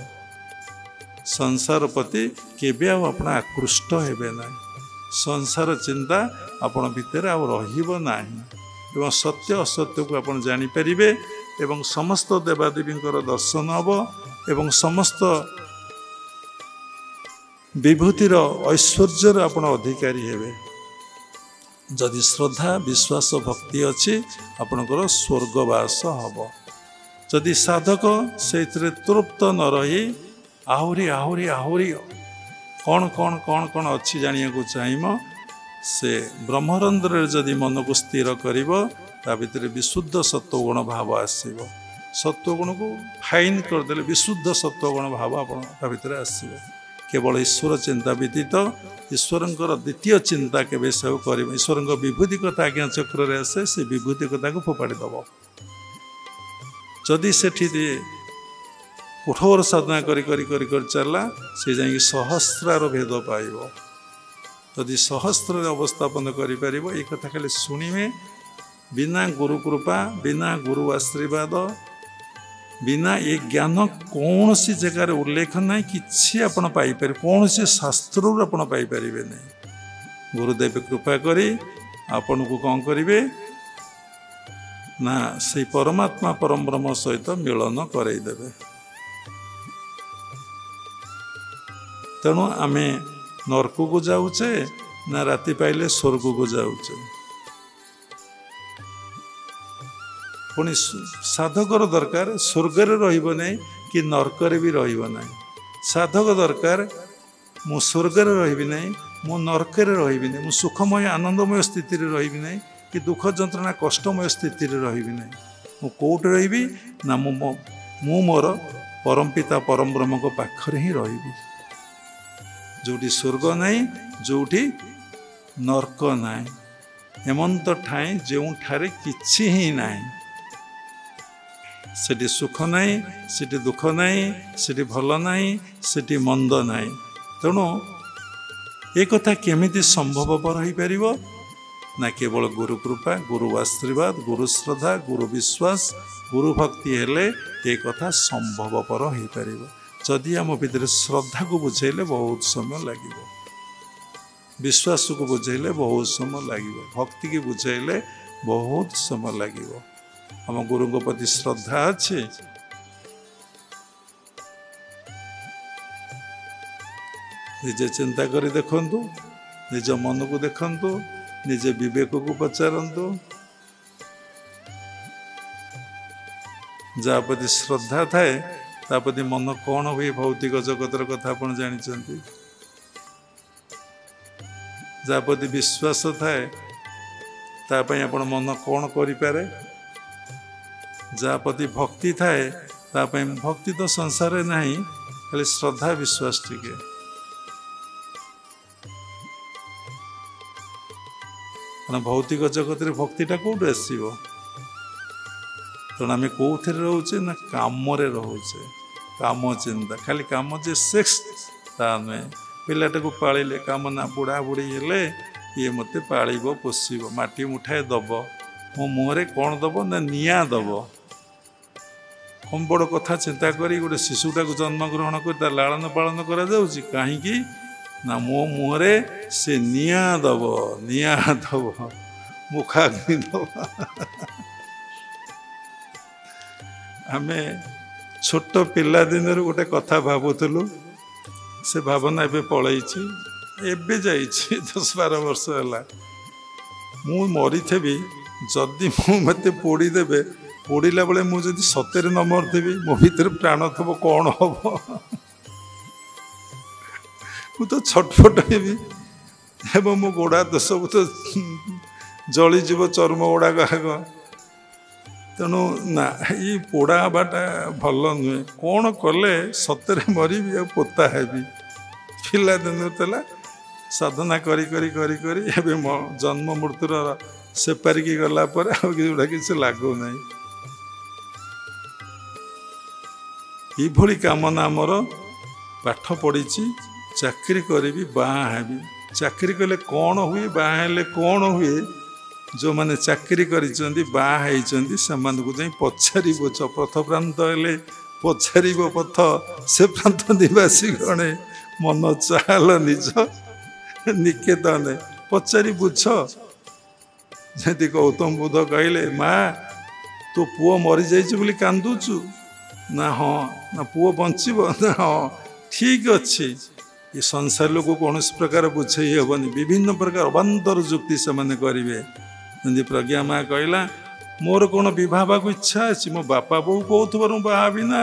संसार प्रति केबे आपण आकृष्ट हेबे ना संसार चिंता आपण भितर आ रहिबो नाही एवं सत्य असत्य को आपण जानि परिबे एवं समस्त देवादेवींकर दर्शन हबो एवं समस्त विभूतिर ऐश्वर्यर आपण अधिकारी हेबे। जदि श्रद्धा विश्वास भक्ति अच्छी आपणकर स्वर्गवास हब। जदि साधक से तृप्त न रही आहुरी आहुरी आहुरी कौन कौन कौन कौन अच्छी जानिया को चाहिए से ब्रह्मरंध्र जदि मन को स्थिर करिब ता भितर विशुद्ध सत्वगुण भाव आसीबो। सत्वगुण को फाइन करदेले विशुद्ध सत्वगुण भाव आपण भितर आसीबो। केवल ईश्वर चिंता व्यतीत ईश्वरंकर द्वितीय चिंता केवे सब कर ईश्वर विभूति कथा आज्ञा चक्र आसे से विभूति कथा को फोपाड़ी दब। जदि से कठोर साधना कर चला से जाकि सहस्रार भेद पाइब। जदि सहस्र अवस्थापन करें ये कथा खाली शुणिमे बिना गुरु कृपा बिना गुरु आशीर्वाद बिना ये ज्ञान कौन सी जगार उल्लेख ना कि कौन सी शास्त्र आप नहीं। गुरुदेव कृपा करी आपन को कौन करेंगे ना से परमात्मा परम ब्रह्म सहित मिलन करईदेवे। तेणु आम नरक को जाऊचे ना राति पाइले स्वर्ग को जाऊचे। पुणी साधकर दरकार स्वर्गर रहिबो नहीं कि नरकर भी रहिबो नहीं। साधक दरकार मु स्वर्गर रहिबि नहीं मु नरकर रहिबि नहीं मु सुखमय आनंदमय स्थिति रे रहिबि नहीं कि दुख जंत्रणा कष्टमय स्थिति रे रहिबि नहीं। मु कोट रहिबि ना मु मोर परम पिता परम ब्रह्म को पाखरे ही रहिबि। जोटी स्वर्ग नहीं जोटी नरक नहीं एमंत ठाई जो ठारे किछि ही नहीं सेठी सुख नहीं सेठी दुख नहीं सेठी भल नहीं सेठी मंद नहीं। तेणु एक कथा केमिति संभवपर हो पार ना केवल गुरु कृपा गुरु आशीर्वाद गुरु श्रद्धा गुरु विश्वास गुरु भक्ति हेले एक कथा संभवपर हो पार। जदि आम भीतर श्रद्धा को बुझेले बहुत समय लगे विश्वास को बुझेले बहुत समय लगे भक्ति की बुझेले बहुत समय लगे। आम गुरु प्रति श्रद्धा अच्छे निजे चिंता करी देखंतु निज मन को देखंतु निजे विवेक को पचारंतु ଯାହା ପ୍ରତି ଶ୍ରଦ୍ଧା ଥାଏ ତା ପ୍ରତି ମନ କ'ଣ ହୁଏ ଭୌତିକ ଜଗତର କଥା ଆପଣ ଜାଣିଛନ୍ତି। ଯାହା ପ୍ରତି ବିଶ୍ୱାସ ଥାଏ ତା ପାଇଁ ଆପଣ ମନ କ'ଣ କରିପାରେ। ଯାହା ପ୍ରତି ଭକ୍ତି ଥାଏ ତା ପାଇଁ ଭକ୍ତି ତ ସଂସାରରେ ନାହିଁ, ଖାଲି ଶ୍ରଦ୍ଧା ବିଶ୍ୱାସ ଟିକେ। ଭୌତିକ ଜଗତରେ ଭକ୍ତିଟା କେଉଁଠୁ ଆସିବ? ତେଣୁ ଆମେ କେଉଁଥିରେ ରହୁଛେ ନା କାମରେ ରହୁଛେ। କାମ ଚିନ୍ତା, ଖାଲି କାମ ଯେ ସେକ୍ସ ତା ନୁହେଁ। ପିଲାଟାକୁ ପାଳିଲେ କାମ ନା, ବୁଢ଼ା ବୁଢ଼ୀ ହେଲେ ଇଏ ମୋତେ ପାଳିବ ପୋଷିବ, ମାଟି ମୁଠାଏ ଦବ, ମୋ ମୁହଁରେ କ'ଣ ଦବ ନା ନିଆଁ ଦବ। କମ୍ ବଡ଼ କଥା ଚିନ୍ତା କରି ଗୋଟେ ଶିଶୁଟାକୁ ଜନ୍ମଗ୍ରହଣ କରି ତା ଲାଳନ ପାଳନ କରାଯାଉଛି କାହିଁକି ନା ମୋ ମୁହଁରେ ସେ ନିଆଁ ଦବ, ନିଆଁ ଦବ, ମୁଖାଗ୍ନି ଦବ। ଆମେ ଛୋଟ ପିଲା ଦିନରୁ ଗୋଟେ କଥା ଭାବୁଥିଲୁ, ସେ ଭାବନା ଏବେ ପଳେଇଛି, ଏବେ ଯାଇଛି 10-12 ବର୍ଷ ହେଲା। ମୁଁ ମରିଥିବି, ଯଦି ମୋତେ ପୋଡ଼ିଦେବେ, ପୋଡ଼ିଲା ବେଳେ ମୁଁ ଯଦି ସତରେ ନ ମରିଥିବି, ମୋ ଭିତରେ ପ୍ରାଣ ଥିବ, କ'ଣ ହବ? ମୁଁ ତ ଛଟଫଟ ହେବି ଏବଂ ମୋ ଗୋଡ଼ ହାତ ସବୁ ତ ଜଳିଯିବ, ଚର୍ମ ଗୁଡ଼ାକ ଆଗ। ତେଣୁ ନା, ଏଇ ପୋଡ଼ା ହେବାଟା ଭଲ ନୁହେଁ। କ'ଣ କଲେ ସତରେ ମରିବି ଆଉ ପୋତା ହେବି। ପିଲାଦିନରୁ ଥିଲା ସାଧନା କରି କରି କରି କରି ଏବେ ଜନ୍ମ ମୃତ୍ୟୁର ସେପାରିକି ଗଲା ପରେ ଆଉ ଯୋଉଟା କିଛି ଲାଗୁନାହିଁ। ଏଇଭଳି କାମନା ଆମର। ପାଠ ପଢ଼ିଛି, ଚାକିରି କରିବି, ବାହା ହେବି। ଚାକିରି କଲେ କ'ଣ ହୁଏ, ବାହା ହେଲେ କ'ଣ ହୁଏ? ଯେଉଁମାନେ ଚାକିରି କରିଛନ୍ତି, ବାହା ହେଇଛନ୍ତି, ସେମାନଙ୍କୁ ଯାଇ ପଚାରିବ। ପଥ ପ୍ରାନ୍ତ ହେଲେ ପଚାରିବ ପଥ, ସେ ପ୍ରାନ୍ତ ନିବାସୀ ଗଣେ, ମନ ଚାଲ ନିଜ ନିକେତନେ। ପଚାରି ବୁଝ। ଯେମିତି ଗୌତମ ବୁଦ୍ଧ କହିଲେ, ମା ତୋ ପୁଅ ମରିଯାଇଛି ବୋଲି କାନ୍ଦୁଛୁ? ନା ହଁ। ନା ପୁଅ ବଞ୍ଚିବ? ନା ହଁ। ଠିକ୍ ଅଛି। ଏ ସଂସାର ଲୋକ କୌଣସି ପ୍ରକାର ବୁଝେଇ ହେବନି, ବିଭିନ୍ନ ପ୍ରକାର ଅବାନ୍ତର ଯୁକ୍ତି ସେମାନେ କରିବେ। ଯେମିତି ପ୍ରଜ୍ଞା ମା କହିଲା, ମୋର କ'ଣ ବିବାହ ହେବାକୁ ଇଚ୍ଛା ଅଛି? ମୋ ବାପା ବୋଉ କହୁଥିବାରୁ ମୁଁ ବାହା ହେବି ନା।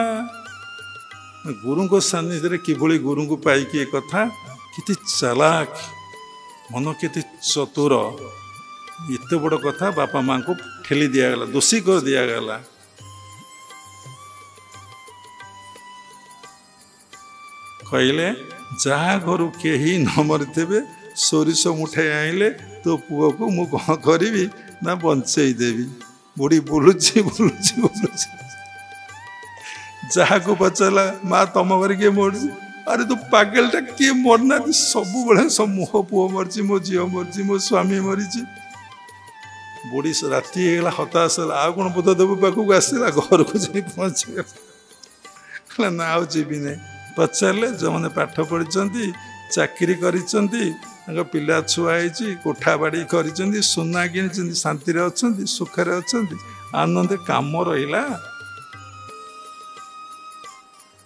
ଗୁରୁଙ୍କ ସାନ୍ନିଧ୍ୟରେ କିଭଳି ଗୁରୁଙ୍କୁ ପାଇକି ଏ କଥା, କେତେ ଚାଲାକ ମନ, କେତେ ଚତୁର। ଏତେ ବଡ଼ କଥା ବାପା ମାଙ୍କୁ ଠେଲି ଦିଆଗଲା, ଦୋଷୀ କରି ଦିଆଗଲା। କହିଲେ, ଯାହା ଘରୁ କେହି ନ ମରିଥିବେ, ସୋରିଷ ମୁଠାଏ ଆଣିଲେ ତୋ ପୁଅକୁ ମୁଁ କ'ଣ କରିବି ନା ବଞ୍ଚେଇ ଦେବି। ବୁଢ଼ୀ ବୁଲୁଛି ବୁଲୁଛି ବୁଲୁଛି, ଯାହାକୁ ପଚାରିଲା, ମା ତମ ଘରେ କିଏ ମରିଛି? ଆରେ ତୁ ପାଗଲଟା, କିଏ ମରିନାହାନ୍ତି? ସବୁବେଳେ ମୋ ପୁଅ ମରିଛି, ମୋ ଝିଅ ମରିଛି, ମୋ ସ୍ୱାମୀ ମରିଛି। ବୁଢ଼ୀ ରାତି ହେଇଗଲା, ହତାଶ ହେଲା। ଆଉ କ'ଣ ବୁଦ୍ଧଦେବ ପାଖକୁ ଆସିଲା? ଘରକୁ ଯାଇ ପହଞ୍ଚିଗଲା। କହିଲା, ନା ଆଉ ଯିବି ନାହିଁ। ପଚାରିଲେ, ଯେଉଁମାନେ ପାଠ ପଢ଼ିଛନ୍ତି, ଚାକିରି କରିଛନ୍ତି, ତାଙ୍କ ପିଲା ଛୁଆ ହେଇଛି, କୋଠା ବାଡ଼ି କରିଛନ୍ତି, ସୁନା କିଣିଛନ୍ତି, ଶାନ୍ତିରେ ଅଛନ୍ତି, ସୁଖରେ ଅଛନ୍ତି, ଆନନ୍ଦରେ, କାମ ରହିଲା।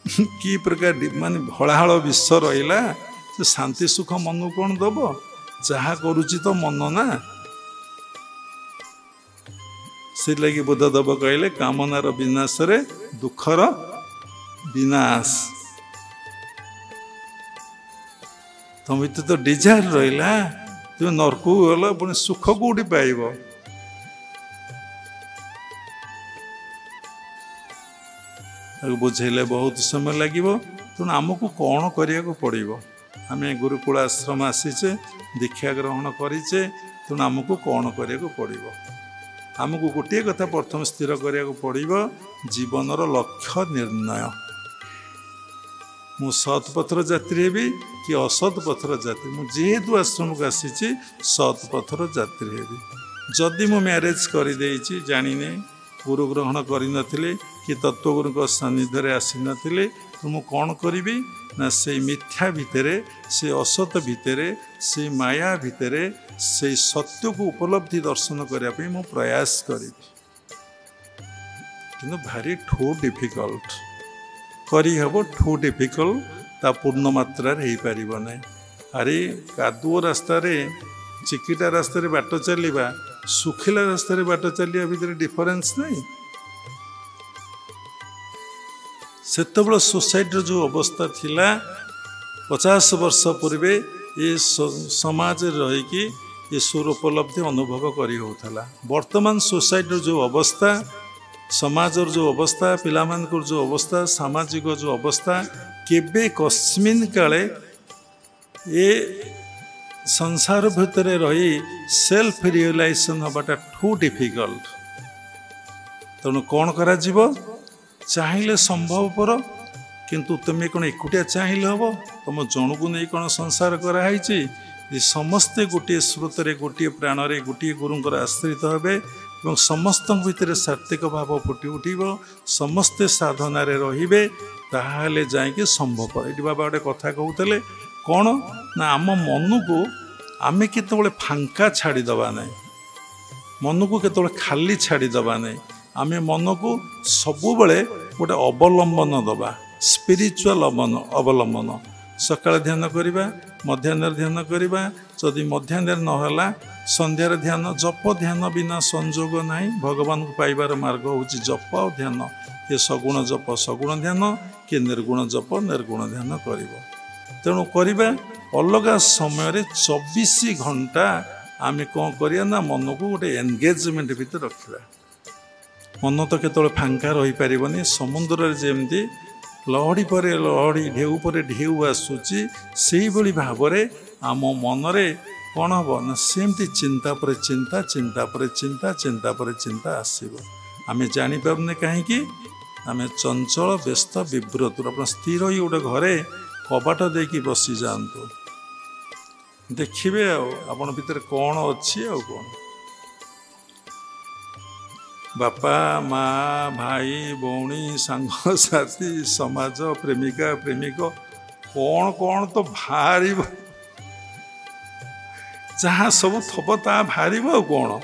କି ପ୍ରକାର ମାନେ ଭଳାହଳ ବିଷ ରହିଲା। ସେ ଶାନ୍ତି ସୁଖ ମନକୁ କ'ଣ ଦବ? ଯାହା କରୁଛି ତ ମନ ନା। ସେଥିଲାଗି ବୁଦ୍ଧଦେବ କହିଲେ, କାମନାର ବିନାଶରେ ଦୁଃଖର ବିନାଶ। ତମ ଭିତରେ ତ ଡିଜାୟାର ରହିଲା, ତୁମେ ନରକକୁ ଗଲ, ପୁଣି ସୁଖ କୋଉଠି ପାଇବ? ତାକୁ ବୁଝେଇଲେ ବହୁତ ସମୟ ଲାଗିବ। ତେଣୁ ଆମକୁ କ'ଣ କରିବାକୁ ପଡ଼ିବ? ଆମେ ଗୁରୁକୁଳ ଆଶ୍ରମ ଆସିଛେ, ଦୀକ୍ଷା ଗ୍ରହଣ କରିଛେ, ତେଣୁ ଆମକୁ କ'ଣ କରିବାକୁ ପଡ଼ିବ? ଆମକୁ ଗୋଟିଏ କଥା ପ୍ରଥମେ ସ୍ଥିର କରିବାକୁ ପଡ଼ିବ, ଜୀବନର ଲକ୍ଷ୍ୟ ନିର୍ଣ୍ଣୟ। ମୁଁ ସତ୍ ପଥର ଯାତ୍ରୀ ହେବି କି ଅସତ୍ ପଥର ଯାତ୍ରୀ? ମୁଁ ଯେହେତୁ ଆଶ୍ରମକୁ ଆସିଛି, ସତ୍ ପଥର ଯାତ୍ରୀ ହେବି। ଯଦି ମୁଁ ମ୍ୟାରେଜ କରିଦେଇଛି, ଜାଣିନି, ଗୁରୁ ଗ୍ରହଣ କରିନଥିଲି କି ତତ୍ତ୍ୱଗୁରୁଙ୍କ ସାନ୍ନିଧ୍ୟରେ ଆସିନଥିଲି, ତ ମୁଁ କ'ଣ କରିବି ନା ସେଇ ମିଥ୍ୟା ଭିତରେ, ସେ ଅସତ ଭିତରେ, ସେଇ ମାୟା ଭିତରେ, ସେଇ ସତ୍ୟକୁ ଉପଲବ୍ଧି ଦର୍ଶନ କରିବା ପାଇଁ ମୁଁ ପ୍ରୟାସ କରିବି। କିନ୍ତୁ ଭାରି ଠୁ ଡିଫିକଲ୍ଟ କରିହେବ, ଠୁ ଡିଫିକଲ୍ଟ, ତା ପୂର୍ଣ୍ଣ ମାତ୍ରାରେ ହେଇପାରିବ ନାହିଁ। ଆରେ କାଦୁଅ ରାସ୍ତାରେ, ଚିକିଟା ରାସ୍ତାରେ ବାଟ ଚାଲିବା, ଶୁଖିଲା ରାସ୍ତାରେ ବାଟ ଚାଲିବା ଭିତରେ ଡିଫରେନ୍ସ ନାହିଁ। ସେତେବେଳେ सोसाइटी जो अवस्था थिला 50 वर्ष पूर्व ये समाज रहीकि ईश्वर उपलब्धि अनुभव करी होता। वर्तमान सोसाइटी जो अवस्था समाज जो अवस्था पिलामान जो अवस्था सामाजिक जो अवस्था केबे कस्मिन काले ये संसार भितर रही सेल्फ रियलाइजेशन हबाटा ठू डिफिकल्ट। तेणु कौन करा जीवो चाहिए संभवपर किंतु तुम्हें कौन एकुटिया चाहिए हम तुम जन को नहीं कौन संसार कराई समस्ते गोटे स्रोतरे गोटे प्राणरे गोटे गुरुंर आश्रित हे और समस्त भितर सात्विक भाव फुटी उठब समस्ते साधनार रे ताहले जाइए संभव। ये बाबा गोटे कथा कहते कौन ना आम मन को आम केतबले फांका छाड़ीदबा ना मन को केतबले खाली छाड़ीदबा ना आम मन को सबुबले गोटे अवलंबन दबा स्पिरिचुअल अवलंबन सकाळ ध्यान करवा मध्याह्न ध्यान करवा जदि मध्याह्न नहला संध्यार ध्यान जप ध्यान बिना संजोग नहीं भगवान को पाइबार मार्ग हूँ जप और ध्यान ये सगुण जप सगुण ध्यान कि निर्गुण जप निर्गुण ध्यान कर तेणु करवा अलग समय 24 घंटा आम कौन करिया ना मन को गोटे एंगेजमेंट भितर रखा मन तो केतबले फांका रही पारिबनी समुद्र जमती लहड़ी पर लहड़ी ढेउ पर ढेउ आसूची से भाव में आम मनरे कौन हम ना सेमती चिंता पर चिंता चिंता पर चिंता चिंता पर चिंता आसब आम जापारे कहीं आम चंचल व्यस्त विव्रत अपना स्थिर ही गोटे घरे कबाट देकी बसी जातु देखिए आपण भीतर कौन अच्छी आ कौन बापा माँ भाई भौणी सांग साथी समाज प्रेमिका प्रेमिक कौन कौन तो बाहर जहाँ सब थप ता बाहर कौन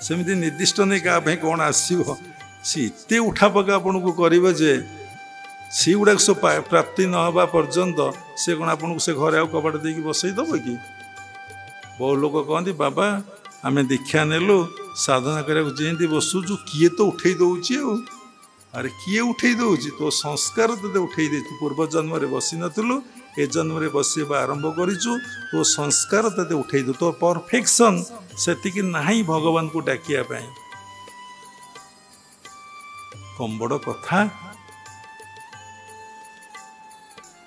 सेमती निर्दिष्ट नहीं क्या कौन आसो सी एत उठा पका आपन को कर सी गुड़ाक सब प्राप्ति न हवा पर्यंत से कौन आपन को से घरे आ कबाट देकी बसईदब कि बहुत लोग कहते बाबा आम दीक्षा नेलु साधना करने जमी बसुचु किए तो उठे दौची अरे किए उठे दौची तो संस्कार ते उठे दे पूर्व जन्म बसी नलु ए जन्म बसवा आरंभ करूँ तो संस्कार ते उठे दे तो परफेक्शन से नहीं भगवान को डाकिया कम बड़ कथा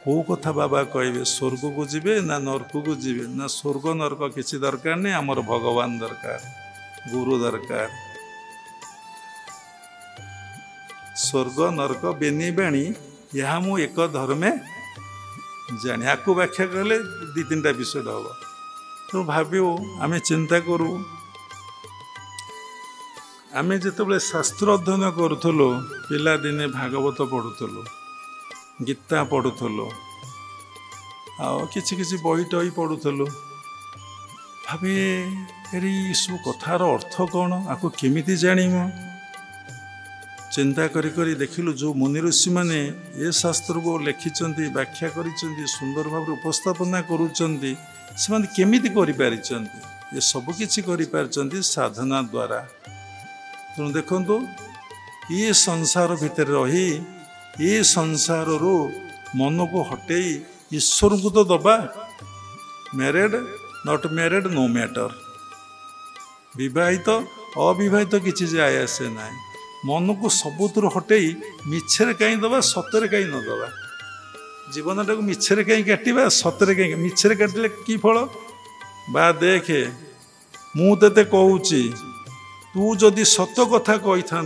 कौ कथा बाबा कहे स्वर्ग को जीवे ना नरक को जीवे ना स्वर्ग नरक किसी दरकार नहीं आमर भगवान दरकार गुरु दरकार स्वर्ग नरक बेनी बाणी यह मु एक धर्मे जानी आपको व्याख्या कले 2-3टा विषय हम तो भाव आम चिंता करूँ आम जिते शास्त्र अध्ययन करूँ पिला दिने भागवत पढ़ुलु गीता पढ़ुलु किसी बही टही पढ़ुलु भावे अरे सब कथार अर्थ कौन आपको केमिति जानिम चिंता करी देखिलु जो मुनि ऋषि माने ये शास्त्र को लिखिं व्याख्या कर सुंदर भाव उपस्थापना केमिति ये सब किछि करि साधना द्वारा तेणु देखो ये संसार भितर रही ये संसार रो मन को हटे ईश्वर को तो दबा married not married no matter विवाहित अविवाहित किसी जाए आसे ना मन को सबुतर हटे मिछरे कहीं दबा सतरे कहीं न दबा जीवन टाक मिछरे कहीं काटा सतरे कहीं मिछरे काटिले कि फल बा देखे मुझे कहूँ तू जदि सत कथा कही था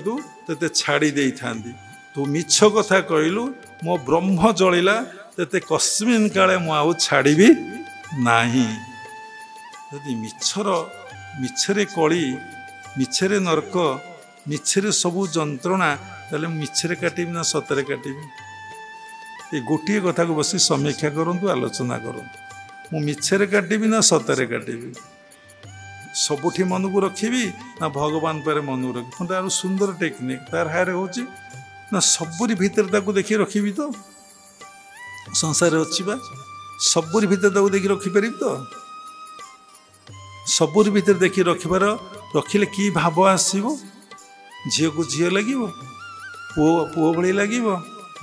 ते छाड़ी दे था तू मिछ कथा कहलु मो ब्रह्म जलिला ते कस्मिन काले मु छाड़ी नाही यदि मिछरे कली मिछरे नरक मिछरे सबू जंत्रणा ताले मिछरे काटिबी ना सतरे काटिबी ये गोटे कथा को बस समीक्षा करूँ आलोचना करूँ मु मिछरे काटिबी ना सतरे काटिबी सबुठी मन को रखी ना भगवान पर मन को रखी तार सुंदर टेक्निक तार हायर हो ना सबुरी भीतर देखी रखी तो संसार अच्छी सबुरी भीतर देखी रखिपार तो सबुरी भीतर देखी रखिबार रखिले कि भाव आसो झील को झील लगे पुओ पुओ भली लगे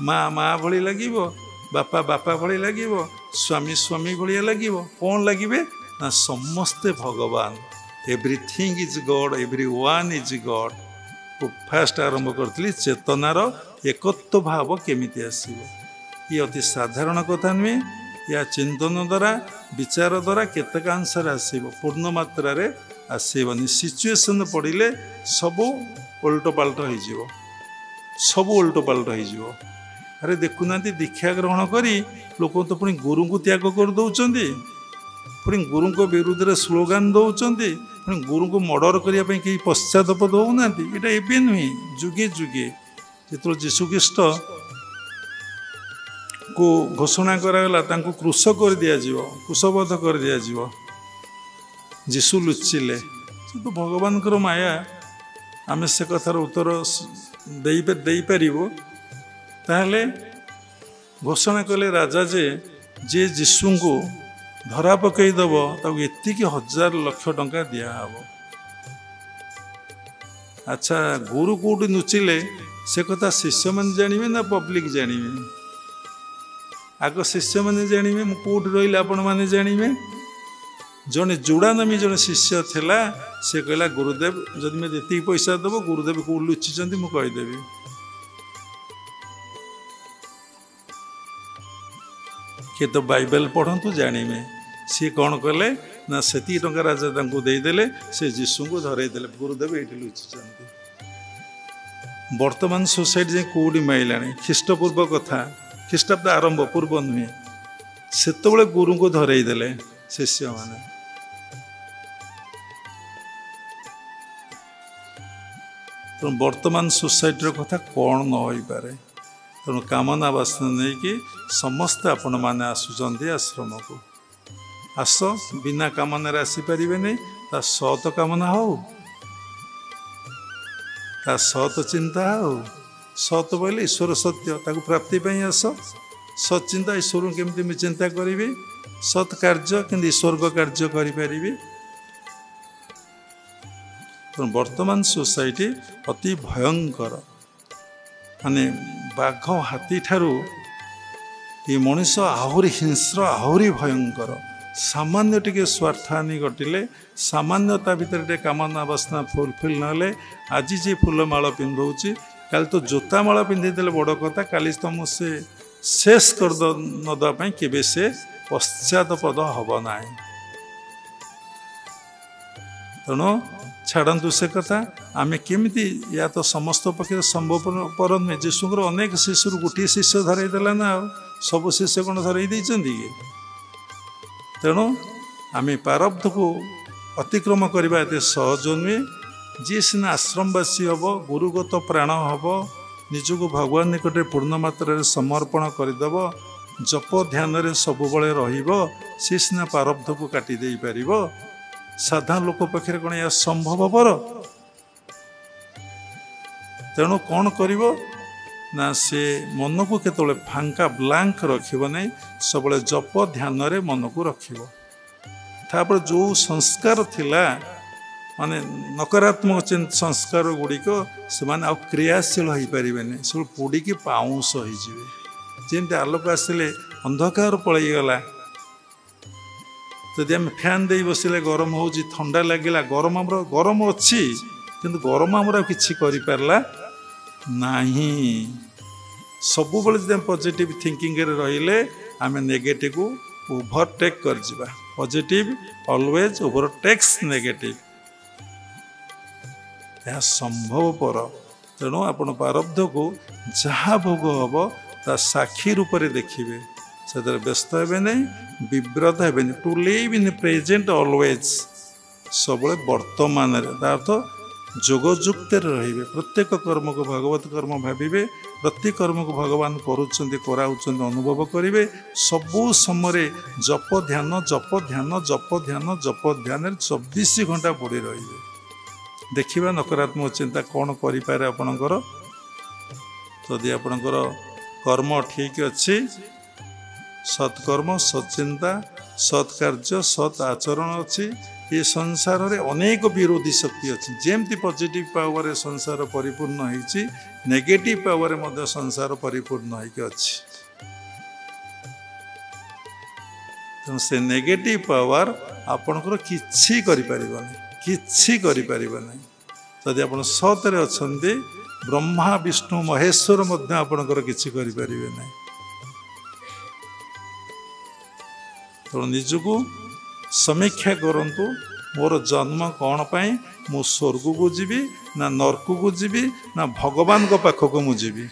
ମା ମା ଭଳି ଲାଗିବ, ବାପା ବାପା ଭଳି ଲାଗିବ, ସ୍ୱାମୀ ସ୍ୱାମୀ ଭଳିଆ ଲାଗିବ। କ'ଣ ଲାଗିବେ ନା ସମସ୍ତେ ଭଗବାନ। Everything is God, every one is God. First ଆରମ୍ଭ କରିଥିଲି ଚେତନାର ଏକତ୍ୱ ଭାବ କେମିତି ଆସିବ। ଇଏ ଅତି ସାଧାରଣ କଥା ନୁହେଁ। ଏହା ଚିନ୍ତନ ଦ୍ୱାରା ବିଚାର ଦ୍ୱାରା କେତେକାଂଶରେ ଆସିବ, ପୂର୍ଣ୍ଣ ମାତ୍ରାରେ ଆସିବନି। ସିଚୁଏସନ୍ ପଡ଼ିଲେ ସବୁ ଓଲଟପାଲଟ ହେଇଯିବ, ସବୁ ଓଲଟପାଲଟ ହେଇଯିବ। ଆରେ ଦେଖୁନାହାନ୍ତି, ଦୀକ୍ଷା ଗ୍ରହଣ କରି ଲୋକ ତ ପୁଣି ଗୁରୁଙ୍କୁ ତ୍ୟାଗ କରିଦେଉଛନ୍ତି, ପୁଣି ଗୁରୁଙ୍କ ବିରୁଦ୍ଧରେ ସ୍ଲୋଗାନ ଦେଉଛନ୍ତି, ପୁଣି ଗୁରୁଙ୍କୁ ମର୍ଡର କରିବା ପାଇଁ କେହି ପଶ୍ଚାତପଦ ହେଉନାହାନ୍ତି। ଏଇଟା ଏବେ ନୁହେଁ, ଯୁଗେ ଯୁଗେ ଯେତେବେଳେ ଯୀଶୁଖ୍ରୀଷ୍ଟ କୁ ଘୋଷଣା କରାଗଲା, ତାଙ୍କୁ କ୍ରୁଶ କରିଦିଆଯିବ, କ୍ରୁଶବଦ୍ଧ କରିଦିଆଯିବ, ଯୀଶୁ ଲୁଚିଲେ। କିନ୍ତୁ ଭଗବାନଙ୍କର ମାୟା, ଆମେ ସେ କଥାର ଉତ୍ତର ଦେଇପାରିବୁ। ତାହେଲେ ଘୋଷଣା କଲେ ରାଜା ଯେ ଯିଏ ଯୀଶୁଙ୍କୁ ଧରା ପକାଇଦେବ ତାକୁ ଏତିକି 1000 ଲକ୍ଷ ଟଙ୍କା ଦିଆହେବ। ଆଚ୍ଛା, ଗୁରୁ କେଉଁଠି ଲୁଚିଲେ ସେ କଥା ଶିଷ୍ୟମାନେ ଜାଣିବେ ନା ପବ୍ଲିକ୍ ଜାଣିବେ? ଆଗ ଶିଷ୍ୟମାନେ ଜାଣିବେ, ମୁଁ କେଉଁଠି ରହିଲେ ଆପଣମାନେ ଜାଣିବେ। ଜଣେ ଯୋଡ଼ା ନାମୀ ଜଣେ ଶିଷ୍ୟ ଥିଲା, ସେ କହିଲା ଗୁରୁଦେବ ଯଦି ମୋତେ ଏତିକି ପଇସା ଦେବ, ଗୁରୁଦେବ କେଉଁଠି ଲୁଚିଛନ୍ତି ମୁଁ କହିଦେବି। କିଏ ତ ବାଇବେଲ ପଢ଼ନ୍ତୁ ଜାଣିବେ। ସିଏ କ'ଣ କଲେ ନା ସେତିକି ଟଙ୍କା ରାଜା ତାଙ୍କୁ ଦେଇଦେଲେ, ସେ ଯୀଶୁଙ୍କୁ ଧରେଇ ଦେଲେ, ଗୁରୁଦେବ ଏଇଠି ଲୁଚିଛନ୍ତି। ବର୍ତ୍ତମାନ ସୋସାଇଟି ଯାଇ କେଉଁଠି ମାଇଲାଣି? ଖ୍ରୀଷ୍ଟପୂର୍ବ କଥା, ଖ୍ରୀଷ୍ଟାବ୍ଦ ଆରମ୍ଭ ପୂର୍ବ ନୁହେଁ। ସେତେବେଳେ ଗୁରୁଙ୍କୁ ଧରେଇ ଦେଲେ ଶିଷ୍ୟମାନେ। ତେଣୁ ବର୍ତ୍ତମାନ ସୋସାଇଟିର କଥା କ'ଣ ନ ହୋଇପାରେ। ତେଣୁ କାମନା ବାସନା ନେଇକି ସମସ୍ତେ ଆପଣମାନେ ଆସୁଛନ୍ତି ଆଶ୍ରମକୁ। ଆସ, ବିନା କାମନାରେ ଆସିପାରିବେନି। ତା ସତ କାମନା ହଉ, ତା ସତ ଚିନ୍ତା ହଉ। ସତ ବୋଇଲେ ଈଶ୍ୱର ସତ୍ୟ, ତାକୁ ପ୍ରାପ୍ତି ପାଇଁ ଆସ। ସତ୍ ଚିନ୍ତା, ଈଶ୍ୱରଙ୍କୁ କେମିତି ମୁଁ ଚିନ୍ତା କରିବି, ସତ୍ କାର୍ଯ୍ୟ କେମିତି ଈଶ୍ୱରଙ୍କ କାର୍ଯ୍ୟ କରିପାରିବି। ତେଣୁ ବର୍ତ୍ତମାନ ସୋସାଇଟି ଅତି ଭୟଙ୍କର। ମାନେ ବାଘ ହାତୀ ଠାରୁ ଏ ମଣିଷ ଆହୁରି ହିଂସ୍ର, ଆହୁରି ଭୟଙ୍କର। ସାମାନ୍ୟ ଟିକେ ସ୍ୱାର୍ଥାନି ଘଟିଲେ, ସାମାନ୍ୟ ତା ଭିତରେ ଟିକେ କାମନା ବାସନା ଫୁଲଫିଲ୍ ନହେଲେ, ଆଜି ଯିଏ ଫୁଲମାଳ ପିନ୍ଧଉଛି କାଲି ତ ଜୋତାମାଳ ପିନ୍ଧିଦେଲେ ବଡ଼ କଥା, କାଲି ତମକୁ ସେ ଶେଷ ନଦେବା ପାଇଁ କେବେ ସେ ପଶ୍ଚାତପଦ ହେବ ନାହିଁ। ତେଣୁ ଛାଡ଼ନ୍ତୁ ସେ କଥା। ଆମେ କେମିତି, ୟା ତ ସମସ୍ତ ପକ୍ଷରେ ସମ୍ଭବପର ନୁହେଁ। ଯୀଶୁଙ୍କର ଅନେକ ଶିଷ୍ୟରୁ ଗୋଟିଏ ଶିଷ୍ୟ ଧରେଇ ଦେଲା ନା, ଆଉ ସବୁ ଶିଷ୍ୟ କ'ଣ ଧରେଇ ଦେଇଛନ୍ତି କି? ତେଣୁ ଆମେ ପ୍ରାରବ୍ଧକୁ ଅତିକ୍ରମ କରିବା ଏତେ ସହଜ ନୁହେଁ। ଯିଏ ସିନା ଆଶ୍ରମବାସୀ ହେବ, ଗୁରୁଗତ ପ୍ରାଣ ହେବ, ନିଜକୁ ଭଗବାନ ନିକଟରେ ପୂର୍ଣ୍ଣ ମାତ୍ରାରେ ସମର୍ପଣ କରିଦେବ, ଜପ ଧ୍ୟାନରେ ସବୁବେଳେ ରହିବ, ସିଏ ସିନା ପ୍ରାରବ୍ଧକୁ କାଟି ଦେଇପାରିବ। ସାଧାରଣ ଲୋକ ପାଖରେ କ'ଣ ଏହା ସମ୍ଭବପର? ତେଣୁ କ'ଣ କରିବ ନା, ସେ ମନକୁ କେତେବେଳେ ଫାଙ୍କା ବ୍ଲାଙ୍କ ରଖିବ ନାହିଁ, ସବୁବେଳେ ଜପ ଧ୍ୟାନରେ ମନକୁ ରଖିବ। ତାପରେ ଯେଉଁ ସଂସ୍କାର ଥିଲା, ମାନେ ନକାରାତ୍ମକ ସଂସ୍କାର ଗୁଡ଼ିକ, ସେମାନେ ଆଉ କ୍ରିୟାଶୀଳ ହୋଇପାରିବେନି, ସବୁ ପୋଡ଼ିକି ପାଉଁଶ ହୋଇଯିବେ। ଯେମିତି ଆଲୋକ ଆସିଲେ ଅନ୍ଧକାର ପଳେଇଗଲା। ଯଦି ଆମେ ଫ୍ୟାନ୍ ଦେଇ ବସିଲେ ଗରମ ହେଉଛି, ଥଣ୍ଡା ଲାଗିଲା, ଗରମ ଅଛି, କିନ୍ତୁ ଗରମ ଆମର ଆଉ କିଛି କରିପାରିଲା ନାହିଁ। ସବୁବେଳେ ଯଦି ଆମେ ପଜିଟିଭ୍ ଥିଙ୍କିଂରେ ରହିଲେ, ଆମେ ନେଗେଟିଭକୁ ଓଭରଟେକ୍ କରିଯିବା। Positive always overtakes negative. ଏହା ସମ୍ଭବପର। ତେଣୁ ଆପଣ ପ୍ରାରବ୍ଧକୁ ଯାହା ଭୋଗ ହେବ ତା ସାକ୍ଷୀ ରୂପରେ ଦେଖିବେ, ସେଥିରେ ବ୍ୟସ୍ତ ହେବେ ନାହିଁ, ବିବ୍ରତ ହେବେନି। To live in present always, ସବୁବେଳେ ବର୍ତ୍ତମାନରେ, ତା ଅର୍ଥ ଯୋଗଯୁକ୍ତରେ ରହିବେ। ପ୍ରତ୍ୟେକ କର୍ମକୁ ଭଗବତ କର୍ମ ଭାବିବେ, ପ୍ରତି କର୍ମକୁ ଭଗବାନ କରୁଛନ୍ତି, କରାଉଛନ୍ତି ଅନୁଭବ କରିବେ। ସବୁ ସମୟରେ ଜପ ଧ୍ୟାନ, ଜପ ଧ୍ୟାନ, ଜପ ଧ୍ୟାନ, ଜପ ଧ୍ୟାନରେ 24 ଘଣ୍ଟା ପଡ଼ି ରହିବେ। ଦେଖିବା ନକାରାତ୍ମକ ଚିନ୍ତା କ'ଣ କରିପାରେ ଆପଣଙ୍କର। ଯଦି ଆପଣଙ୍କର କର୍ମ ଠିକ୍ ଅଛି, ସତ୍କର୍ମ, ସତ୍ଚିନ୍ତା, ସତ୍ କାର୍ଯ୍ୟ, ସତ୍ ଆଚରଣ ଅଛି, ये संसार रे अनेक विरोधी शक्ति अच्छी जेमती पॉजिटिव पावर संसार परिपूर्ण होती नेगेटिव पावर मध्य संसार परिपूर्ण होगी अच्छी तेणु से नेगेटिव पावर आपणकर किछि करि परिबनी जदि आप सतरे अच्छे ब्रह्मा विष्णु महेश्वर मध्य आपणकर किछि करि परिबे नहीं तेणु निजको समीक्षा करंतु मोर जन्म कौन पाई मु स्वर्ग को जीवी ना नरक को जीवी ना भगवान को पाखक मु जीवी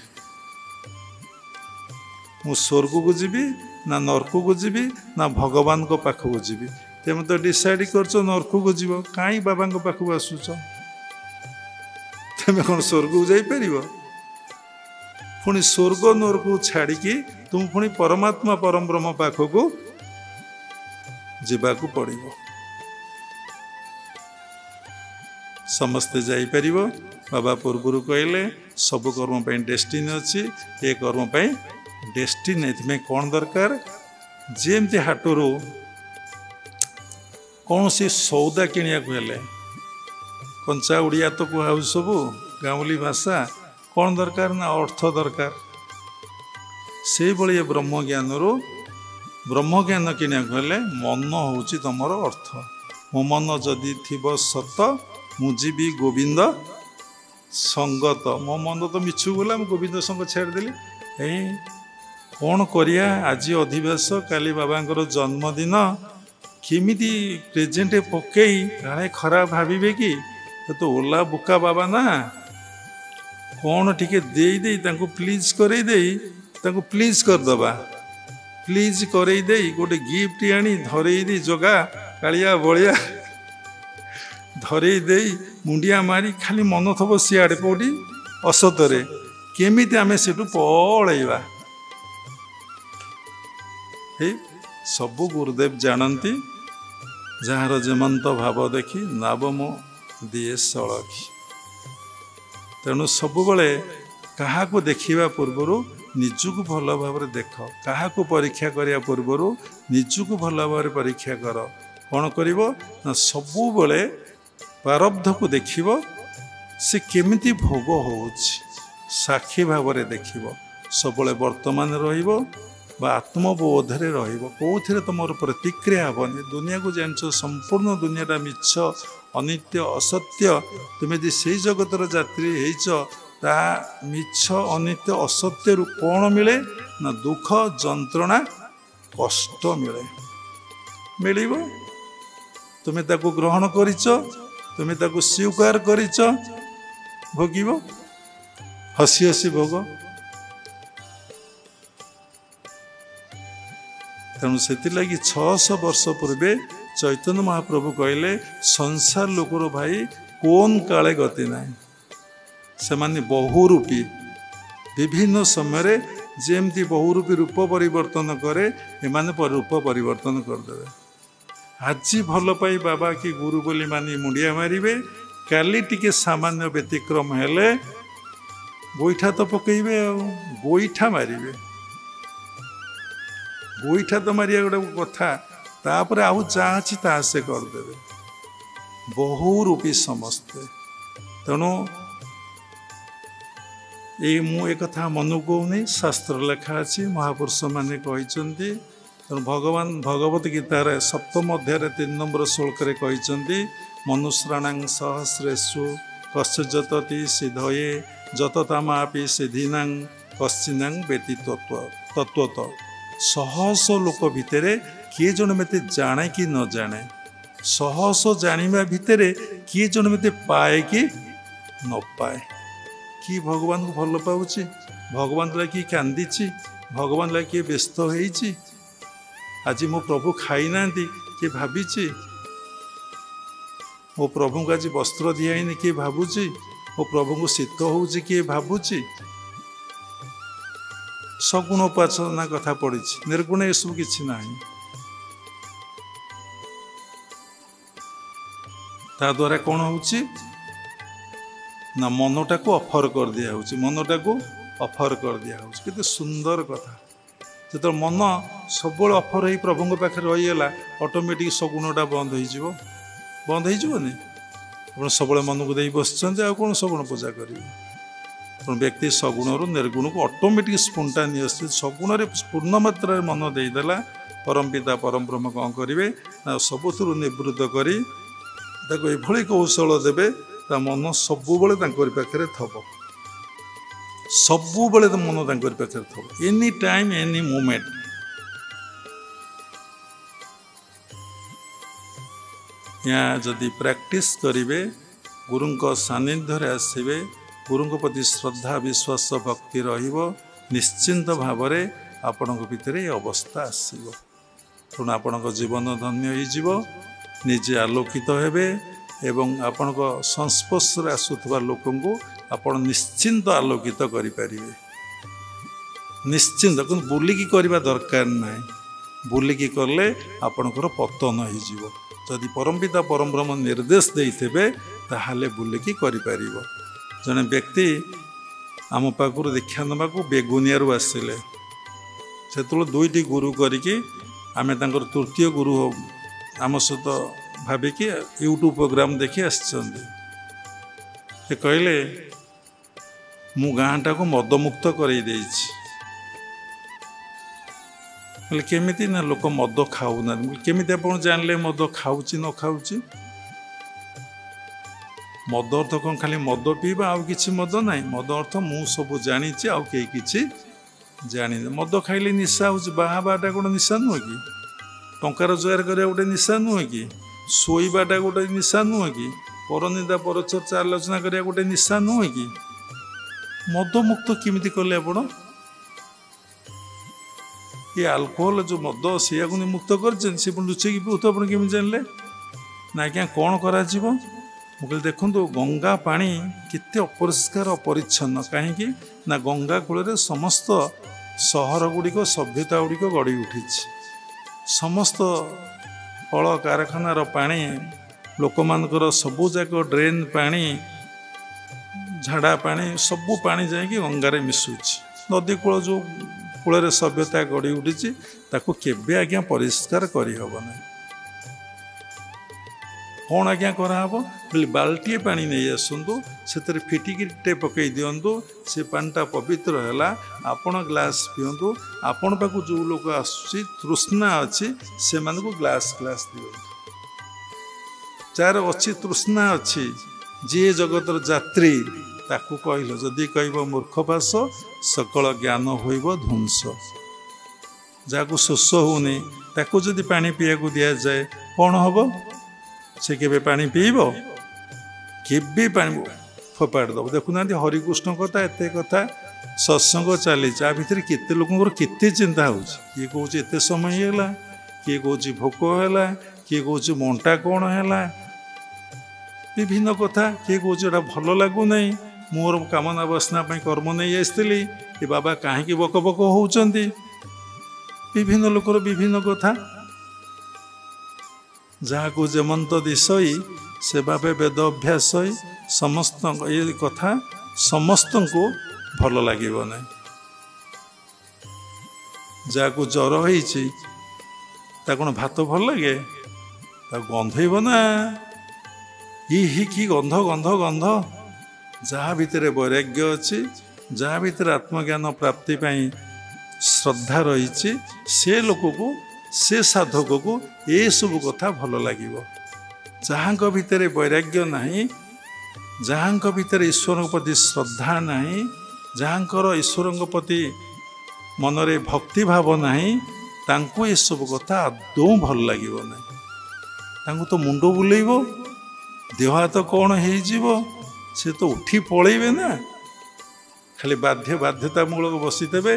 मु स्वर्ग को जीवी ना नरक को जीवी ना भगवान को पाखक जीवी तेम तो डिसाइड कर नरक को जीव कहीं बाबा पाखक आसुच तेम कौन स्वर्ग को जापर पुणी स्वर्ग नरक को छाड़ी तुम पुणी परमात्मा परम ब्रह्म पाखक जीवाकू पड़िबो समस्ते जाइपर बाबा पूर्वर कहले सब कर्म पे डेस्टिनी अच्छी ये कर्म पे डेस्टिनी कौन दरकार जेमती हाटरू कौन सी सौदा किनिया हेले कंचा उड़िया तो कहु सब गाँवली भाषा कौन दरकार ना अर्थ दरकार से भाई ब्रह्म ज्ञान किनिया हेले मन हूँ तुम अर्थ मो मन जदि थी सत मुझीबी गोविंद संगत मो मन तो मिछु गला गोविंद संग छाड़देली कौन करिया आज अधिवास काली बाबांकर जन्मदिन केमिति प्रेजेंट पकई काले खराब भावे कि तो ओला बुका बाबा ना कौन टिके दे तांको प्लीज करे प्लीज करदबा प्लीज करे गोटे गिफ्ट आनी धरई जगा कालिया बलिया धरई मुंडिया मारी खाली मन थब सियाड़े पौटी असतरे केमिति आमे सेठू पलैबा सबु गुरुदेव जानती जार जेमंत भाव देखी नाबमो दिए सड़की तेणु सबुबले क्या देखा पूर्वर निजुक भल भाव देख क्या परीक्षा करने पूर्वर निजुक भल भाव परीक्षा कर कौन कर सबुबले प्रारब्ध को देख से केमिति भोग हो साक्षी भाव देख सब वर्तमान रहिबो बा आत्मबोधरे रहिबो कोथिरे तुमर प्रतिक्रिया हेनी दुनिया को जान संपूर्ण दुनियाटा मिछ अनित्य असत्य तुम्हें यदि से जगतर यात्री ता मिछ अनित्य असत्य कौन मिले ना दुख जंत्रणा कष्ट मिले तुम्हें ताको ग्रहण करिच तुम्हें ताको स्वीकार करिच भोगिबो हसी हसी भोग तेणु से 600 वर्ष पूर्वे चैतन्य महाप्रभु कहले संसार लोकर भाई कौन काले गति ना से माने बहुरूपी विभिन्न समय जेमती बहुरूपी रूप परिवर्तन करे एमाने रूप परिवर्तन करदे आज भल पाई बाबा कि गुरु बोली मानी मुंडिया मारिबे काली टिके सामान्य व्यतिक्रम हेले गोईठा तो पकेबे गोईठा मारिबे गोईठा तो मारिया गोटे कथा तापर आउ जहाँ अच्छी ता से करदे बहुरूपी समस्ते तेणु ये कथा मन को नहीं शास्त्र लेखा अच्छी महापुरुष माने कहते तेणु भगवान भगवत गीतार सप्तम अध्याय 3 नंबर श्लोक कहते मनुष्याणां सहस्रेषु कश्चिजतति सिद्धये जततामापि सिद्धिनां कश्चिनां वेति तत्वत सहस लोक भितर किए जन मते जाने कि न जाने सहस जानिबा भितर किए जन मते पाए कि न पाए कि भगवान को भल पाउछि भगवान लगी कांदी भगवान लगी व्यस्त होइछि आज मो प्रभु खाई ना किए भावी मो प्रभु को आज वस्त्र दिखाई किए भावुची मो प्रभु को शीत हो किए भावुची सगुण उपासना कथा पड़ी निर्गुण ये सब किसी ना ता द्वारा कौन होची ना मनटा को अफर कर दिया होची मनटा को अफर कर दिया होची कितने सुंदर कथा जो मन सब अफर हो प्रभु पाखे रहीगला ऑटोमेटिक सगुणटा बंद हो ବନ୍ଦ ହେଇଯିବନି? ଆପଣ ସବୁବେଳେ ମନକୁ ଦେଇ ବସିଛନ୍ତି, ଆଉ କ'ଣ ସଗୁଣ ପୂଜା କରିବେ? ତେଣୁ ବ୍ୟକ୍ତି ସଗୁଣରୁ ନିର୍ଗୁଣକୁ ଅଟୋମେଟିକ୍ ସ୍ପୋଣ୍ଟାନିୟସ୍ ସଗୁଣରେ ପୂର୍ଣ୍ଣ ମାତ୍ରାରେ ମନ ଦେଇଦେଲା, ପରମ ପିତା ପରମ ବ୍ରହ୍ମ କ'ଣ କରିବେ ନା ସବୁଥିରୁ ନିବୃତ୍ତ କରି ତାକୁ ଏଭଳି କୌଶଳ ଦେବେ, ତା ମନ ସବୁବେଳେ ତାଙ୍କରି ପାଖରେ ଥବ, ସବୁବେଳେ ମନ ତାଙ୍କରି ପାଖରେ ଥବ, ଏନି ଟାଇମ୍ ଏନି ମୋମେଣ୍ଟ। ଏହା ଯଦି ପ୍ରାକ୍ଟିସ୍ କରିବେ, ଗୁରୁଙ୍କ ସାନ୍ନିଧ୍ୟରେ ଆସିବେ, ଗୁରୁଙ୍କ ପ୍ରତି ଶ୍ରଦ୍ଧା ବିଶ୍ୱାସ ଭକ୍ତି ରହିବ, ନିଶ୍ଚିନ୍ତ ଭାବରେ ଆପଣଙ୍କ ଭିତରେ ଏ ଅବସ୍ଥା ଆସିବ। ତେଣୁ ଆପଣଙ୍କ ଜୀବନ ଧନ୍ୟ ହୋଇଯିବ, ନିଜେ ଆଲୋକିତ ହେବେ ଏବଂ ଆପଣଙ୍କ ସଂସ୍ପର୍ଶରେ ଆସୁଥିବା ଲୋକଙ୍କୁ ଆପଣ ନିଶ୍ଚିନ୍ତ ଆଲୋକିତ କରିପାରିବେ। ନିଶ୍ଚିନ୍ତ, କିନ୍ତୁ ବୁଲିକି କରିବା ଦରକାର ନାହିଁ। ବୁଲିକି କଲେ ଆପଣଙ୍କର ପତନ ହେଇଯିବ। ଯଦି ପରମପିତା ପରମ ବ୍ରହ୍ମ ନିର୍ଦ୍ଦେଶ ଦେଇଥିବେ ତାହେଲେ ବୁଲିକି କରିପାରିବ। ଜଣେ ବ୍ୟକ୍ତି ଆମ ପାଖରୁ ଦୀକ୍ଷା ନେବାକୁ ବେଗୁନିଆରୁ ଆସିଲେ, ସେତେବେଳେ 2ଟି ଗୁରୁ କରିକି ଆମେ ତାଙ୍କର ତୃତୀୟ ଗୁରୁ ଆମ ସହିତ ଭାବିକି ୟୁଟ୍ୟୁବ୍ ପ୍ରୋଗ୍ରାମ ଦେଖି ଆସିଛନ୍ତି। ସେ କହିଲେ ମୁଁ ଗାଁଟାକୁ ମଦମୁକ୍ତ କରେଇ ଦେଇଛି। କହିଲେ କେମିତି? ନା ଲୋକ ମଦ ଖାଉନାହାନ୍ତି। କେମିତି ଆପଣ ଜାଣିଲେ ମଦ ଖାଉଛି ନ ଖାଉଛି? ମଦ ଅର୍ଥ କ'ଣ ଖାଲି ମଦ ପିଇବା ଆଉ କିଛି ମଦ ନାହିଁ? ମଦ ଅର୍ଥ ମୁଁ ସବୁ ଜାଣିଛି ଆଉ କେହି କିଛି ଜାଣିନି। ମଦ ଖାଇଲେ ନିଶା ହେଉଛି, ବାହା ହେବାଟା ଗୋଟେ ନିଶା ନୁହେଁ କି? ଟଙ୍କା ରୋଜଗାର କରିବା ଗୋଟେ ନିଶା ନୁହେଁ କି? ଶୋଇବାଟା ଗୋଟେ ନିଶା ନୁହେଁ କି? ପରନିନ୍ଦା ପରଚର୍ଚ୍ଚା ଆଲୋଚନା କରିବା ଗୋଟେ ନିଶା ନୁହେଁ କି? ମଦମୁକ୍ତ କେମିତି କଲେ ଆପଣ? ଏ ଆଲକୋହଲ ଯେଉଁ ମଦ ସେଇଆକୁ ମୁକ୍ତ କରିଛନ୍ତି, ସେ ପୁଣି ଲୁଚେଇକି ପିଉଥିବ, ଆପଣ କେମିତି ଜାଣିଲେ? ନା ଆଜ୍ଞା କ'ଣ କରାଯିବ? ମୁଁ କହିଲି ଦେଖନ୍ତୁ, ଗଙ୍ଗା ପାଣି କେତେ ଅପରିଷ୍କାର ଅପରିଚ୍ଛନ୍ନ। କାହିଁକି ନା ଗଙ୍ଗା କୂଳରେ ସମସ୍ତ ସହର ଗୁଡ଼ିକ ସଭ୍ୟତା ଗୁଡ଼ିକ ଗଢ଼ି ଉଠିଛି। ସମସ୍ତ କଳ କାରଖାନାର ପାଣି, ଲୋକମାନଙ୍କର ସବୁଯାକ ଡ୍ରେନ୍ ପାଣି, ଝାଡ଼ା ପାଣି, ସବୁ ପାଣି ଯାଇକି ଗଙ୍ଗାରେ ମିଶୁଛି। ନଦୀ କୂଳ ଯେଉଁ କୂଳରେ ସଭ୍ୟତା ଗଢ଼ି ଉଠିଛି ତାକୁ କେବେ ଆଜ୍ଞା ପରିଷ୍କାର କରିହେବ ନାହିଁ। କ'ଣ ଆଜ୍ଞା କରାହେବ? ବୋଲି ବାଲ୍ଟିଏ ପାଣି ନେଇ ଆସନ୍ତୁ, ସେଥିରେ ଫିଟିକିଟେ ପକାଇ ଦିଅନ୍ତୁ, ସେ ପାଣିଟା ପବିତ୍ର ହେଲା, ଆପଣ ଗ୍ଲାସ୍ ପିଅନ୍ତୁ। ଆପଣ ପାଖକୁ ଯେଉଁ ଲୋକ ଆସୁଛି ତୃଷ୍ଣା ଅଛି ସେମାନଙ୍କୁ ଗ୍ଲାସ୍ ଦିଅନ୍ତୁ। ଯାହାର ଅଛି ତୃଷ୍ଣା ଅଛି, ଯିଏ ଜଗତର ଯାତ୍ରୀ, ତାକୁ କହିଲ, ଯଦି କହିବ ମୂର୍ଖପାଶ ସକଳ ଜ୍ଞାନ ହୋଇବ ଧ୍ୱଂସ। ଯାହାକୁ ଶୋଷ ହେଉନି ତାକୁ ଯଦି ପାଣି ପିଇବାକୁ ଦିଆଯାଏ କ'ଣ ହେବ? ସେ କେବେ ପାଣି ପିଇବ? କେବେ ପାଣି ଫୋପାଡ଼ି ଦେବ। ଦେଖୁନାହାନ୍ତି ହରିକୃଷ୍ଣ କଥା, ଏତେ କଥା ସତ୍ସଙ୍ଗ ଚାଲିଛି, ଆ ଭିତରେ କେତେ ଲୋକଙ୍କର କେତେ ଚିନ୍ତା ହେଉଛି। କିଏ କହୁଛି ଏତେ ସମୟ ହେଲା, କିଏ କହୁଛି ଭୋକ ହେଲା, କିଏ କହୁଛି ମଣ୍ଟା କ'ଣ ହେଲା, ବିଭିନ୍ନ କଥା। କିଏ କହୁଛି ଏଟା ଭଲ ଲାଗୁନାହିଁ, ମୋର କାମନା ବାସନା ପାଇଁ କର୍ମ ନେଇ ଆସିଥିଲି, ଏ ବାବା କାହିଁକି ବକ ବକ ହେଉଛନ୍ତି। ବିଭିନ୍ନ ଲୋକର ବିଭିନ୍ନ କଥା। ଯାହାକୁ ଯେମନ୍ତ ଦିଶଇ ସେ ଭାବେ ବେଦ ଅଭ୍ୟାସ ହୋଇ, ସମସ୍ତଙ୍କ ଏ କଥା ସମସ୍ତଙ୍କୁ ଭଲ ଲାଗିବ ନାହିଁ। ଯାହାକୁ ଜ୍ୱର ହେଇଛି ତା କ'ଣ ଭାତ ଭଲ ଲାଗେ? ତାକୁ ଗନ୍ଧେଇବ ନା। କି ଗନ୍ଧ ଗନ୍ଧ ଗନ୍ଧ। ଯାହା ଭିତରେ ବୈରାଗ୍ୟ ଅଛି, ଯାହା ଭିତରେ ଆତ୍ମଜ୍ଞାନ ପ୍ରାପ୍ତି ପାଇଁ ଶ୍ରଦ୍ଧା ରହିଛି, ସେ ଲୋକକୁ, ସେ ସାଧକକୁ ଏସବୁ କଥା ଭଲ ଲାଗିବ। ଯାହାଙ୍କ ଭିତରେ ବୈରାଗ୍ୟ ନାହିଁ, ଯାହାଙ୍କ ଭିତରେ ଈଶ୍ୱରଙ୍କ ପ୍ରତି ଶ୍ରଦ୍ଧା ନାହିଁ, ଯାହାଙ୍କର ଈଶ୍ୱରଙ୍କ ପ୍ରତି ମନରେ ଭକ୍ତିଭାବ ନାହିଁ, ତାଙ୍କୁ ଏସବୁ କଥା ଆଦୌ ଭଲ ଲାଗିବ ନାହିଁ। ତାଙ୍କୁ ତ ମୁଣ୍ଡ ବୁଲେଇବ, ଦେହ ହାତ କ'ଣ ହେଇଯିବ, ସେ ତ ଉଠି ପଳେଇବେ ନା। ଖାଲି ବାଧ୍ୟତାମୂଳକ ବସିଥିବେ,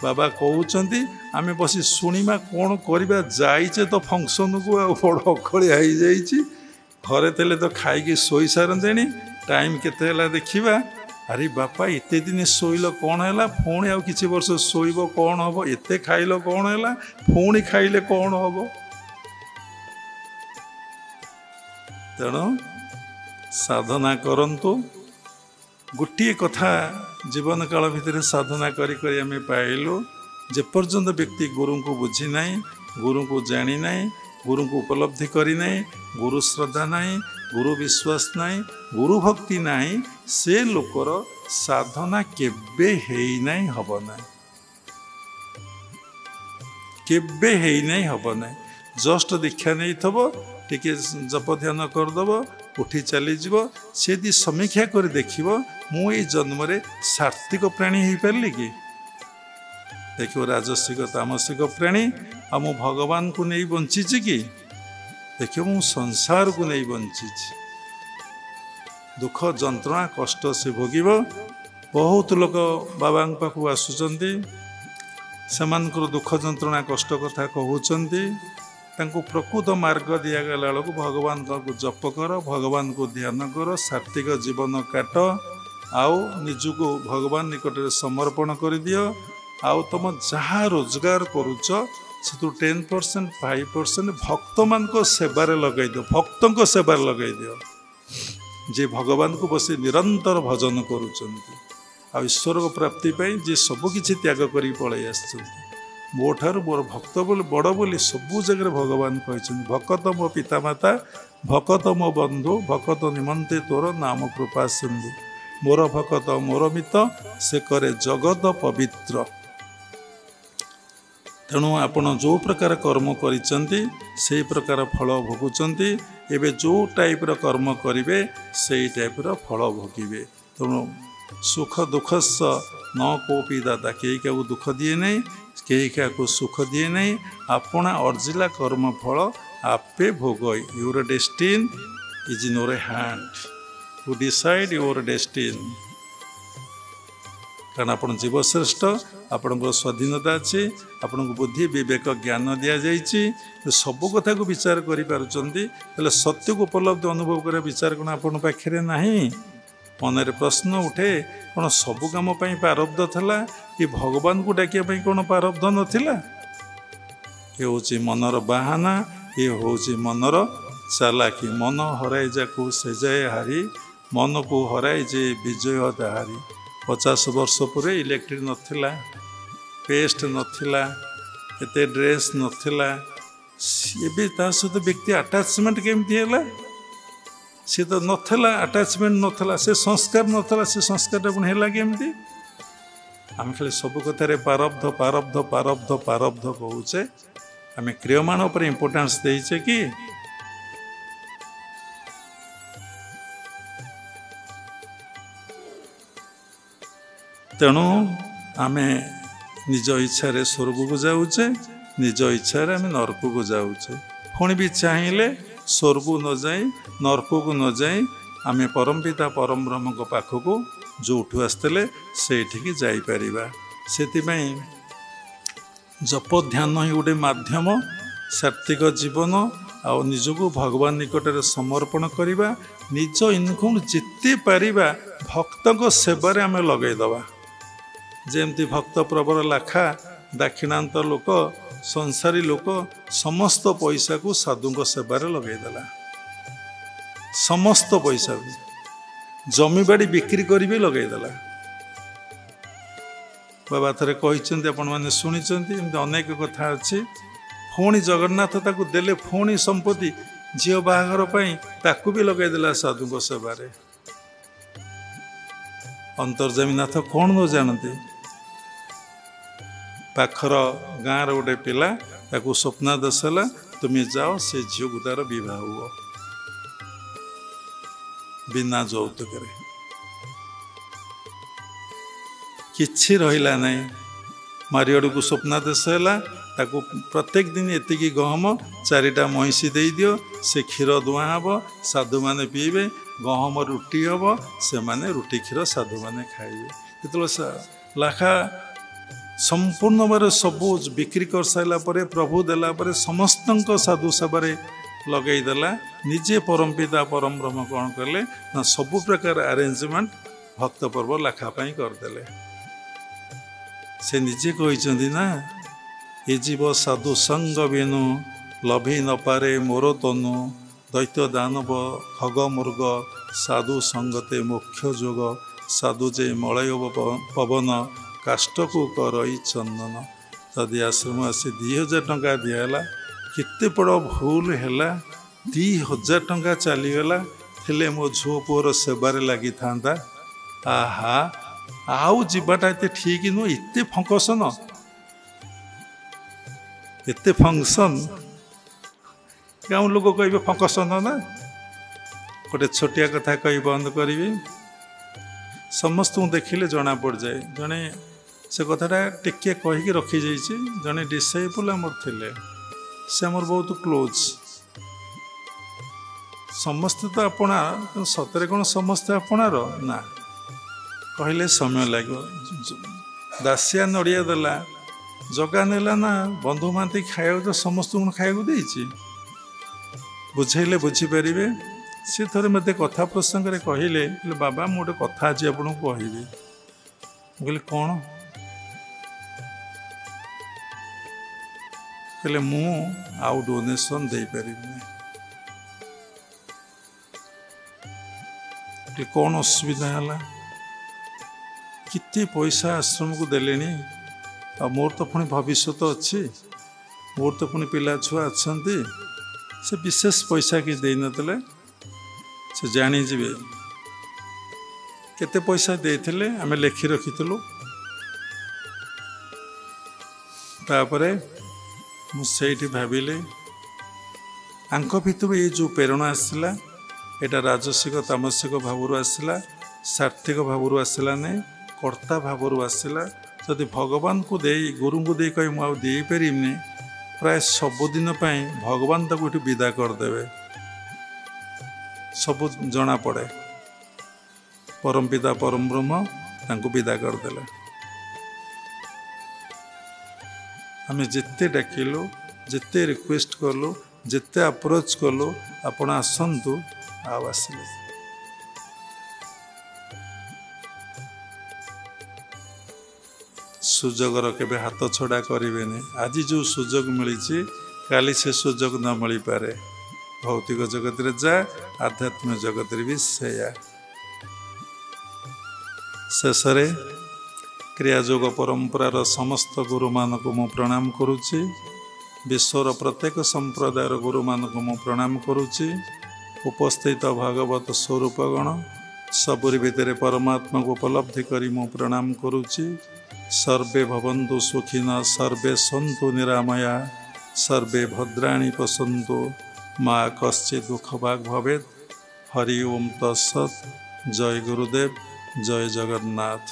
ବାବା କହୁଛନ୍ତି ଆମେ ବସି ଶୁଣିବା, କ'ଣ କରିବା, ଯାଇଛେ ତ ଫଙ୍କସନ୍କୁ, ଆଉ ବଡ଼ ଅକଳିଆ ହେଇଯାଇଛି। ଘରେ ଥିଲେ ତ ଖାଇକି ଶୋଇ ସାରନ୍ତେଣି, ଟାଇମ୍ କେତେ ହେଲା ଦେଖିବା। ଆରେ ବାପା ଏତେ ଦିନ ଶୋଇଲ କ'ଣ ହେଲା, ପୁଣି ଆଉ କିଛି ବର୍ଷ ଶୋଇବ କ'ଣ ହେବ, ଏତେ ଖାଇଲ କ'ଣ ହେଲା, ପୁଣି ଖାଇଲେ କ'ଣ ହେବ। ତେଣୁ ସାଧନା କରନ୍ତୁ। ଗୋଟିଏ କଥା ଜୀବନ କାଳ ଭିତରେ ସାଧନା କରି କରି ଆମେ ପାଇଲୁ, ଯେପର୍ଯ୍ୟନ୍ତ ବ୍ୟକ୍ତି ଗୁରୁଙ୍କୁ ବୁଝି ନାହିଁ, ଗୁରୁଙ୍କୁ ଜାଣି ନାହିଁ, गुरु को उपलब्धि करी नहीं, गुरु श्रद्धा नहीं, गुरु विश्वास नहीं, गुरु भक्ति नहीं, से लोकर साधना केबे हेई नहीं हब नहीं, केबे हेई नहीं हब नहीं। जस्ट दीक्षा नहीं थब टिके जप ध्यान करदब उठी चली जीव से दी समीक्षा कर देखिब मु ए जन्म रे सात्विक प्राणी हो पारे कि देखिए राजसिक तामसिक प्राणी आ मु भगवान को नहीं बंची कि देखिए मु संसार को नहीं बंची दुख जंत्रणा कष्ट से भोगिब। बहुत लोक बाबा पाखु आसुचंती सेमानकर दुख जंत्रणा कष्ट कथा कहउचंती तांको प्रकृत मार्ग दिगला बेलू भगवान को जप कर, भगवान को ध्यान कर, सात्विक जीवन काट, आउ निजको भगवान निकट समर्पण कर दियो। आउ तुम जहाँ रोजगार करुच से 10% 5% भक्त मान को सेवारे लगे दियो, भक्तों को सेवारे लगे दियो जे भगवान को बस निरंतर भजन करुचंती आ ईश्वर को प्राप्ति पाई जे सब किछि त्याग करी पळै आछंती। मो ठार मोर भक्त बोली बड़ बोली सबू जगह भगवान कहते भकत मो पितामाता भकत मो बंधु भकत निमंते तोर नाम कृपा सिंधु मोर भकत मोर मित से करे जगत पवित्र। तेणु आपण जो प्रकार कर्म करिसंती से प्रकार फल भोगुचंती। एबे जो टाइप रो कर्म करिवे से टाइप रो फल भोगिबे। तेणु सुख दुखस न कोपी दाता कई क्या दुख दिए नहीं, कई क्या सुख दिए नहीं। अपना अर्जिला कर्म फल आपे भोग। Your destiny is in your hand, to decide your destiny. कारण आप जीवश्रेष्ठ, आपण स्वाधीनता अच्छी, आपण को बुद्धि विवेक ज्ञान दि जाइए। सब कथा को विचार करें सत्य को उपलब्ध अनुभव कर विचार कौन आपण पाखे ना। मनरे प्रश्न उठे कौन सबु काम प्रारब्ध था कि भगवान को डाकिया कौन प्रारब्ध नाला। ये हूँ मनर बाहाना, ये हूँ मनर चालाकी। मन हराई जाकू से जाए हारी, मन को हराई जे विजय हारी। 50 वर्ष पर इलेक्ट्रिक नथिला, पेस्ट नथिला, एते ड्रेस नथिला, एबे ता सहित व्यक्ति अटैचमेंट केमती है। सी तो नथला अटैचमेंट नथला, से संस्कार नथला, से संस्कार पुणी है केमती। आम खाली सब कथार प्रारब्ध प्रारब्ध प्रारब्ध प्रारब्ध कहूचे, आम क्रियमाण पर इम्पोर्टेंस देचे कि तेणु आम निज इच्छा स्वर्ग को जाऊे, निज इच्छा आम नरक को जाऊे। पुणी भी चाहिए स्वर्ग न जाए नरक को न जाए आम परमपिता परम ब्रह्म को पाखक जो उठू आसते से जापर। से जप ध्यान ही गोटे माध्यम सात्विक जीवन आ निजको भगवान निकट समर्पण करवा। निज इनकम जिते पारिबा भक्त सेवारे आम लगेदबा। जेमती भक्त प्रबर लाखा दाक्षिणांत लोक संसारी लोक समस्त पैसा को साधु सेवारे लगेदेला। समस्त पैसा जमी बाड़ी बिक्री कर भी लगेदेला। बाबा थे कहते आपण मैंने शुणी अनेक कथा अच्छी। पुणी जगन्नाथ ताकू देले पुणी संपत्ति झील बाहागर ताकू भी लगेदेला साधु सेवारे। अंतर्जामीनाथ कौन न जानते। पाखर गाँव गोटे पिला ताकू स्वप्नादेश है तुम्हें जाओ से झील को तार बह हुआ बिना यौतुक किछि रहिला नहीं। मारियाड़ को स्वप्नादेश है ताकू प्रत्येक दिन एतिकी गहम 4टा महिषी दे दियो, से क्षीर दुआ हम साधु माने पीबे, गहम रुटी हम से माने रुटी क्षीर साधु माने खाइबे। जो लाखा संपूर्ण बार सबू बिक्री कर सारा पर प्रभु देला पर समस्त साधु सेवारे लगेदेला। निजे परमपिता परम ब्रह्म कौन कले ना सबु प्रकार अरेंजमेंट भक्त पर्व लाखापाई करदे। से निजे कहते ना ये जीव साधु संग बिनु लभी न पारे मोर तनु दैत्य दानव खग मृग साधु संगते मोक्ष जोग साधु जे मलय पवन काष्ट को करई चंदन। जदि आश्रम आसी 2000 टंका दिहला केते बड़ भूल हैला 2000 टंका चलीगला हेले मो झुओ पुअर सेबार लगी था आहा आउ जीवाटा एते ठीक नुह एते फंक्शन एते फंक्शन गाँव लोक कहे फंक्शन ना गोटे छोटिया कथा कही बंद करी समस्त देखिले जना पड़ जाए जड़े से कथाटा टिके कहीकि रखी जाइए जड़े डिसाइबल आमर थे से आमर बहुत क्लोज समस्ते तो अपना सतरे कौन समस्ते अपनार ना कहले समय लगे दासिया नड़िया देला जगा नेला ना बंधु माती खाया तो समस्त खाया देती बुझेले बुझीपारे सी थे मत कथा प्रसंग में कहले बाबा मुझे कथा आज आपको कहबी कहले कौन कहले मु आउ डोनेशन दे पारिबनी कौन असुविधा है कितने पैसा आश्रम को देले आ मोर तो पुणी भविष्य अच्छी मोर तो पुणी पिला छुआ अच्छा से विशेष पैसा कि दे नतले से जानीजे केते पैसा देते आम लिखि रखीलु तापरे मुझे भाविले आंक भितर ये जो प्रेरणा आसला एटा राजसिक तामसिक भाव आसला सार्थिक भाव आसला नहीं कर्ता भाव आसला जदि भगवान को दे गुरु को दे कही मुझे पारिनी प्राय सबुदिन भगवान तक ये विदा करदे सब जना पड़े परम पिता परम ब्रह्म तांको विदा करदे आम जिते डाकिलु जिते रिक्वेस्ट कलु जिते अप्रोच कलु आपण आसतु आसिले सुजोगर केबे हाथ छड़ा करें आज जो सुजोग मिली काली से सुजोग न मिल पारे भौतिक जगत रे जा आध्यात्मिक जगत रे भी सेया शेषरे क्रियायोग परंपरार समस्त गुरु मान को मु प्रणाम करुच्ची विश्वर प्रत्येक संप्रदायर गुरु मान को मु प्रणाम करुच्ची उपस्थित भागवत स्वरूपगण सबुरी भितर परमात्मा को उपलब्धि करी मु प्रणाम करुच्ची सर्वे भवन्तु सुखिनः सर्वे सन्तु निरामया सर्वे भद्राणि पश्यन्तु मा कश्चित् दुःखभाग् भवेत् हरि ओम तत्सत् जय गुरुदेव जय जगन्नाथ।